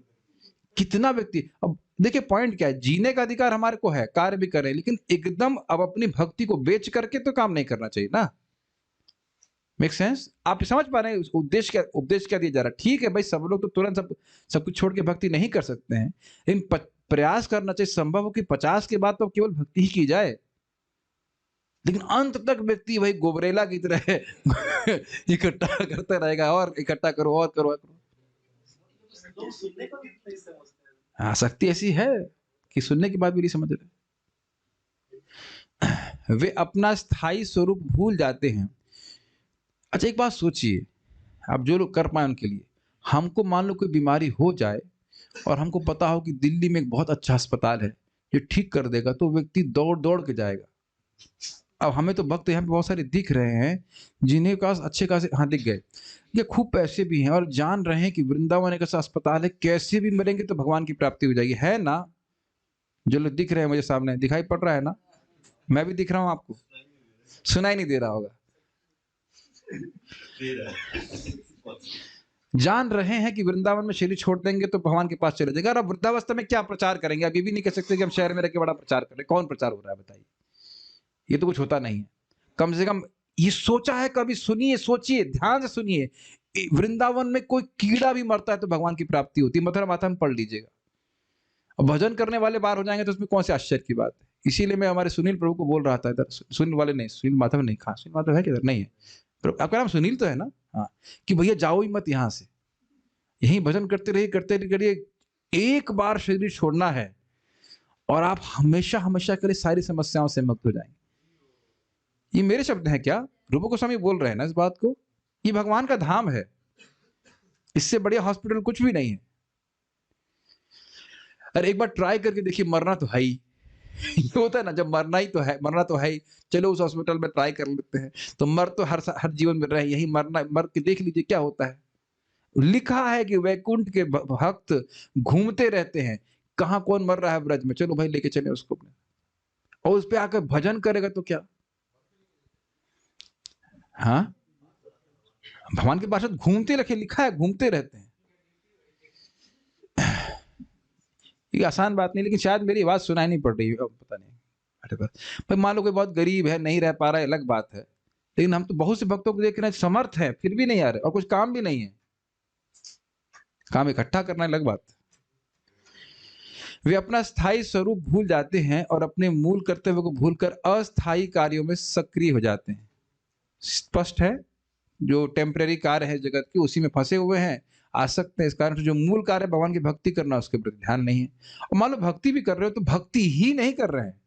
कितना व्यक्ति, अब देखिए पॉइंट क्या है, जीने का अधिकार हमारे को है, कार्य भी करें, लेकिन एकदम अब अपनी भक्ति को बेच करके तो काम नहीं करना चाहिए ना। Make sense? आप समझ पा रहे हैं उपदेश क्या दिया जा रहा है? ठीक है भाई, सब लोग तो तुरंत सब कुछ छोड़ के भक्ति नहीं कर सकते हैं, लेकिन प्रयास करना चाहिए, संभव हो कि 50 के बाद तो केवल भक्ति ही की जाए, लेकिन अंत तक व्यक्ति वही गोबरेला की तरह इकट्ठा करता रहेगा, और इकट्ठा करो और करो। हाँ, शक्ति ऐसी है कि सुनने के बाद भी नहीं समझ रहे। वे अपना स्थायी स्वरूप भूल जाते हैं। अच्छा एक बात सोचिए, आप जो लोग कर पाए उनके लिए, हमको मान लो कोई बीमारी हो जाए और हमको पता हो कि दिल्ली में एक बहुत अच्छा अस्पताल है जो ठीक कर देगा, तो व्यक्ति दौड़ दौड़ के जाएगा। अब हमें तो भक्त यहाँ पे बहुत सारे दिख रहे हैं जिन्हें पास अच्छे खासे, हाँ दिख गए, ये खूब पैसे भी हैं और जान रहे हैं कि वृंदावन एक ऐसा अस्पताल है, कैसे भी मरेंगे तो भगवान की प्राप्ति हो जाएगी, है ना? जो लोग दिख रहे हैं मुझे सामने, दिखाई पड़ रहा है ना? मैं भी दिख रहा हूँ आपको, सुनाई नहीं दे रहा होगा। जान रहे हैं कि वृंदावन में शरीर छोड़ देंगे तो भगवान के पास चले जाएंगे। और अब वृद्धावस्था में क्या प्रचार करेंगे? अब ये भी नहीं कह सकते कि हम शहर में रह के बड़ा प्रचार कर रहे हैं। कौन प्रचार हो रहा है बताइए? ये तो कुछ होता नहीं है। कम से कम ये सोचा है कभी? सुनिए, सोचिए, ध्यान से सुनिए। वृंदावन में कोई कीड़ा भी मरता है तो भगवान की प्राप्ति होती है। मथुरा माथा में पढ़ लीजिएगा। और भजन करने वाले बाहर हो जाएंगे तो उसमें कौन से आश्चर्य की बात है? इसीलिए मैं हमारे सुनील प्रभु को बोल रहा था, इधर सुनील वाले नहीं, सुनील माधव नहीं, कहा सुनील माधव है किधर? नहीं है, आपका नाम सुनील तो है ना? हाँ, कि भैया जाओ ही मत यहाँ से, यहीं भजन करते रहिए, करते रहिए। एक बार शरीर छोड़ना है और आप हमेशा हमेशा के लिए सारी समस्याओं से मुक्त हो जाएंगे। ये मेरे शब्द हैं क्या? रूप गोस्वामी बोल रहे हैं ना इस बात को। ये भगवान का धाम है, इससे बढ़िया हॉस्पिटल कुछ भी नहीं है। अरे एक बार ट्राई करके देखिए, मरना तो है ही। ये होता है ना, जब मरना तो है ही, चलो उस हॉस्पिटल में ट्राई कर लेते हैं। तो मर तो हर जीवन में रहे, यही मरना, मर के देख लीजिए क्या होता है। लिखा है कि वैकुंठ के भक्त घूमते रहते हैं, कहां कौन मर रहा है ब्रज में, चलो भाई लेके चले उसको अपने, और उस पे आकर भजन करेगा तो क्या? हाँ, भगवान के पार्षद घूमते रखे, लिखा है घूमते रहते हैं। ये आसान बात नहीं, लेकिन शायद मेरी आवाज सुनाई नहीं पड़ रही है, पता नहीं। अरे भाई मान लो कोई बहुत गरीब है, नहीं रह पा रहा है, अलग बात है, लेकिन हम तो बहुत से भक्तों को देख रहे हैं समर्थ है, फिर भी नहीं आ रहे, और कुछ काम भी नहीं है, काम इकट्ठा करना अलग बात। वे अपना स्थायी स्वरूप भूल जाते हैं और अपने मूल कर्तव्य को भूलकर अस्थायी कार्यों में सक्रिय हो जाते हैं। स्पष्ट है, जो टेम्परेरी कार्य है जगत की, उसी में फंसे हुए हैं, आसक्त हैं। इस कारण से जो मूल कार्य भगवान की भक्ति करना, उसके प्रति ध्यान नहीं है। और मान लो भक्ति भी कर रहे हो तो भक्ति ही नहीं कर रहे हैं।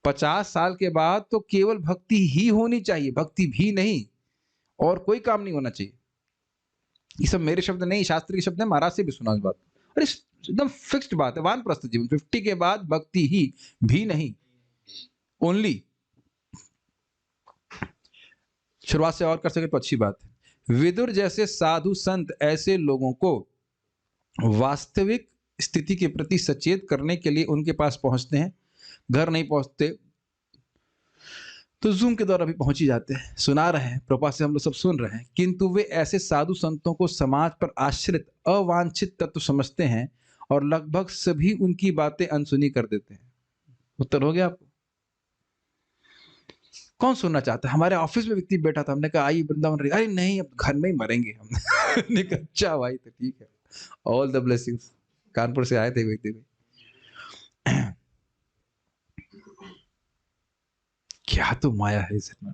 50 साल के बाद तो केवल भक्ति ही होनी चाहिए, भक्ति भी नहीं, और कोई काम नहीं होना चाहिए। ये सब मेरे शब्द नहीं, शास्त्र के शब्द है, महाराज से भी सुना इस बात। अरे एकदम फिक्स्ड बात है, वानप्रस्थ जीवन, 50 के बाद भक्ति ही भी नहीं, ओनली। शुरुआत से और कर सके तो अच्छी बात है। विदुर जैसे साधु संत ऐसे लोगों को वास्तविक स्थिति के प्रति सचेत करने के लिए उनके पास पहुंचते हैं। घर नहीं पहुंचते तो जूम के द्वारा भी पहुंच ही जाते हैं। सुना रहे हैं, प्रभुपाद से हम लोग सब सुन रहे हैं, किंतु वे ऐसे साधु संतों को समाज पर आश्रित अवांछित तत्व समझते हैं और लगभग सभी उनकी बातें अनसुनी कर देते हैं। उत्तर हो गया आपको? कौन सुनना चाहता है? हमारे ऑफिस में व्यक्ति बैठा था, हमने कहा आइए वृंदावन रही, अरे नहीं अब घर में ही मरेंगे हम। ने कहा अच्छा भाई तो ठीक है, ऑल द ब्लेसिंग्स। कानपुर से आए थे व्यक्ति भी। क्या तो माया है इसमें।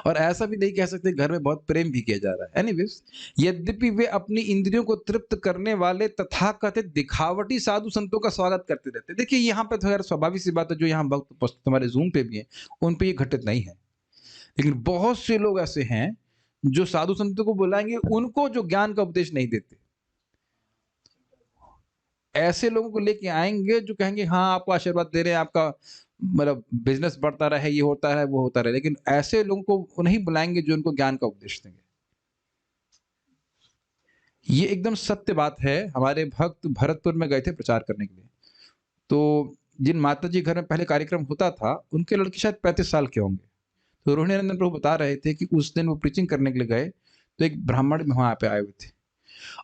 और ऐसा भी नहीं कह सकते घर में बहुत प्रेम भी किया जा रहा है। एनीवेज, यद्यपि वे अपनी इंद्रियों को तृप्त करने वाले तथाकथित दिखावटी साधु संतों का स्वागत करते रहते हैं। देखिए यहाँ पे तो यार स्वाभाविक सी बात है, जो यहाँ भक्त उपस्थित हमारे जूम पे भी हैं उन पे ये घटित नहीं है, लेकिन बहुत से लोग ऐसे हैं जो साधु संतों को बुलाएंगे, उनको जो ज्ञान का उपदेश नहीं देते। ऐसे लोगों को लेके आएंगे जो कहेंगे हाँ आपको आशीर्वाद दे रहे हैं, आपका मतलब बिजनेस बढ़ता रहे, ये होता रहे, वो होता रहे, लेकिन ऐसे लोगों को नहीं बुलाएंगे जो उनको ज्ञान का उपदेश देंगे। ये एकदम सत्य बात है। हमारे भक्त भरतपुर में गए थे प्रचार करने के लिए, तो जिन माता जी घर में पहले कार्यक्रम होता था उनके लड़के शायद 35 साल के होंगे। तो रोहिणी नंदन प्रभु बता रहे थे कि उस दिन वो प्रीचिंग करने के लिए गए तो एक ब्राह्मण वहां पे आए हुए थे,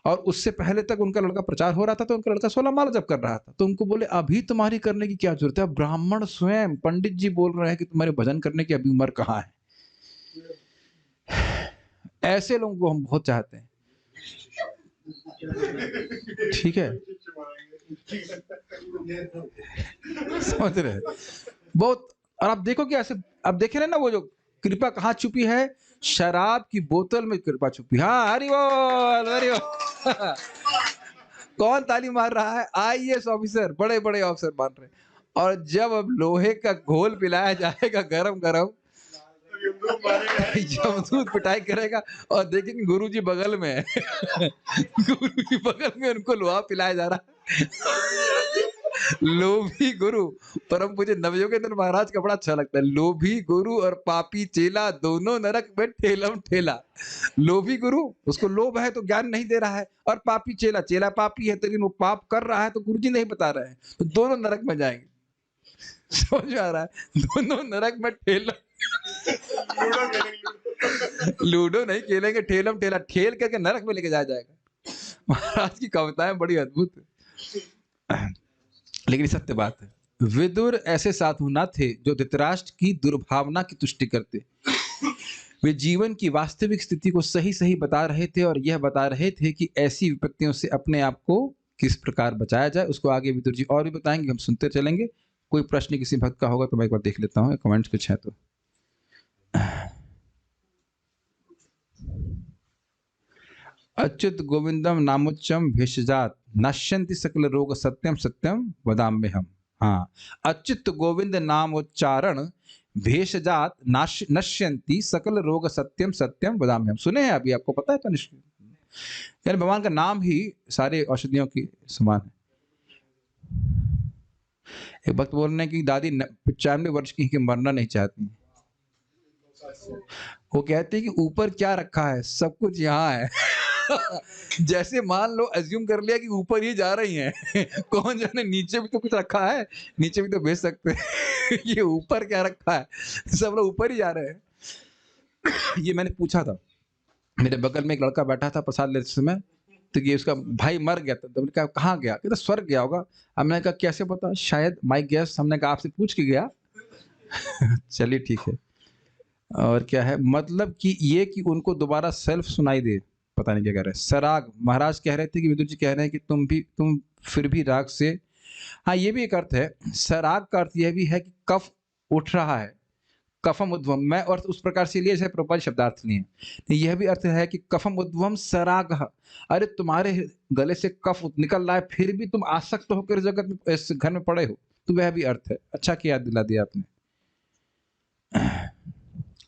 और उससे पहले तक उनका लड़का प्रचार हो रहा था, तो उनका लड़का 16 माला जप कर रहा था। तो उनको बोले अभी तुम्हारी करने की क्या जरूरत है? ब्राह्मण स्वयं पंडित जी बोल रहे हैं कि तुम्हारे भजन करने की अभी उम्र कहाँ है। ऐसे लोगों को हम बहुत चाहते हैं, ठीक है, समझ रहे बहुत। और आप देखो कि ऐसे आप देखे रहे ना, वो जो कृपा कहाँ छुपी है, शराब की बोतल में कृपा छुपी। हाँ हरि बोल, हरि बोल। कौन ताली मार रहा है? आईएएस ऑफिसर, बड़े बड़े ऑफिसर मार रहे हैं। और जब अब लोहे का घोल पिलाया जाएगा गरम गरम, यमदूत पिटाई करेगा और देखेंगे गुरुजी बगल में है। गुरुजी बगल में उनको लोहा पिलाया जा रहा है। लोभी गुरु, परम पूज्य नवयोगेंद्र महाराज का बड़ा अच्छा लगता है। लोभी गुरु और पापी चेला दोनों नरक में ठेलम ठेला। लोभी गुरु, उसको लोभ है तो ज्ञान नहीं दे रहा है, और पापी चेला, चेला पापी है लेकिन वो पाप कर रहा है तो गुरुजी नहीं बता रहे हैं, तो दोनों नरक में जाएंगे। समझ में आ रहा है? दोनों नरक में ठेलम, लूडो नहीं खेलेंगे, ठेलम ठेला, ठेल करके नरक में लेके जाया जाएगा। महाराज की कविताएं बड़ी अद्भुत है, लेकिन सत्य बात है। विदुर ऐसे साधु न थे जो धृतराष्ट्र की दुर्भावना की तुष्टि करते। वे जीवन की वास्तविक स्थिति को सही सही बता रहे थे, और यह बता रहे थे कि ऐसी विपत्तियों से अपने आप को किस प्रकार बचाया जाए। उसको आगे विदुर जी और भी बताएंगे, हम सुनते चलेंगे। कोई प्रश्न किसी भक्त का होगा तो मैं एक बार देख लेता हूँ, कमेंट्स कुछ है तो। अच्युत गोविंदम नामोच्चम भेषजात नश्यन्ति सकल रोग सत्यम सत्यम वदाम्य हम। हाँ, अच्युत गोविंद नामोच्चारण भेषजात नश्यन्ति सकल रोग सत्यम सत्यम वदाम्य हम। सुने हैं अभी, आपको पता है तो निश्चय, यानी भगवान का नाम ही सारे औषधियों की समान है। एक भक्त बोल रहे हैं कि दादी 95 वर्ष की कि मरना नहीं चाहती। वो कहते हैं कि ऊपर क्या रखा है, सब कुछ यहाँ है। जैसे मान लो अज्यूम कर लिया कि ऊपर ही जा रही हैं। कौन जाने नीचे भी तो कुछ रखा है, नीचे भी तो भेज सकते हैं। ये ऊपर क्या रखा है, सब लोग ऊपर ही जा रहे हैं। ये मैंने पूछा था, मेरे बगल में एक लड़का बैठा था प्रसाद लेते समय, तो ये उसका भाई मर गया था, तो मैंने कहा कहाँ गया, कहता स्वर्ग गया होगा। अब मैंने कहा कैसे पता, शायद माय गेस, हमने कहा आपसे पूछ के गया। चलिए ठीक है। और क्या है मतलब कि ये कि उनको दोबारा सेल्फ सुनाई दे, पता नहीं क्या कह रहे हैं। सराग, महाराज कह रहे थे कि विदुर जी कह रहे हैं कि तुम फिर भी राग से। हाँ, ये भी एक अर्थ है। सराग का अर्थ यह भी है कि कफ उठ रहा है, कफम उद्वम। मैं अर्थ उस प्रकार से लिए जैसे प्रपंच शब्दार्थ नहीं है, यह भी अर्थ है कि कफम उद्वम सराग। अरे तुम्हारे गले से कफ निकल रहा है, फिर भी तुम आसक्त होकर जगत में, इस घर में पड़े हो, तो वह भी अर्थ है। अच्छा कि याद दिला दिया आपने।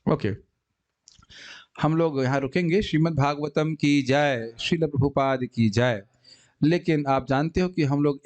ओके, हम लोग यहाँ रुकेंगे। श्रीमद् भागवतम की जय, श्रील प्रभुपाद की जय। लेकिन आप जानते हो कि हम लोग